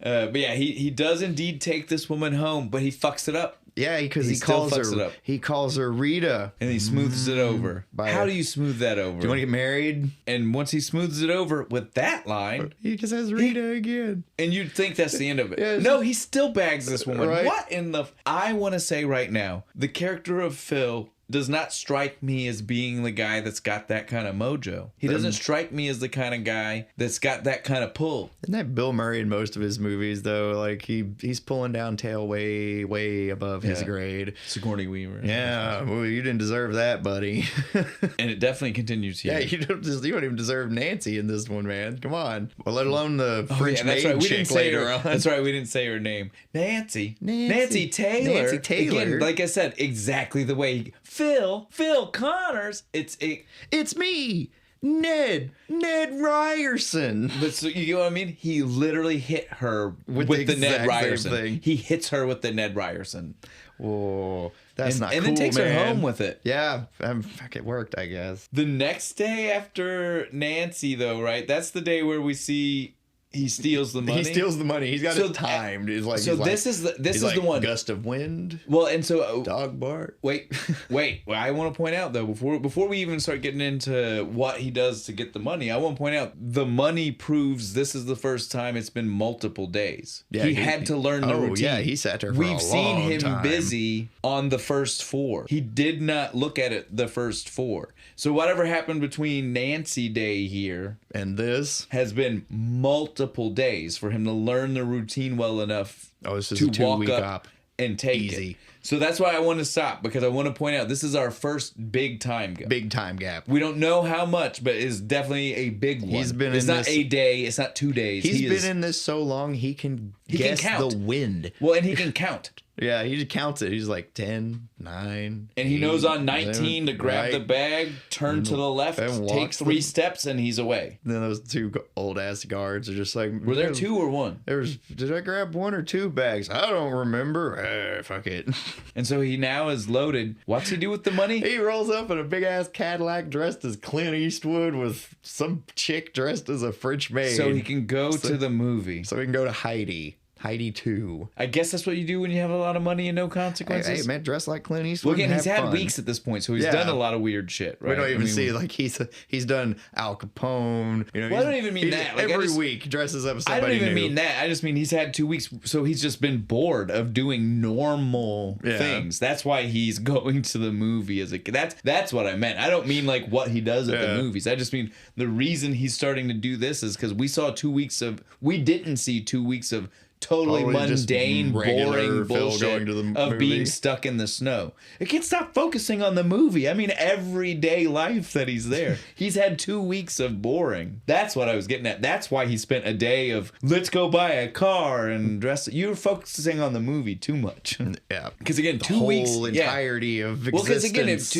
Speaker 1: But yeah, he does indeed take this woman home, but he fucks it up.
Speaker 2: Yeah, because he calls her Rita,
Speaker 1: and he smooths it over. How do you smooth that over?
Speaker 2: Do you want to get married?
Speaker 1: And once he smooths it over with that line,
Speaker 2: he just has Rita again.
Speaker 1: And you'd think that's the end of it.
Speaker 2: Yes.
Speaker 1: No, he still bags this woman.
Speaker 2: Right.
Speaker 1: What in the? I want to say right now, the character of Phil does not strike me as being the guy that's got that kind of mojo. He doesn't strike me as the kind of guy that's got that kind of pull.
Speaker 2: Isn't that Bill Murray in most of his movies, though? Like, he's pulling down tail way, way above his grade.
Speaker 1: Sigourney Weaver.
Speaker 2: Yeah, well, you didn't deserve that, buddy.
Speaker 1: And it definitely continues here.
Speaker 2: Yeah, you don't even deserve Nancy in this one, man. Come on. Well, let alone the French maid chick later on.
Speaker 1: That's right, we didn't say her name. Nancy Taylor.
Speaker 2: Nancy Taylor.
Speaker 1: Again, like I said, exactly the way Phil Connors. It's
Speaker 2: me, Ned Ryerson.
Speaker 1: But so you know what I mean? He literally hit her with the Ned Ryerson thing. He hits her with the Ned Ryerson.
Speaker 2: Whoa, that's not cool,
Speaker 1: and then takes her home with it.
Speaker 2: Yeah, fuck, it worked, I guess.
Speaker 1: The next day after Nancy, though, right? That's the day where we see he steals the money.
Speaker 2: He steals the money. He's got it timed. He's like,
Speaker 1: this is the one.
Speaker 2: Gust of wind.
Speaker 1: Well, and so
Speaker 2: dog bark.
Speaker 1: Wait. Well, I want to point out though, before we even start getting into what he does to get the money, I want to point out the money proves this is the first time it's been multiple days. Yeah, he had to learn the routine.
Speaker 2: Yeah, he sat there for
Speaker 1: We've seen him busy on the first 4. He did not look at it the first 4. So whatever happened between Nancy Day here
Speaker 2: and this
Speaker 1: has been multiple days for him to learn the routine well enough
Speaker 2: to walk up
Speaker 1: and take it. So that's why I want to stop, because I want to point out this is our first big time gap.
Speaker 2: Big time gap.
Speaker 1: We don't know how much, but it's definitely a big one. It's not a day. It's not 2 days.
Speaker 2: He's been in this so long he can guess the wind.
Speaker 1: Well, and he can count.
Speaker 2: Yeah, he just counts it. He's like 10, 9.
Speaker 1: And he knows on 19 to grab the bag, turn to the left, take 3 steps, and he's away.
Speaker 2: Then those 2 old ass guards are just like,
Speaker 1: were there 2 or 1?
Speaker 2: Did I grab 1 or 2 bags? I don't remember. Fuck it.
Speaker 1: And so he now is loaded. What's he do with the money?
Speaker 2: He rolls up in a big ass Cadillac dressed as Clint Eastwood with some chick dressed as a French maid.
Speaker 1: So he can go to the movie.
Speaker 2: So he can go to Heidi 2.
Speaker 1: I guess that's what you do when you have a lot of money and no consequences.
Speaker 2: Hey man, dress like Clint Eastwood.
Speaker 1: Well, again, he's had weeks at this point, so he's done a lot of weird shit. Right?
Speaker 2: We don't even see like he's done Al Capone. You know,
Speaker 1: well, I don't even mean that.
Speaker 2: Like, every week dresses up somebody
Speaker 1: I don't even
Speaker 2: new.
Speaker 1: mean that. I just mean he's had 2 weeks, so he's just been bored of doing normal things. That's why he's going to the movie as a kid. That's what I meant. I don't mean like what he does at the movies. I just mean the reason he's starting to do this is because we didn't see 2 weeks of totally mundane, boring bullshit of being stuck in the snow. It can't stop focusing on the movie. I mean, everyday life that he's there. He's had 2 weeks of boring. That's what I was getting at. That's why he spent a day of, let's go buy a car and dress. You're focusing on the movie too much.
Speaker 2: Yeah.
Speaker 1: Because again, 2 weeks.
Speaker 2: The whole entirety of existence.
Speaker 1: Well, because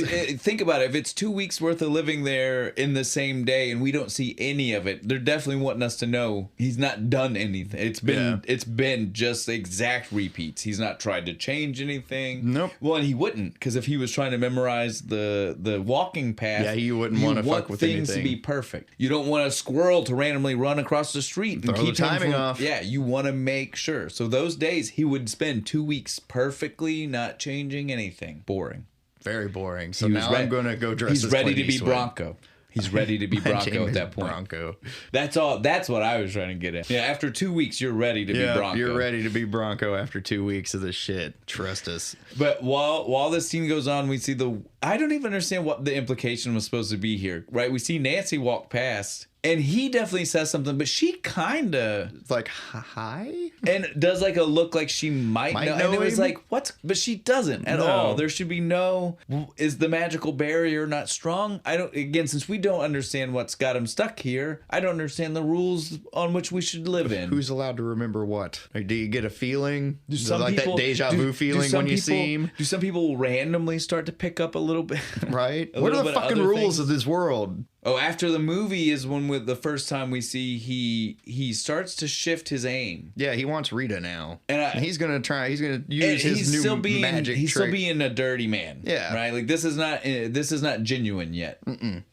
Speaker 1: again, think about it. If it's 2 weeks worth of living there in the same day and we don't see any of it, they're definitely wanting us to know he's not done anything. It's been just exact repeats. He's not tried to change anything.
Speaker 2: Nope.
Speaker 1: Well, and he wouldn't, because if he was trying to memorize the walking path,
Speaker 2: you wouldn't want to fuck with
Speaker 1: things
Speaker 2: anything.
Speaker 1: To be perfect. You don't want a squirrel to randomly run across the street and keep
Speaker 2: the timing off.
Speaker 1: Yeah, you want to make sure. So those days he would spend 2 weeks perfectly not changing anything. Boring.
Speaker 2: Very boring. So now I'm going to go dress.
Speaker 1: He's ready to be Bronco. He's ready to be Bronco at that point.
Speaker 2: Bronco.
Speaker 1: That's all. That's what I was trying to get at. Yeah, after 2 weeks, you're ready to be Bronco.
Speaker 2: You're ready to be Bronco after 2 weeks of this shit. Trust us.
Speaker 1: But while this scene goes on, we see I don't even understand what the implication was supposed to be here, right? We see Nancy walk past. And he definitely says something, but she kind of...
Speaker 2: It's like, hi?
Speaker 1: And does like a look like she might know. And it was like, what? But she doesn't at all. There should be no... Is the magical barrier not strong? Again, since we don't understand what's got him stuck here, I don't understand the rules on which we should live in.
Speaker 2: Who's allowed to remember what? Like, do you get a feeling? Like that deja vu feeling when you see him?
Speaker 1: Do some people randomly start to pick up a little bit?
Speaker 2: Right? What are the fucking rules of this world?
Speaker 1: Oh, after the movie is when the first time we see he starts to shift his aim.
Speaker 2: Yeah, he wants Rita now, and he's gonna use his new magic trick.
Speaker 1: He's still being a dirty man.
Speaker 2: Yeah,
Speaker 1: right. Like this is not genuine yet.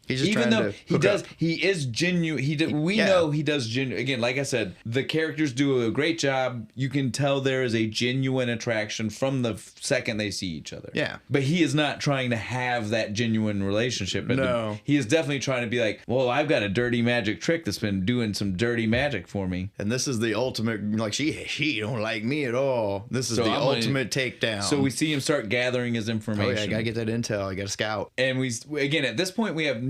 Speaker 2: He's He's just
Speaker 1: even
Speaker 2: trying
Speaker 1: though
Speaker 2: to
Speaker 1: he
Speaker 2: hook
Speaker 1: does,
Speaker 2: up.
Speaker 1: he is genuine. We know he does genuine. Again, like I said, the characters do a great job. You can tell there is a genuine attraction from the second they see each other.
Speaker 2: Yeah.
Speaker 1: But he is not trying to have that genuine relationship.
Speaker 2: No.
Speaker 1: He is definitely trying to be like, well, I've got a dirty magic trick that's been doing some dirty magic for me.
Speaker 2: And this is the ultimate, like, she don't like me at all. This is ultimate takedown.
Speaker 1: So we see him start gathering his information.
Speaker 2: Oh, yeah, I gotta get that intel. I gotta scout.
Speaker 1: And again, at this point, we have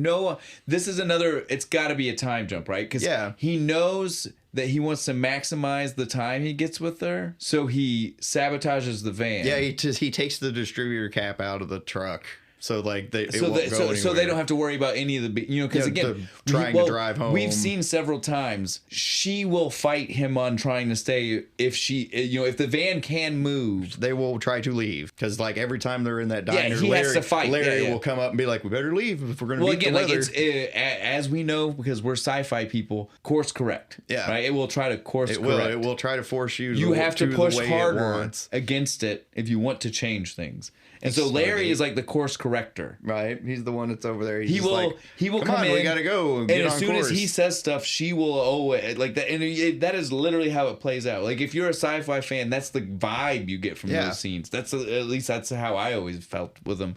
Speaker 1: this is another, it's gotta be a time jump, right? Because he knows that he wants to maximize the time he gets with her. So he sabotages the van.
Speaker 2: Yeah, he takes the distributor cap out of the truck. So like it won't go anywhere.
Speaker 1: So they don't have to worry about any of the, because again,
Speaker 2: trying to drive home.
Speaker 1: We've seen several times she will fight him on trying to stay if if the van can move.
Speaker 2: They will try to leave because like every time they're in that diner,
Speaker 1: he has to fight.
Speaker 2: Larry will come up and be like, "We better leave if we're going to beat the weather."
Speaker 1: Like it's as we know because we're sci-fi people, course correct. Yeah, right. It will try to course correct.
Speaker 2: It will try to force you.
Speaker 1: You have to push harder against it if you want to change things. And so Larry is like the course corrector.
Speaker 2: Right. He's the one that's over there.
Speaker 1: He will come in.
Speaker 2: We got to go.
Speaker 1: And as soon as he says stuff, she will like that. And that is literally how it plays out. Like if you're a sci-fi fan, that's the vibe you get from those scenes. At least that's how I always felt with them.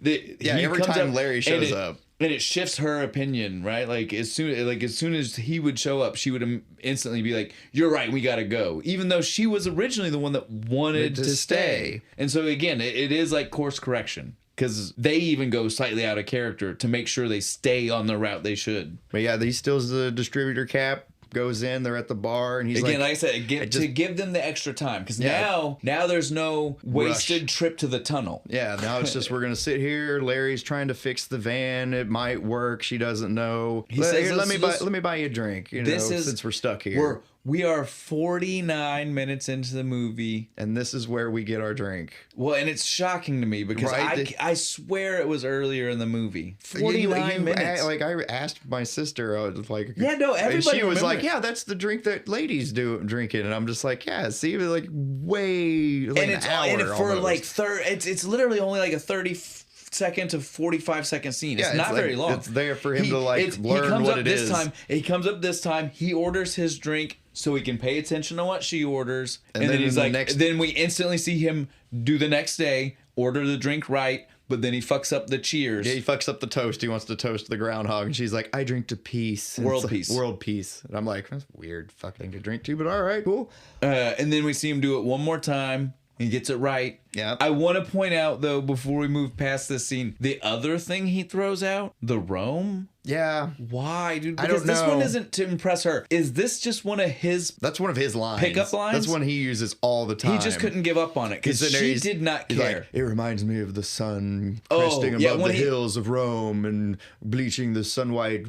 Speaker 2: Every time Larry shows up.
Speaker 1: And it shifts her opinion, right? Like as soon as he would show up, she would instantly be like, "You're right, we gotta go," even though she was originally the one that wanted to stay. And so again, it is like course correction because they even go slightly out of character to make sure they stay on the route they should.
Speaker 2: But yeah, he steals the distributor cap. Goes in, they're at the bar, and he's
Speaker 1: like I said, to give them the extra time because now there's no wasted trip to the tunnel.
Speaker 2: Yeah, now it's just we're gonna sit here. Larry's trying to fix the van. It might work. She doesn't know. He says, "Let me buy you a drink." Since we're stuck here.
Speaker 1: We are 49 minutes into the movie.
Speaker 2: And this is where we get our drink.
Speaker 1: Well, and it's shocking to me because I swear it was earlier in the movie. 49 minutes.
Speaker 2: I asked my sister, I was like...
Speaker 1: Yeah, no, everybody
Speaker 2: and she was like, yeah, that's the drink that ladies drinking. And I'm just like, yeah, see, like way... Like and it's an hour
Speaker 1: and for
Speaker 2: almost.
Speaker 1: Like it's literally only like a 30-second to 45-second scene. It's not very long.
Speaker 2: It's there for him to learn what it is.
Speaker 1: He comes up this time. He orders his drink so he can pay attention to what she orders. And then he's like, then we instantly see him do the next day, order the drink right, but then he fucks up the cheers.
Speaker 2: Yeah, he fucks up the toast. He wants to toast the groundhog. And she's like, I drink to peace.
Speaker 1: World peace.
Speaker 2: World peace. And I'm like, that's weird fucking to drink to, but all right, cool.
Speaker 1: And then we see him do it one more time. He gets it right.
Speaker 2: Yeah.
Speaker 1: I want to point out, though, before we move past this scene, the other thing he throws out, the Rome.
Speaker 2: Yeah.
Speaker 1: Why, dude? Because
Speaker 2: I don't know.
Speaker 1: This one isn't to impress her. Is this just one of his...
Speaker 2: That's one of his lines.
Speaker 1: Pickup lines?
Speaker 2: That's one he uses all the time.
Speaker 1: He just couldn't give up on it because she did not care.
Speaker 2: Like, it reminds me of the sun cresting above the hills of Rome and bleaching the sun-white,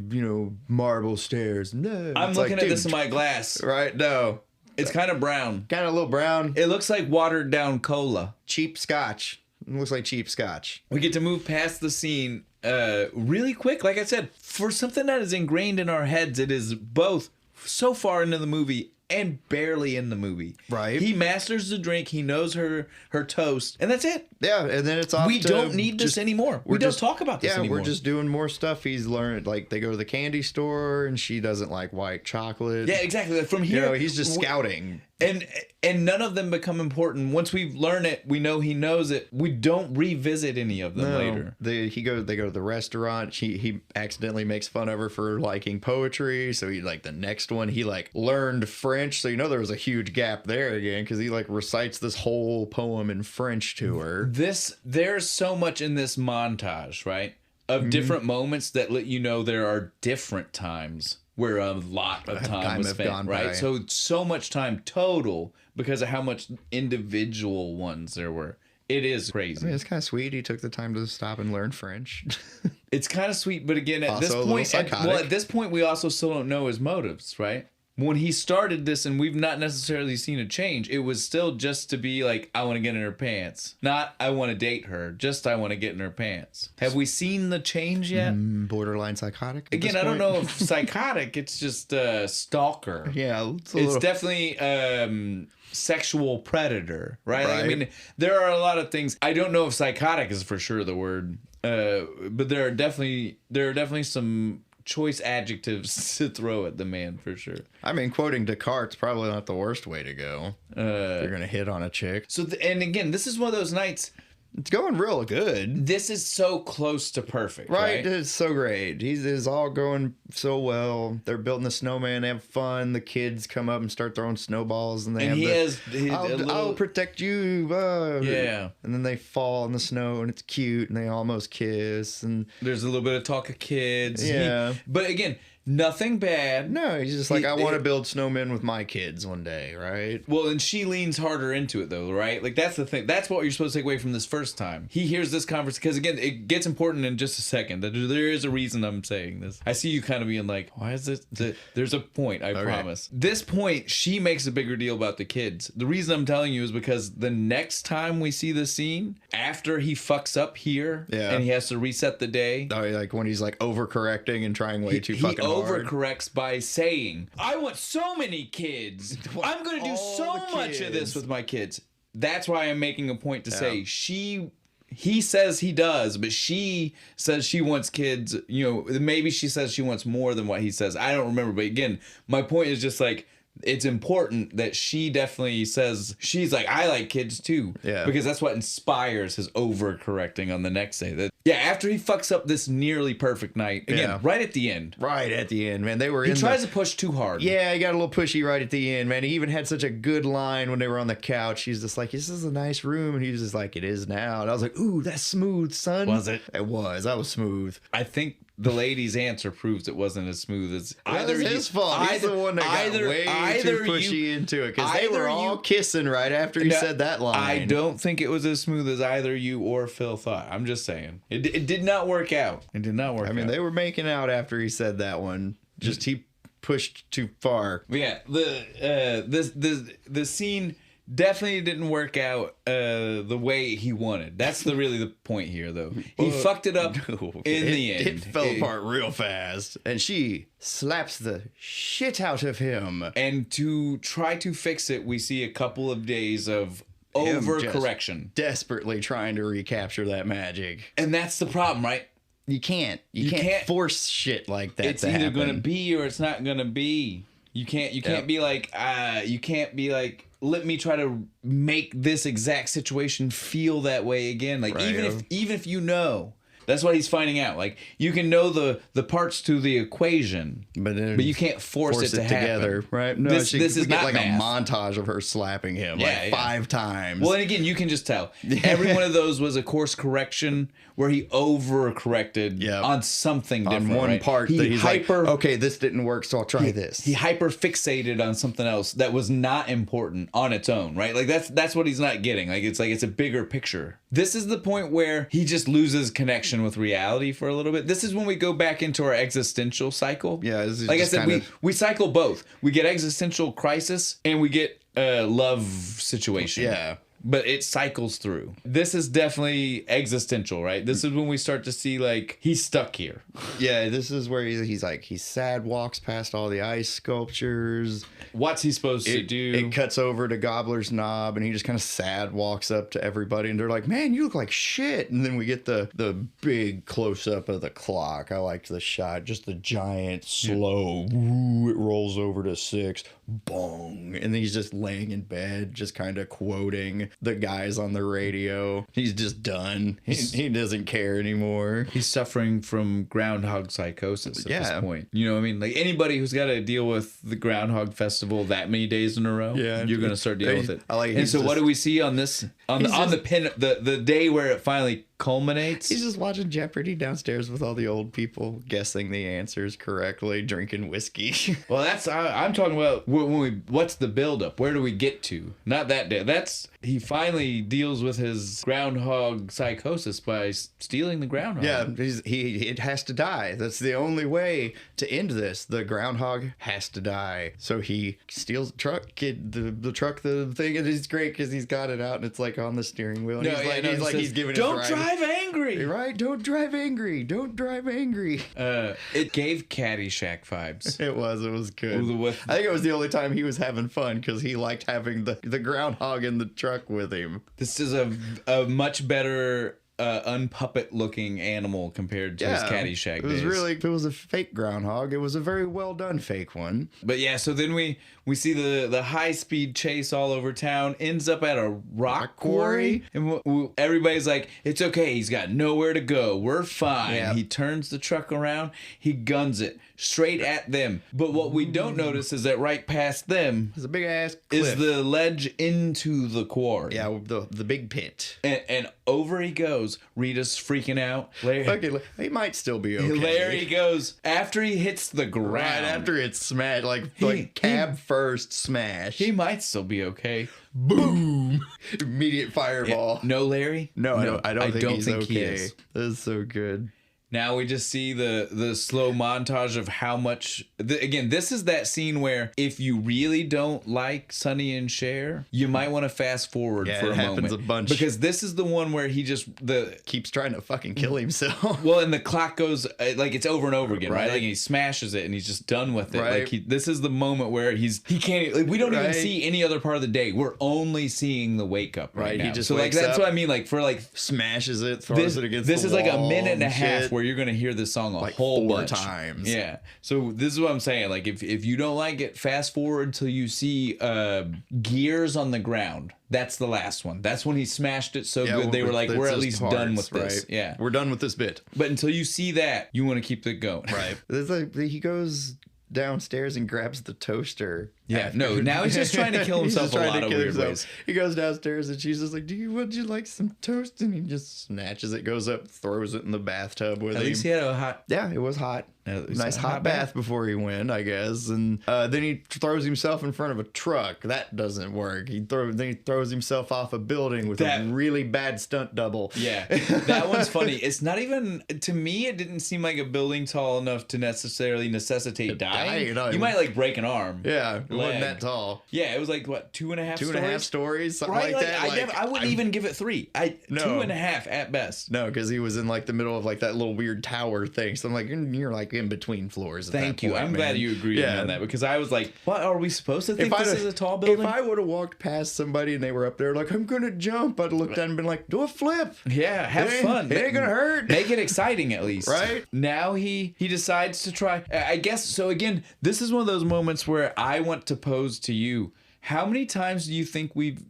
Speaker 2: marble stairs. No.
Speaker 1: I'm looking at this in my glass.
Speaker 2: Right? No.
Speaker 1: It's kind of brown.
Speaker 2: Kind of a little brown.
Speaker 1: It looks like watered down cola.
Speaker 2: Cheap scotch. It looks like cheap scotch.
Speaker 1: We get to move past the scene really quick. Like I said, for something that is ingrained in our heads, it is both so far into the movie and barely in the movie.
Speaker 2: Right.
Speaker 1: He masters the drink. He knows her toast. And that's it.
Speaker 2: Yeah. And then it's off.
Speaker 1: We don't need this anymore. We don't talk about this anymore.
Speaker 2: We're just doing more stuff. He's learned, like, they go to the candy store and she doesn't like white chocolate.
Speaker 1: Yeah, exactly. From here.
Speaker 2: He's just scouting.
Speaker 1: And none of them become important. Once we learn it, we know he knows it. We don't revisit any of them later.
Speaker 2: They go to the restaurant. He accidentally makes fun of her for liking poetry. So the next one, he learned French. So there was a huge gap there again because he recites this whole poem in French to her.
Speaker 1: There's so much in this montage, right? Of different moments that let you know there are different times where a lot of time was spent, right? So much time total because of how much individual ones there were. It is crazy.
Speaker 2: I mean, it's kind of sweet. He took the time to stop and learn French.
Speaker 1: It's kind of sweet, but again, at this point, we also still don't know his motives, right? when he started this, and we've not necessarily seen a change, it was still just to be like, I want to get in her pants. Not, I want to date her. Just, I want to get in her pants. Have we seen the change yet?
Speaker 2: Borderline psychotic?
Speaker 1: Again, I don't know if psychotic, it's just stalker.
Speaker 2: Yeah.
Speaker 1: It's definitely sexual predator, right? Like, I mean, there are a lot of things. I don't know if psychotic is for sure the word, but there are definitely some choice adjectives to throw at the man for sure.
Speaker 2: I mean, quoting Descartes probably not the worst way to go. If you're gonna hit on a chick.
Speaker 1: So, and again, this is one of those nights.
Speaker 2: It's going real good.
Speaker 1: This is so close to perfect, right?
Speaker 2: It's so great. It's all going so well. They're building the snowman. They have fun. The kids come up and start throwing snowballs, and I'll protect you.
Speaker 1: Yeah.
Speaker 2: And then they fall in the snow, and it's cute, and they almost kiss. And
Speaker 1: there's a little bit of talk of kids.
Speaker 2: Yeah.
Speaker 1: But again, nothing bad.
Speaker 2: No, he's just like, I want to build snowmen with my kids one day, right?
Speaker 1: Well, and she leans harder into it, though, right? Like, that's the thing. That's what you're supposed to take away from this first time. He hears this conversation, because, again, it gets important in just a second. There is a reason I'm saying this. I see you kind of being like, why is this? There's a point, I promise. This point, she makes a bigger deal about the kids. The reason I'm telling you is because the next time we see the scene, after he fucks up here, and he has to reset the day.
Speaker 2: Oh, like when he's like overcorrecting and trying way too fucking hard. He
Speaker 1: overcorrects by saying, I want so many kids. I'm going to do so much of this with my kids. That's why I'm making a point to say he says he does, but she says she wants kids. You know, maybe she says she wants more than what he says. I don't remember. But again, my point is just like, it's important that she definitely says, she's like, I like kids too.
Speaker 2: Yeah.
Speaker 1: Because that's what inspires his overcorrecting on the next day. After he fucks up this nearly perfect night, again, right at the end.
Speaker 2: Right at the end, man.
Speaker 1: He tries to push too hard.
Speaker 2: Yeah, he got a little pushy right at the end, man. He even had such a good line when they were on the couch. He's just like, this is a nice room. And he was just like, it is now. And I was like, ooh, that's smooth, son.
Speaker 1: Was it?
Speaker 2: It was. That was smooth.
Speaker 1: I think the lady's answer proves it wasn't as smooth as
Speaker 2: either. It was his fault. He's the one that got way too pushy into it, because they were all kissing right after he said that line.
Speaker 1: I don't think it was as smooth as either you or Phil thought. I'm just saying. It did not work out. It did not work out.
Speaker 2: I mean, they were making out after he said that one. Just he pushed too far.
Speaker 1: Yeah, the scene definitely didn't work out the way he wanted. That's really the point here, though. He fucked it up in the end.
Speaker 2: It fell apart real fast. And she slaps the shit out of him.
Speaker 1: And to try to fix it, we see a couple of days of overcorrection.
Speaker 2: Desperately trying to recapture that magic.
Speaker 1: And that's the problem, right?
Speaker 2: You can't force shit like that.
Speaker 1: It's either going to be or it's not going to be. You can't be like, let me try to make this exact situation feel that way again. Like, even if you know, that's what he's finding out. Like, you can know the parts to the equation, but you can't force it to
Speaker 2: together,
Speaker 1: happen.
Speaker 2: Right? No,
Speaker 1: this is not
Speaker 2: like
Speaker 1: math.
Speaker 2: A montage of her slapping him 5 times.
Speaker 1: Well, and again, you can just tell. Every one of those was a course correction where he overcorrected on something different.
Speaker 2: On one part that he's like, okay, this didn't work, so I'll try this.
Speaker 1: He hyper fixated on something else that was not important on its own, right? Like that's what he's not getting. Like it's a bigger picture. This is the point where he just loses connection with reality for a little bit. This is when we go back into our existential cycle.
Speaker 2: Yeah, this is
Speaker 1: like I said, we cycle both. We get existential crisis and we get love situation.
Speaker 2: Yeah.
Speaker 1: But it cycles through. This is definitely existential, right? This is when we start to see, like, he's stuck here.
Speaker 2: Yeah, this is where he's like, he's sad, walks past all the ice sculptures.
Speaker 1: What's he supposed to do?
Speaker 2: It cuts over to Gobbler's Knob, and he just kind of sad walks up to everybody, and they're like, man, you look like shit. And then we get the big close-up of the clock. I liked the shot, just the giant, slow, woo, it rolls over to 6, bong. And then he's just laying in bed, just kind of quoting the guys on the radio. He's just done. He doesn't care anymore.
Speaker 1: He's suffering from groundhog psychosis at this point. You know what I mean? Like, anybody who's got to deal with the Groundhog Festival that many days in a row, you're going to start dealing with it. And so what do we see on this, on the day where it finally culminates.
Speaker 2: He's just watching Jeopardy downstairs with all the old people guessing the answers correctly, drinking whiskey.
Speaker 1: Well, I'm talking about what's the buildup? Where do we get to? Not that day. He finally deals with his groundhog psychosis by stealing the groundhog.
Speaker 2: Yeah, it has to die. That's the only way to end this. The groundhog has to die. So he steals the truck, the thing, and it's great because he's got it out and it's like on the steering wheel. And he's giving
Speaker 1: don't drive angry.
Speaker 2: Right? Don't drive angry. Don't drive angry.
Speaker 1: It gave Caddyshack vibes.
Speaker 2: It was good. I think it was the only time he was having fun because he liked having the groundhog in the truck with him.
Speaker 1: This is a much better unpuppet looking animal compared to his Caddyshack days.
Speaker 2: It was a fake groundhog. It was a very well done fake one.
Speaker 1: But yeah, so then we see the high speed chase all over town, ends up at a rock quarry, and everybody's like, it's okay, he's got nowhere to go, we're fine. Yeah. He turns the truck around, he guns it straight at them. But what we don't notice is that right past them
Speaker 2: there's a big ass cliff.
Speaker 1: Is the ledge into the quarry.
Speaker 2: Yeah, the big pit.
Speaker 1: And over he goes. Rita's freaking out.
Speaker 2: He might still be okay.
Speaker 1: Larry goes after he hits the ground.
Speaker 2: Right after it's smashed, cab first smash.
Speaker 1: He might still be okay.
Speaker 2: Boom! Immediate fireball.
Speaker 1: No, Larry?
Speaker 2: No, I don't think he's okay.
Speaker 1: He is.
Speaker 2: This is so good.
Speaker 1: Now we just see the slow montage of how much... Again, this is that scene where if you really don't like Sonny and Cher, you might want to fast forward for a moment.
Speaker 2: It happens a bunch.
Speaker 1: Because this is the one where he just...
Speaker 2: keeps trying to fucking kill himself.
Speaker 1: Well, and the clock goes... it's over and over again, right? Like he smashes it and he's just done with it.
Speaker 2: Right.
Speaker 1: Like this is the moment where he can't... Like, we don't even see any other part of the day. We're only seeing the wake up right now.
Speaker 2: He just
Speaker 1: that's what I mean. Like
Speaker 2: smashes it, throws it against
Speaker 1: this
Speaker 2: the
Speaker 1: is
Speaker 2: wall
Speaker 1: like a minute and a half
Speaker 2: shit.
Speaker 1: where you're going to hear this song whole bunch.
Speaker 2: 4 times.
Speaker 1: Yeah. So this is what I'm saying. Like if you don't like it, fast forward till you see gears on the ground. That's the last one. That's when he smashed it so good. They were like, we're at least done with this.
Speaker 2: Right?
Speaker 1: Yeah.
Speaker 2: We're done with this bit.
Speaker 1: But until you see that, you want to keep it going.
Speaker 2: Right. It's like he goes downstairs and grabs the toaster.
Speaker 1: Yeah, no, now he's just trying to kill himself a lot of weird ways.
Speaker 2: He goes downstairs and she's just like, would you like some toast? And he just snatches it, goes up, throws it in the bathtub with him.
Speaker 1: At least he had a hot...
Speaker 2: Yeah, it was hot. Nice hot bath before he went, I guess. And then he throws himself in front of a truck. That doesn't work. Then he throws himself off a building with a really bad stunt double.
Speaker 1: Yeah, that one's funny. It's not even... To me, it didn't seem like a building tall enough to necessitate dying. You might break an arm.
Speaker 2: Yeah. It wasn't that tall.
Speaker 1: Yeah, it was like, what, 2.5 stories?
Speaker 2: 2.5 stories, something like that.
Speaker 1: I wouldn't even give it 3. 2.5 at best.
Speaker 2: No, because he was in the middle of that little weird tower thing. So I'm like, you're in between floors.
Speaker 1: Thank you. I'm glad you agreed on that because I was like, what are we supposed to think this is a tall building?
Speaker 2: If I would have walked past somebody and they were up there like, I'm gonna jump, I'd have looked down and been like, do a flip.
Speaker 1: Yeah, have fun.
Speaker 2: It ain't gonna hurt.
Speaker 1: Make it exciting at least.
Speaker 2: Right?
Speaker 1: Now he decides to try. I guess so. Again, this is one of those moments where I want to pose to you. How many times do you think we've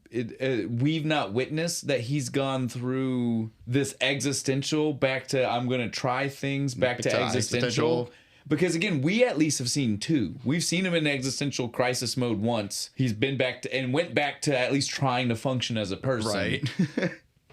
Speaker 1: not witnessed that he's gone through this existential back to I'm going to try things back to existential? Because again, we at least have seen 2. We've seen him in existential crisis mode once. He's been back to and went back to at least trying to function as a person.
Speaker 2: Right.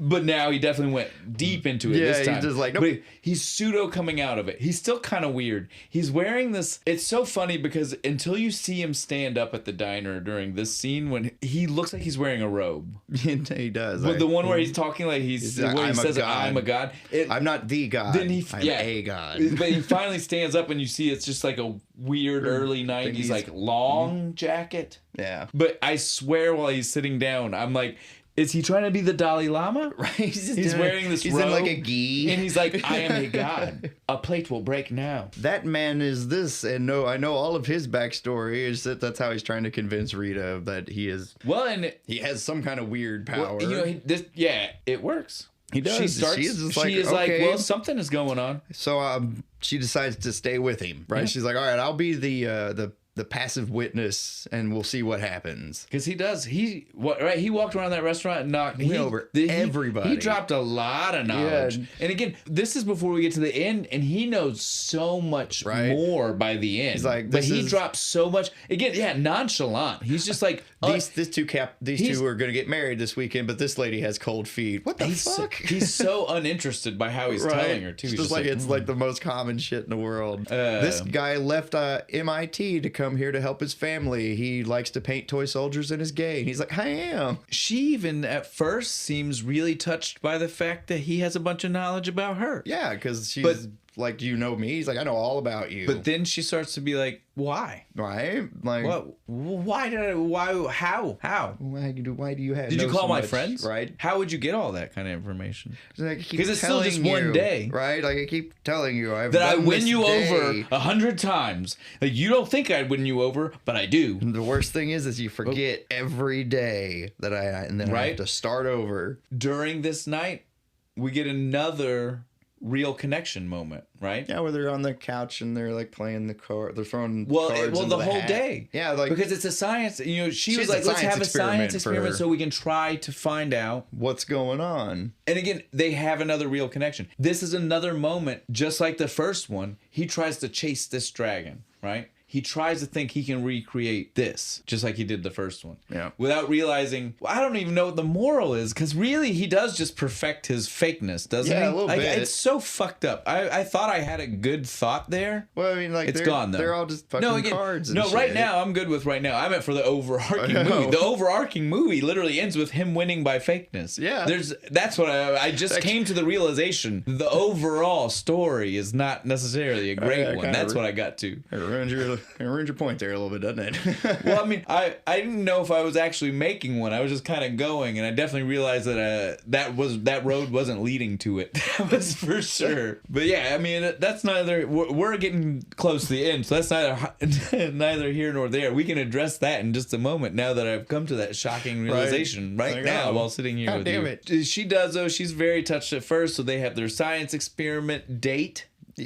Speaker 1: But now he definitely went deep into it this time.
Speaker 2: He's just like, nope.
Speaker 1: But he's pseudo coming out of it. He's still kind of weird. He's wearing this. It's so funny because until you see him stand up at the diner during this scene, when he looks like he's wearing a robe.
Speaker 2: He does.
Speaker 1: But the one where he's talking like where he says, I'm a god.
Speaker 2: I'm not the god.
Speaker 1: Then
Speaker 2: I'm a god.
Speaker 1: But he finally stands up and you see it's just like a weird early 90s long jacket.
Speaker 2: Yeah.
Speaker 1: But I swear while he's sitting down, I'm like, is he trying to be the Dalai Lama?
Speaker 2: Right.
Speaker 1: He's wearing this robe.
Speaker 2: He's in like a gi.
Speaker 1: And he's like, I am a god. A plate will break now.
Speaker 2: That man is this. And I know all of his backstory is that's how he's trying to convince Rita that he is.
Speaker 1: Well, and
Speaker 2: he has some kind of weird power.
Speaker 1: Well, it works.
Speaker 2: He does.
Speaker 1: She is like, well, something is going on.
Speaker 2: So she decides to stay with him, right? She's like, all right, I'll be the the passive witness, and we'll see what happens.
Speaker 1: Because he does. He walked around that restaurant and knocked
Speaker 2: over everybody.
Speaker 1: He dropped a lot of knowledge. Yeah. And again, this is before we get to the end, and he knows so much more by the end.
Speaker 2: He's like,
Speaker 1: but he drops so much. Again, nonchalant. He's just like
Speaker 2: these two are gonna get married this weekend, but this lady has cold feet. What the fuck?
Speaker 1: He's so uninterested by how he's telling her too.
Speaker 2: It's just like it's like the most common shit in the world. This guy left MIT to come here to help his family. He likes to paint toy soldiers and is gay. And he's like, I am.
Speaker 1: She even at first seems really touched by the fact that he has a bunch of knowledge about her.
Speaker 2: Yeah, because she's like, do you know me? He's like, I know all about you.
Speaker 1: But then she starts to be like, why?
Speaker 2: Right? Like,
Speaker 1: what? Why did I? Why? How?
Speaker 2: Why do you have?
Speaker 1: Did you call my friends?
Speaker 2: Right?
Speaker 1: How would you get all that kind of information?
Speaker 2: Because
Speaker 1: it's still just one day,
Speaker 2: right? Like I keep telling you,
Speaker 1: that I win you over 100 times. Like you don't think I'd win you over, but I do.
Speaker 2: And the worst thing is you forget every day that I have to start over.
Speaker 1: During this night, we get another real connection moment, right?
Speaker 2: Yeah, where they're on the couch and they're like playing the card. They're throwing cards into
Speaker 1: the
Speaker 2: whole
Speaker 1: day.
Speaker 2: Yeah, like
Speaker 1: because it's a science. You know, she was like, let's have a science experiment so we can try to find out
Speaker 2: what's going on.
Speaker 1: And again, they have another real connection. This is another moment, just like the first one. He tries to chase this dragon, right? He tries to think he can recreate this, just like he did the first one.
Speaker 2: Yeah.
Speaker 1: Without realizing, I don't even know what the moral is, because really he does just perfect his fakeness, doesn't he?
Speaker 2: Yeah, a little bit.
Speaker 1: It's so fucked up. I thought I had a good thought there.
Speaker 2: Well, I mean, like,
Speaker 1: it's gone, though.
Speaker 2: They're all just fucking cards and shit.
Speaker 1: Right now, I'm good with right now. I meant for the overarching movie. The overarching movie literally ends with him winning by fakeness.
Speaker 2: Yeah.
Speaker 1: That's what I just came to the realization. The overall story is not necessarily a great one. That's what I got to.
Speaker 2: It ruins your point there a little bit, doesn't it?
Speaker 1: Well, I mean, I didn't know if I was actually making one. I was just kind of going, and I definitely realized that that road wasn't leading to it. That was for sure. But yeah, I mean, that's neither. We're getting close to the end, so that's neither here nor there. We can address that in just a moment. Now that I've come to that shocking realization right now while sitting here with you. It. She does though. She's very touched at first, so they have their science experiment date.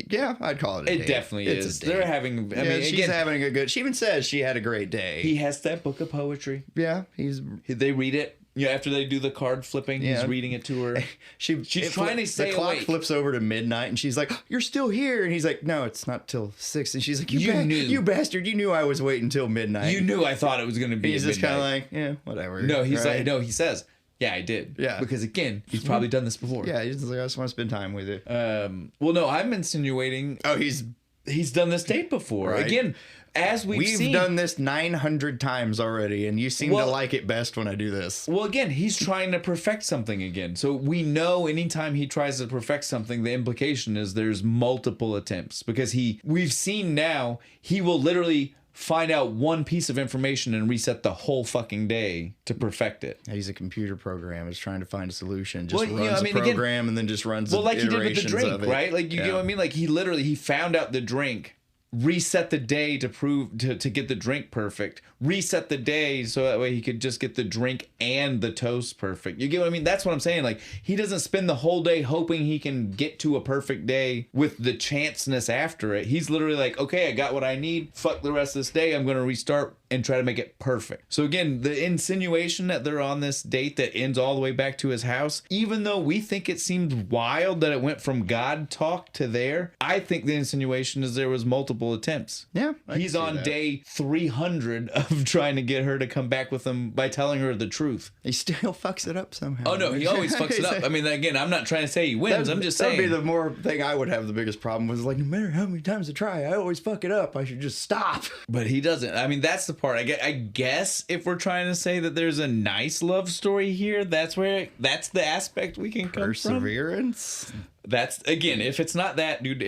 Speaker 2: Yeah, I'd call it a date.
Speaker 1: It definitely is. They're having... I mean,
Speaker 2: she's having a good... She even says she had a great day.
Speaker 1: He has that book of poetry.
Speaker 2: Yeah,
Speaker 1: they read it. Yeah, after they do the card flipping, he's reading it to her. She's trying to stay
Speaker 2: awake. The clock flips over to midnight, and she's like, "You're still here." And he's like, "No, it's not till 6." And she's like, "You bastard! You knew I was waiting till midnight.
Speaker 1: You knew I thought it was going to be."
Speaker 2: He's just kind of like, "Yeah, whatever."
Speaker 1: No, he's like, no, he says, "Yeah, I did." Yeah, because again, he's probably done this before.
Speaker 2: Yeah, he's like, "I just want to spend time with you."
Speaker 1: Well, no, I'm insinuating.
Speaker 2: Oh, he's
Speaker 1: done this date before. Right. Again, as we've seen,
Speaker 2: done this 900 times already, and you seem to like it best when I do this.
Speaker 1: Well, again, he's trying to perfect something again. So we know anytime he tries to perfect something, the implication is there's multiple attempts, because we've seen now he will literally find out one piece of information and reset the whole fucking day to perfect it.
Speaker 2: He's a computer program. He's trying to find a solution. Just runs a program and then just runs
Speaker 1: like he did with the drink, right? Like, you get what I mean? Like, he found out the drink, reset the day to get the drink perfect, reset the day so that way he could just get the drink and the toast perfect. You get what I mean? That's what I'm saying. Like, he doesn't spend the whole day hoping he can get to a perfect day with the chanceness after it. He's literally like, okay, I got what I need. Fuck the rest of this day. I'm going to restart and try to make it perfect. So again, the insinuation that they're on this date that ends all the way back to his house, even though we think it seems wild that it went from God talk to there, I think the insinuation is there was multiple attempts.
Speaker 2: Yeah.
Speaker 1: He's on day 300 of trying to get her to come back with him by telling her the truth.
Speaker 2: He still fucks it up somehow.
Speaker 1: Oh no, he always fucks it up. I mean, again, I'm not trying to say he wins. I'm just saying.
Speaker 2: That'd be the more thing I would have the biggest problem with. Like, no matter how many times I try, I always fuck it up. I should just stop.
Speaker 1: But he doesn't. I mean, that's the part. I guess if we're trying to say that there's a nice love story here, that's the aspect we can come from.
Speaker 2: Perseverance.
Speaker 1: That's, again, if it's not that, dude,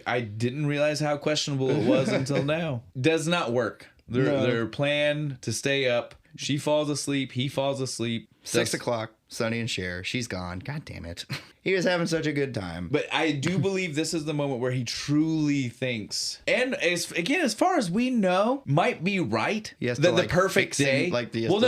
Speaker 1: I didn't realize how questionable it was until now. Does not work. Their plan to stay up. She falls asleep. He falls asleep.
Speaker 2: 6 o'clock. Sonny and Cher. She's gone. God damn it. He was having such a good time.
Speaker 1: But I do believe this is the moment where he truly thinks, and as far as we know, might be right. That the perfect day.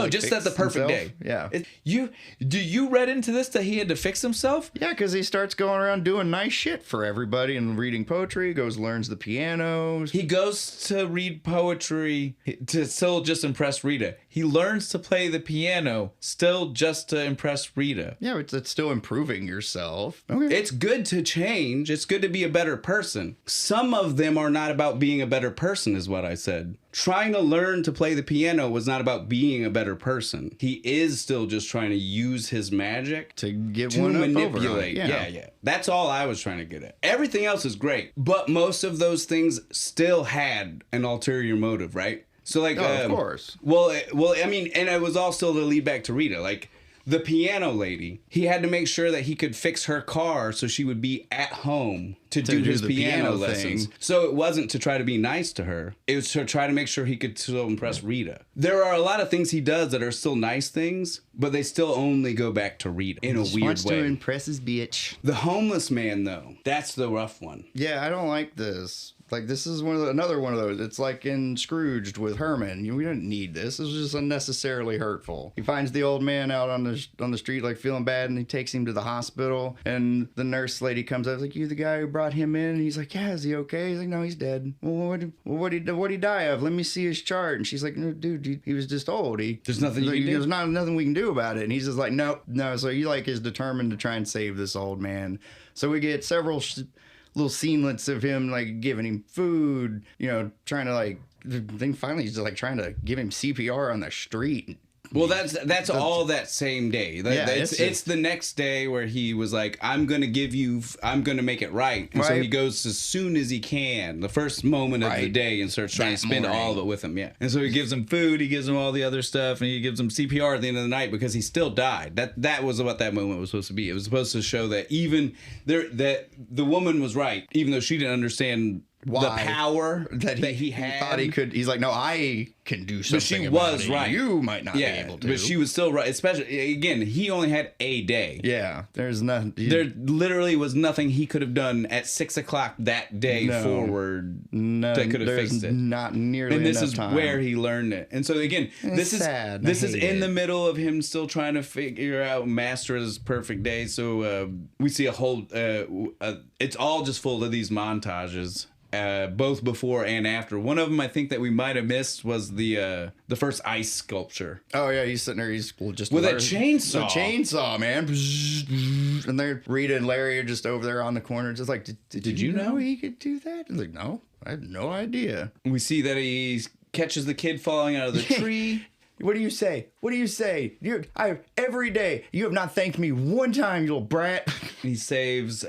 Speaker 1: Just that the perfect day.
Speaker 2: Yeah.
Speaker 1: You read into this that he had to fix himself?
Speaker 2: Yeah, because he starts going around doing nice shit for everybody and reading poetry. Learns the piano.
Speaker 1: He goes to read poetry to still just impress Rita. He learns to play the piano still just to impress Rita.
Speaker 2: Yeah, it's still improving yourself. Okay.
Speaker 3: It's good to change. It's good to be a better person. Some of them are not about being a better person, is what I said. Trying to learn to play the piano was not about being a better person. He is still just trying to use his magic
Speaker 2: to manipulate.
Speaker 3: Yeah. That's all I was trying to get at. Everything else is great, but most of those things still had an ulterior motive, right? So
Speaker 2: of course.
Speaker 3: Well, I mean, and it was all still to lead back to Rita. Like the piano lady, he had to make sure that he could fix her car so she would be at home to do his piano lessons. So it wasn't to try to be nice to her. It was to try to make sure he could still impress Rita. There are a lot of things he does that are still nice things, but they still only go back to Rita in a weird way.
Speaker 2: Wants to impress his bitch.
Speaker 3: The homeless man, though, that's the rough one.
Speaker 2: Yeah, I don't like this. Like, this is another one of those. It's like in Scrooged with Herman. We didn't need this. This was just unnecessarily hurtful. He finds the old man out on the street, like, feeling bad, and he takes him to the hospital. And the nurse lady comes up, like, "You the guy who brought him in?" And he's like, "Yeah, is he okay?" He's like, "No, he's dead." "Well, what'd he die of? Let me see his chart." And she's like, "No, dude, he was just old.
Speaker 3: There's nothing you can do.
Speaker 2: There's nothing we can do about it." And he's just like, "No." So he, like, is determined to try and save this old man. So we get several little scenelets of him, like, giving him food, trying to, like, then finally he's just, like, trying to give him CPR on the street.
Speaker 3: Well, that's all that same day. It's the next day where he was like, I'm going to make it right. And so he goes as soon as he can, the first moment of the day, and starts trying to spend all of it with him. Yeah. And so he gives him food, he gives him all the other stuff, and he gives him CPR at the end of the night because he still died. That was what that moment was supposed to be. It was supposed to show that that the woman was right, even though she didn't understand the power that he had.
Speaker 2: He thought he could. He's like, "No, I can do something."
Speaker 3: But she was right.
Speaker 2: You might not be able to.
Speaker 3: But she was still right. Especially, again, he only had a day.
Speaker 2: Yeah, there's nothing.
Speaker 3: There literally was nothing he could have done at 6 o'clock that day forward that could have fixed it.
Speaker 2: Not nearly
Speaker 3: enough time. And this is
Speaker 2: time.
Speaker 3: where he learned it. And so again, this is in the middle of him still trying to figure out, master his perfect day. So we see a whole. It's all just full of these montages. Both before and after. One of them I think that we might have missed was the first ice sculpture.
Speaker 2: Oh yeah, he's sitting there. He's just
Speaker 3: with a chainsaw.
Speaker 2: A chainsaw, man. And they're Rita and Larry are just over there on the corner, just like, did you know he could do that? And like, no, I had no idea.
Speaker 3: We see that he catches the kid falling out of the tree.
Speaker 2: What do you say? What do you say? Every day. You have not thanked me one time, you little brat.
Speaker 3: He saves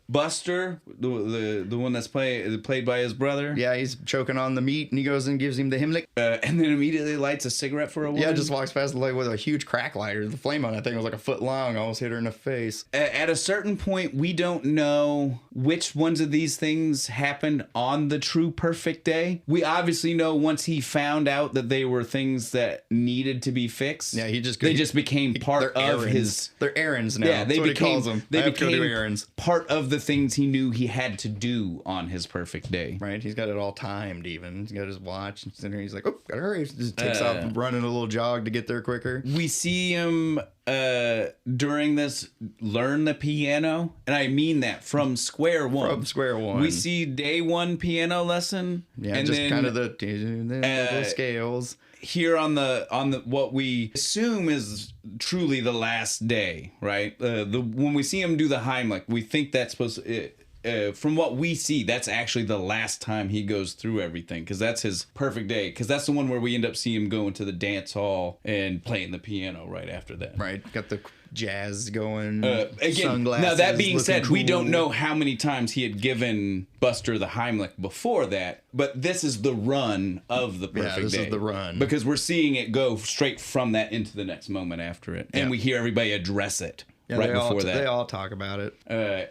Speaker 3: Buster, the one that's played by his brother.
Speaker 2: Yeah, he's choking on the meat, and he goes and gives him the Himmlick.
Speaker 3: And then immediately lights a cigarette for a woman.
Speaker 2: Yeah, just walks past with a huge crack lighter. The flame on that thing was like a foot long. Almost hit her in the face.
Speaker 3: At a certain point, we don't know which ones of these things happened on the true perfect day. We obviously know once he found out that they were things that needed to be fixed.
Speaker 2: Yeah, they
Speaker 3: just became part of his.
Speaker 2: They're errands now.
Speaker 3: Yeah,
Speaker 2: That's what he calls them.
Speaker 3: They became
Speaker 2: do errands.
Speaker 3: Part of the things he knew he had to do on his perfect day.
Speaker 2: Right, he's got it all timed. Even he's got his watch, and he's like, "Oh, gotta hurry!" He just takes off running a little jog to get there quicker.
Speaker 3: We see him during this learn the piano, and I mean that from square one.
Speaker 2: From square one,
Speaker 3: we see day one piano lesson.
Speaker 2: Yeah,
Speaker 3: and
Speaker 2: just
Speaker 3: then,
Speaker 2: kind of the scales.
Speaker 3: Here on the what we assume is truly the last day, right? When we see him do the Heimlich, we think that's supposed to. From what we see, that's actually the last time he goes through everything, because that's his perfect day. Because that's the one where we end up seeing him going to the dance hall and playing the piano right after that.
Speaker 2: Right, got the jazz going.
Speaker 3: Again, now that being said, cool. We don't know how many times he had given Buster the Heimlich before that, but this is the run of the perfect day.
Speaker 2: This is the run.
Speaker 3: Because we're seeing it go straight from that into the next moment after it, and we hear everybody address it.
Speaker 2: Yeah,
Speaker 3: right before that.
Speaker 2: They all talk about it.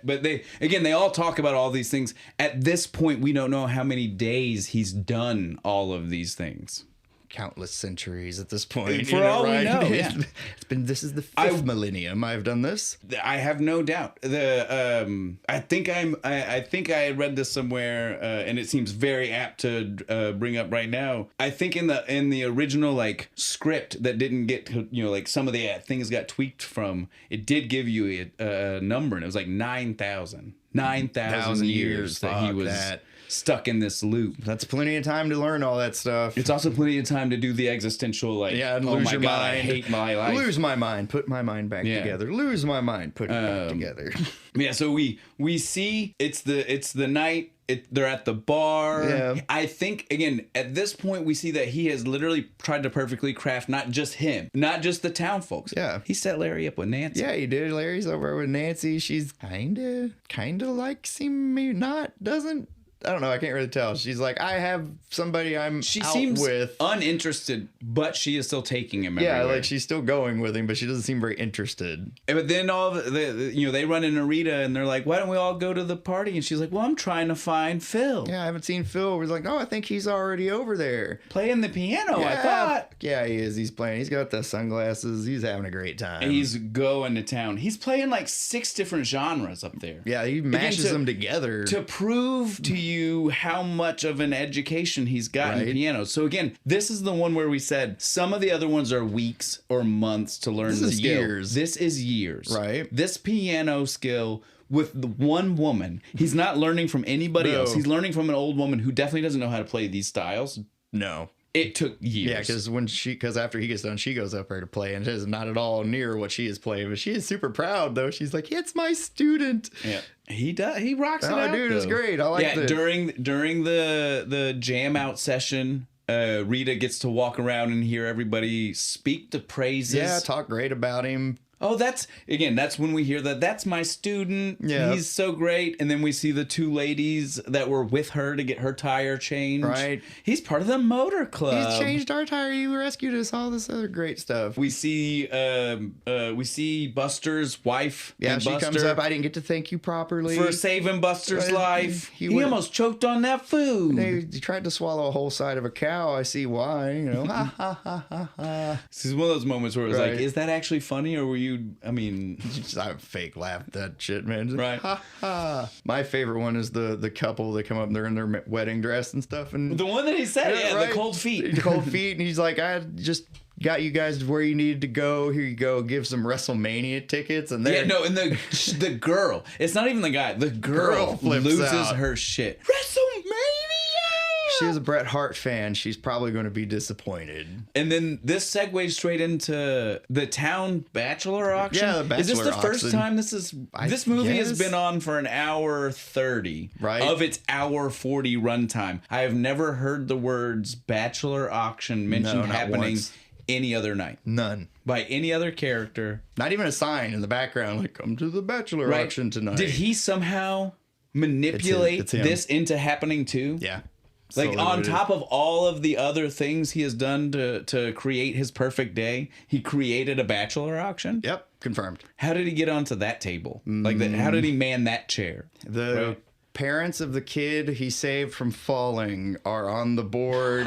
Speaker 3: But they all talk about all these things. At this point, we don't know how many days he's done all of these things.
Speaker 2: countless centuries at this point.
Speaker 1: For all we know, yeah.
Speaker 2: This is the fifth millennium I've done this.
Speaker 1: I have no doubt. I think I read this somewhere, and it seems very apt to bring up right now. I think in the original like script that didn't get, like some of the things got tweaked from, it did give you a number, and it was like 9,000 years that he was stuck in this loop.
Speaker 2: That's plenty of time to learn all that stuff.
Speaker 1: It's also plenty of time to do the existential, like,
Speaker 2: and
Speaker 1: oh
Speaker 2: lose
Speaker 1: my
Speaker 2: your
Speaker 1: God,
Speaker 2: mind.
Speaker 1: I hate my life.
Speaker 2: Lose my mind, put my mind back together. Lose my mind, put it back together.
Speaker 1: Yeah, so we see it's the night. They're at the bar.
Speaker 2: Yeah.
Speaker 1: I think, again, at this point, we see that he has literally tried to perfectly craft not just him, not just the town folks.
Speaker 2: Yeah.
Speaker 1: He set Larry up with Nancy.
Speaker 2: Yeah, he did. Larry's over with Nancy. She's kind of likes him, maybe not, doesn't. I don't know. I can't really tell. She's like, I have somebody she seems with.
Speaker 1: Uninterested, but she is still taking him everywhere.
Speaker 2: Yeah, like she's still going with him, but she doesn't seem very interested.
Speaker 1: But then they run into Rita and they're like, why don't we all go to the party? And she's like, well, I'm trying to find Phil.
Speaker 2: Yeah, I haven't seen Phil. We're like, oh, I think he's already over there.
Speaker 1: Playing the piano, I thought.
Speaker 2: Yeah, he is. He's playing. He's got the sunglasses. He's having a great time.
Speaker 1: And he's going to town. He's playing like 6 different genres up there.
Speaker 2: Yeah, he mashes them together.
Speaker 1: To prove to you how much of an education he's got in piano. So again, this is the one where we said some of the other ones are weeks or months to learn the skill.
Speaker 2: Years.
Speaker 1: This is years.
Speaker 2: Right.
Speaker 1: This piano skill with the one woman. He's not learning from anybody else. He's learning from an old woman who definitely doesn't know how to play these styles.
Speaker 2: No.
Speaker 1: It took years.
Speaker 2: Yeah, because after he gets done, she goes up there to play, and it is not at all near what she is playing. But she is super proud, though. She's like, "It's my student."
Speaker 1: Yeah, he does. He rocks it out.
Speaker 2: Dude, it's great. I like it.
Speaker 1: During the jam out session, Rita gets to walk around and hear everybody speak the praises.
Speaker 2: Yeah, talk great about him.
Speaker 1: Oh, that's when we hear that's my student.
Speaker 2: Yeah.
Speaker 1: He's so great. And then we see the 2 ladies that were with her to get her tire changed.
Speaker 2: Right.
Speaker 1: He's part of the motor club.
Speaker 2: He's changed our tire. You rescued us. All this other great stuff.
Speaker 1: We see Buster's wife.
Speaker 2: Yeah, she
Speaker 1: Buster,
Speaker 2: comes up. I didn't get to thank you properly
Speaker 1: for saving Buster's life. He almost choked on that food.
Speaker 2: He tried to swallow a whole side of a cow. I see why. Ha ha ha ha ha.
Speaker 1: This is one of those moments where it was like, is that actually funny, or were you? I mean,
Speaker 2: I fake laughed that shit, man.
Speaker 1: Right.
Speaker 2: Ha ha. My favorite one is the couple that come up and they're in their wedding dress and stuff, and
Speaker 1: the one that he said, right? The cold feet.
Speaker 2: The cold feet, and he's like, I just got you guys where you needed to go. Here you go. Give some WrestleMania tickets, and
Speaker 1: and the girl. It's not even the guy. The girl loses her shit. WrestleMania.
Speaker 2: She was a Bret Hart fan. She's probably going to be disappointed.
Speaker 1: And then this segues straight into the town bachelor auction.
Speaker 2: Yeah, the bachelor auction.
Speaker 1: Is this the first time this movie has been on for an hour 30 of its hour 40 runtime? I have never heard the words bachelor auction mentioned happening any other night.
Speaker 2: None.
Speaker 1: By any other character.
Speaker 2: Not even a sign in the background like, come to the bachelor auction tonight.
Speaker 1: Did he somehow manipulate this into happening too?
Speaker 2: Yeah.
Speaker 1: Like, on top of all of the other things he has done to create his perfect day, he created a bachelor auction?
Speaker 2: Yep, confirmed.
Speaker 1: How did he get onto that table? Like, how did he man that chair?
Speaker 2: The parents of the kid he saved from falling are on the board.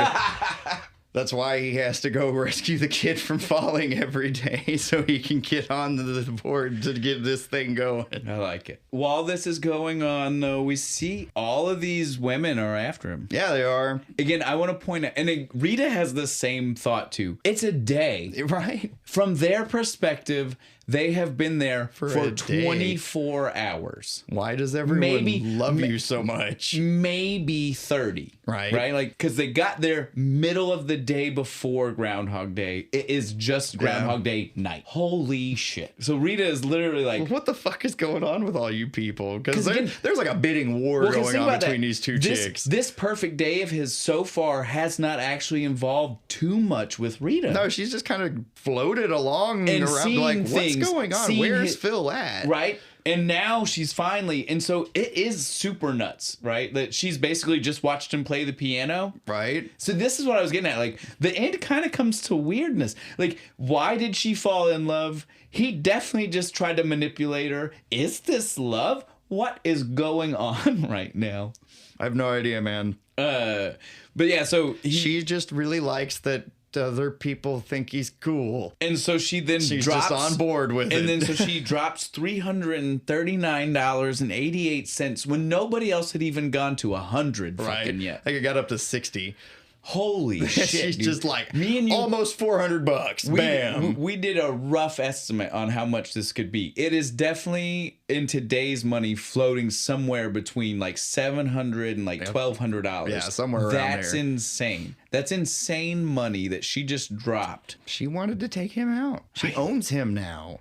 Speaker 2: That's why he has to go rescue the kid from falling every day so he can get on the board to get this thing going.
Speaker 1: I like it. While this is going on, though, we see all of these women are after him.
Speaker 2: Yeah, they are.
Speaker 1: Again, I want to point out, and Rita has the same thought, too. It's a day.
Speaker 2: Right.
Speaker 1: From their perspective, they have been there for 24 hours.
Speaker 2: Why does everyone love you so much?
Speaker 1: Maybe 30.
Speaker 2: Right.
Speaker 1: Right? Like, because they got there middle of the day before Groundhog Day. It is just Groundhog Day night. Holy shit. So Rita is literally like,
Speaker 2: well, what the fuck is going on with all you people? Because there's like a bidding war going on between these two chicks.
Speaker 1: This perfect day of his so far has not actually involved too much with Rita.
Speaker 2: No, she's just kind of floated along and around like, what's going on? Where's Phil at?
Speaker 1: Right. And now she's finally, and so it is super nuts, right? That she's basically just watched him play the piano.
Speaker 2: Right.
Speaker 1: So this is what I was getting at. Like, the end kind of comes to weirdness. Like, why did she fall in love? He definitely just tried to manipulate her. Is this love? What is going on right now?
Speaker 2: I have no idea, man.
Speaker 1: But yeah, so
Speaker 2: she just really likes that other people think he's she's
Speaker 1: And so she's
Speaker 2: just on board with it.
Speaker 1: And then so she drops $339.88 when nobody else had even gone to 100 fucking yet.
Speaker 2: I think it got up to 60.
Speaker 1: Holy shit.
Speaker 2: She's
Speaker 1: dude.
Speaker 2: just like,
Speaker 1: me and you,
Speaker 2: almost $400. Bam.
Speaker 1: We did a rough estimate on how much this could be. It is definitely, in today's money, floating somewhere between like $700 and like $1,200.
Speaker 2: Yeah, somewhere around there.
Speaker 1: That's insane. That's insane money that she just dropped.
Speaker 2: She wanted to take him out. She owns him now.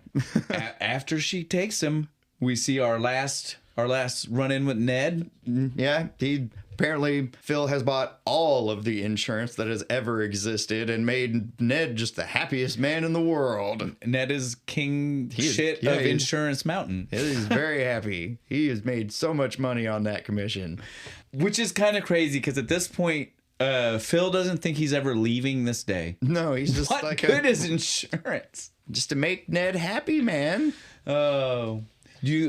Speaker 1: After she takes him, we see our last run-in with Ned.
Speaker 2: Yeah, apparently Phil has bought all of the insurance that has ever existed and made Ned just the happiest man in the world.
Speaker 1: Ned is king of Insurance Mountain.
Speaker 2: He's very happy. He has made so much money on that commission.
Speaker 1: Which is kind of crazy because at this point, Phil doesn't think he's ever leaving this day.
Speaker 2: No, he's just
Speaker 1: what
Speaker 2: like
Speaker 1: good is insurance?
Speaker 2: Just to make Ned happy, man.
Speaker 1: Oh.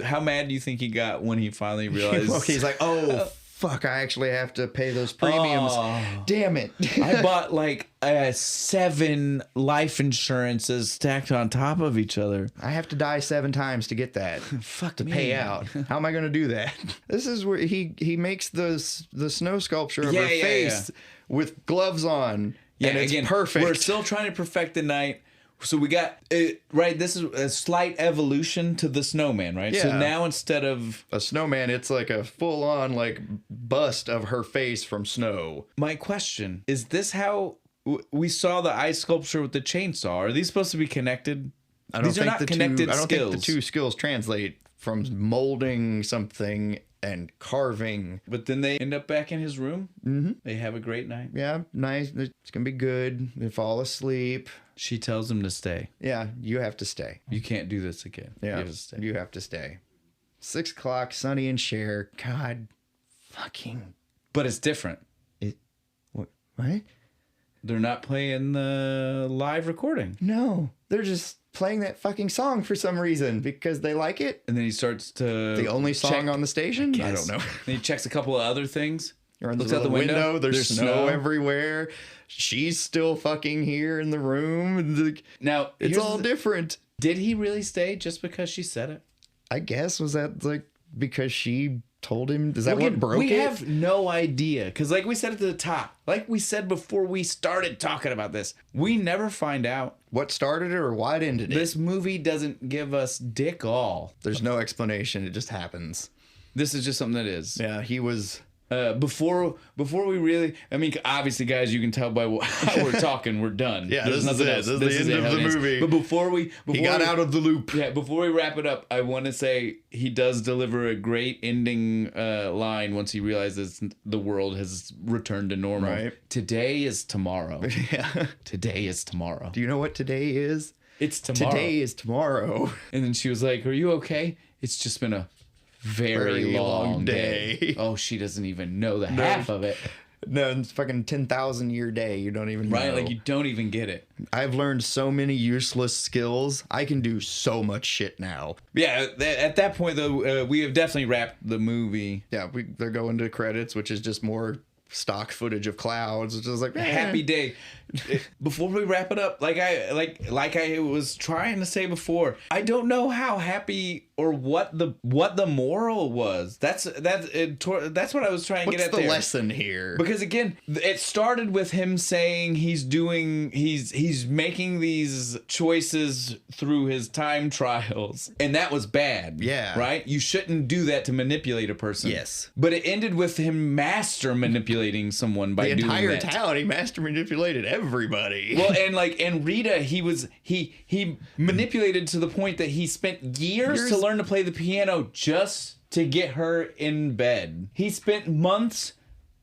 Speaker 1: How mad do you think he got when he finally realized?
Speaker 2: Well, he's like, oh, fuck, I actually have to pay those premiums. Oh, damn it.
Speaker 1: I bought like 7 life insurances stacked on top of each other.
Speaker 2: I have to die 7 times to get that.
Speaker 1: Fuck
Speaker 2: to pay out. How am I going to do that? This is where he makes the snow sculpture of her face with gloves on.
Speaker 1: Yeah,
Speaker 2: and it's
Speaker 1: again,
Speaker 2: perfect.
Speaker 1: We're still trying to perfect the night. So we got it right. This is a slight evolution to the snowman, right?
Speaker 2: Yeah.
Speaker 1: So now instead of
Speaker 2: a snowman, it's like a full-on like bust of her face from snow.
Speaker 1: My question is: this how we saw the ice sculpture with the chainsaw? Are these supposed to be connected?
Speaker 2: I don't think the two skills translate from molding something and carving.
Speaker 1: But then they end up back in his room. Mm-hmm. They have a great night.
Speaker 2: Yeah, nice. It's gonna be good. They fall asleep.
Speaker 1: She tells him to stay.
Speaker 2: Yeah, you have to stay.
Speaker 1: You can't do this again.
Speaker 2: Yeah, you have to stay. 6 o'clock, Sonny and Cher. God fucking.
Speaker 1: But it's different.
Speaker 2: What?
Speaker 1: They're not playing the live recording.
Speaker 2: No, they're just playing that fucking song for some reason because they like it.
Speaker 1: And then he starts to
Speaker 2: the only song on the station. I don't know.
Speaker 1: Then he checks a couple of other things.
Speaker 2: Looks out the window. There's snow everywhere. She's still fucking here in the room.
Speaker 1: Now
Speaker 2: it's all different.
Speaker 1: Did he really stay just because she said it?
Speaker 2: I guess. Was that like because she told him? Is that what broke it?
Speaker 1: We have no idea. Because like we said at the top, like we said before we started talking about this, we never find out
Speaker 2: what started it or why it ended it.
Speaker 1: This movie doesn't give us dick all.
Speaker 2: There's no explanation. It just happens.
Speaker 1: This is just something that is.
Speaker 2: Yeah, he was...
Speaker 1: Before we really, I mean, obviously, guys, you can tell by how we're talking, we're done.
Speaker 2: Yeah, this is it. This is the end of the movie.
Speaker 1: But before he
Speaker 2: got out of the loop.
Speaker 1: Yeah, before we wrap it up, I want to say he does deliver a great ending line once he realizes the world has returned to normal.
Speaker 2: Right.
Speaker 1: Today is tomorrow.
Speaker 2: Yeah.
Speaker 1: Today is tomorrow.
Speaker 2: Do you know what today is?
Speaker 1: It's tomorrow.
Speaker 2: Today is tomorrow.
Speaker 1: And then she was like, "Are you okay? It's just been a very long day." Oh, she doesn't even know the half of it.
Speaker 2: No, it's fucking 10,000 year day. You don't even know.
Speaker 1: Right, like you don't even get it.
Speaker 2: I've learned so many useless skills. I can do so much shit now.
Speaker 1: Yeah, at that point though, we have definitely wrapped the movie.
Speaker 2: Yeah, they're going to credits, which is just more stock footage of clouds. It's just like
Speaker 1: happy day. Before we wrap it up, like I was trying to say before, I don't know how happy or what the moral was. That's what I was trying to get at.
Speaker 2: What's the lesson here?
Speaker 1: Because again, it started with him saying he's making these choices through his time trials, and that was bad.
Speaker 2: Yeah.
Speaker 1: Right? You shouldn't do that to manipulate a person.
Speaker 2: Yes.
Speaker 1: But it ended with him master manipulating someone by doing that.
Speaker 2: The entire town, he master manipulated everybody.
Speaker 1: Well, and Rita, he manipulated to the point that he spent years to learn to play the piano just to get her in bed. He spent months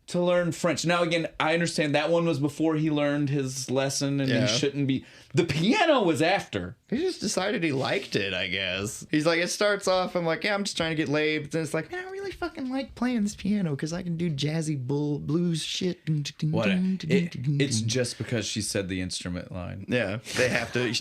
Speaker 1: to learn French. Now, again, I understand that one was before he learned his lesson and he shouldn't be. The piano was after.
Speaker 2: He just decided he liked it, I guess. He's like, it starts off, I'm like, yeah, I'm just trying to get laid. But then it's like, man, I really fucking like playing this piano because I can do jazzy blues shit.
Speaker 1: It's just because she said the instrument line.
Speaker 2: Yeah, they have to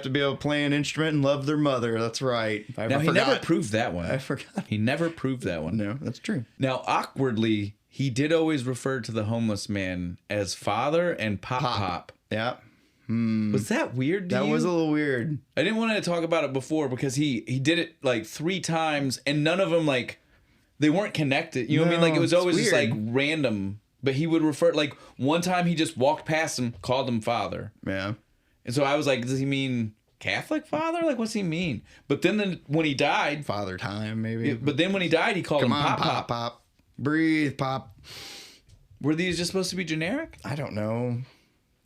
Speaker 2: be able to play an instrument and love their mother. That's right.
Speaker 1: He never proved that one.
Speaker 2: I forgot.
Speaker 1: He never proved that one.
Speaker 2: No, that's true.
Speaker 1: Now, awkwardly, he did always refer to the homeless man as father and pop.
Speaker 2: Yeah.
Speaker 1: Was that weird to you?
Speaker 2: That was a little weird.
Speaker 1: I didn't want to talk about it before because he did it like 3 times and none of them like they weren't connected. You know what I mean? Like it was always just like random. But he would refer like one time he just walked past him, called him father.
Speaker 2: Yeah.
Speaker 1: And so I was like, does he mean Catholic father? Like what's he mean? But then when he died,
Speaker 2: Father time maybe.
Speaker 1: But then when he died, he called him Pop.
Speaker 2: Pop. Breathe, Pop.
Speaker 1: Were these just supposed to be generic?
Speaker 2: I don't know.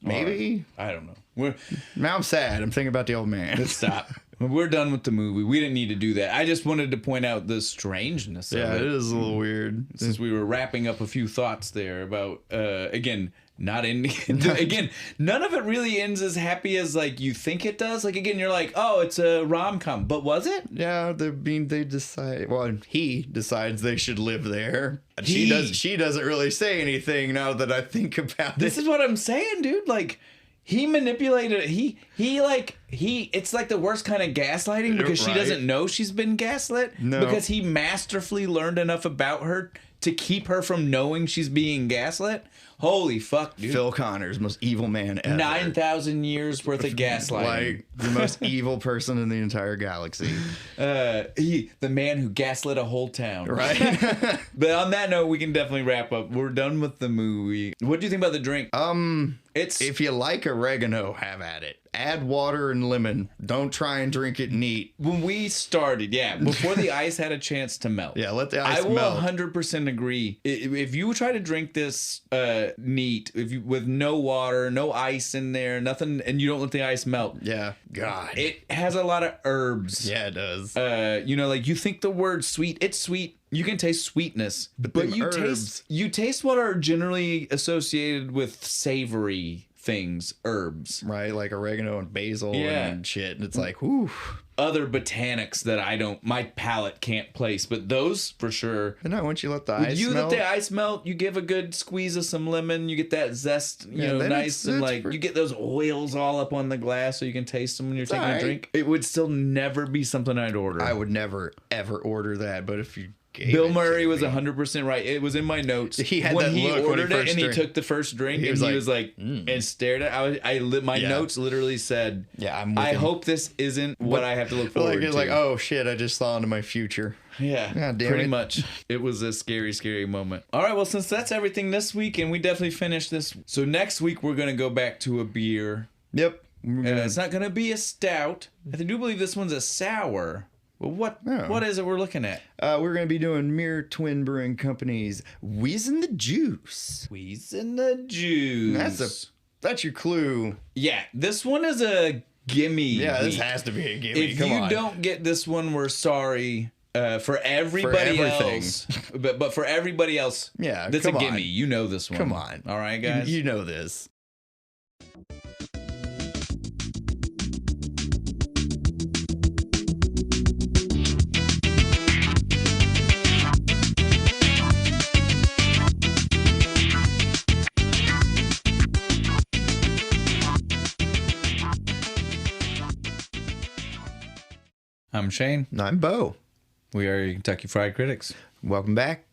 Speaker 2: Maybe.
Speaker 1: I don't know.
Speaker 2: Now I'm sad. I'm thinking about the old man.
Speaker 1: Let's stop. We're done with the movie. We didn't need to do that. I just wanted to point out the strangeness of it.
Speaker 2: Yeah, it is a little weird.
Speaker 1: Since we were wrapping up a few thoughts there about, again, not ending. Again, none of it really ends as happy as like you think it does. Like again, you're like, oh, it's a rom-com, but was it?
Speaker 2: Yeah, they decide. Well, he decides they should live there. She doesn't really say anything now that I think about it.
Speaker 1: This is what I'm saying, dude. Like. He manipulated it. It's like the worst kind of gaslighting because she doesn't know she's been gaslit. No. Because he masterfully learned enough about her to keep her from knowing she's being gaslit. Holy fuck, dude.
Speaker 2: Phil Connor's most evil man ever.
Speaker 1: 9,000 years worth of gaslighting.
Speaker 2: Like the most evil person in the entire galaxy.
Speaker 1: The man who gaslit a whole town.
Speaker 2: Right.
Speaker 1: But on that note, we can definitely wrap up. We're done with the movie. What do you think about the drink? If
Speaker 2: you like oregano, have at it. Add water and lemon. Don't try and drink it neat.
Speaker 1: When we started, before the ice had a chance to melt.
Speaker 2: Yeah, let the ice melt.
Speaker 1: I will 100% agree. If you try to drink this neat, with no water, no ice in there, nothing, and you don't let the ice melt.
Speaker 2: Yeah. God.
Speaker 1: It has a lot of herbs.
Speaker 2: Yeah, it does.
Speaker 1: Like you think the word sweet, it's sweet. You can taste sweetness, but you taste what are generally associated with savory things, herbs.
Speaker 2: Right, like oregano and basil and shit. And it's like, whew.
Speaker 1: Other botanics that my palate can't place, but those for sure.
Speaker 2: And once you let the ice melt.
Speaker 1: Let the ice melt, you give a good squeeze of some lemon, you get that zest, nice, and you get those oils all up on the glass so you can taste them when you're taking a drink. It would still never be something I'd order.
Speaker 2: I would never, ever order that, but if you
Speaker 1: Bill Murray was 100% right. It was in my notes.
Speaker 2: He had when that
Speaker 1: he
Speaker 2: look
Speaker 1: ordered
Speaker 2: when
Speaker 1: it and he took the first drink and he was like and stared at it. My notes literally said, I hope this isn't what I have to look forward to.
Speaker 2: Like, oh shit, I just saw into my future.
Speaker 1: Yeah, pretty much. It was a scary, scary moment. All right, well, since that's everything this week, and we definitely finished this. So next week, we're going to go back to a beer.
Speaker 2: Yep.
Speaker 1: It's not going to be a stout. I do believe this one's a sour. Well, what is it we're looking at?
Speaker 2: We're going to be doing Mirror Twin Brewing Company's Wheeze in the Juice.
Speaker 1: Wheeze in the Juice.
Speaker 2: That's your clue.
Speaker 1: Yeah, this one is a gimme.
Speaker 2: Yeah, this has to be a gimme.
Speaker 1: If you don't get this one, we're sorry. For everybody else. But for everybody else, that's a gimme. You know this one.
Speaker 2: Come on.
Speaker 1: All right, guys?
Speaker 2: You know this.
Speaker 1: I'm Shane.
Speaker 2: And I'm Bo.
Speaker 1: We are your Kentucky Fried Critics.
Speaker 2: Welcome back.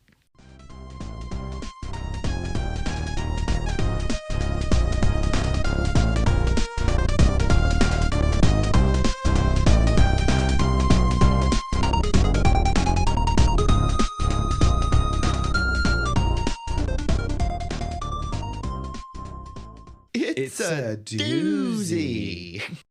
Speaker 2: It's a doozy.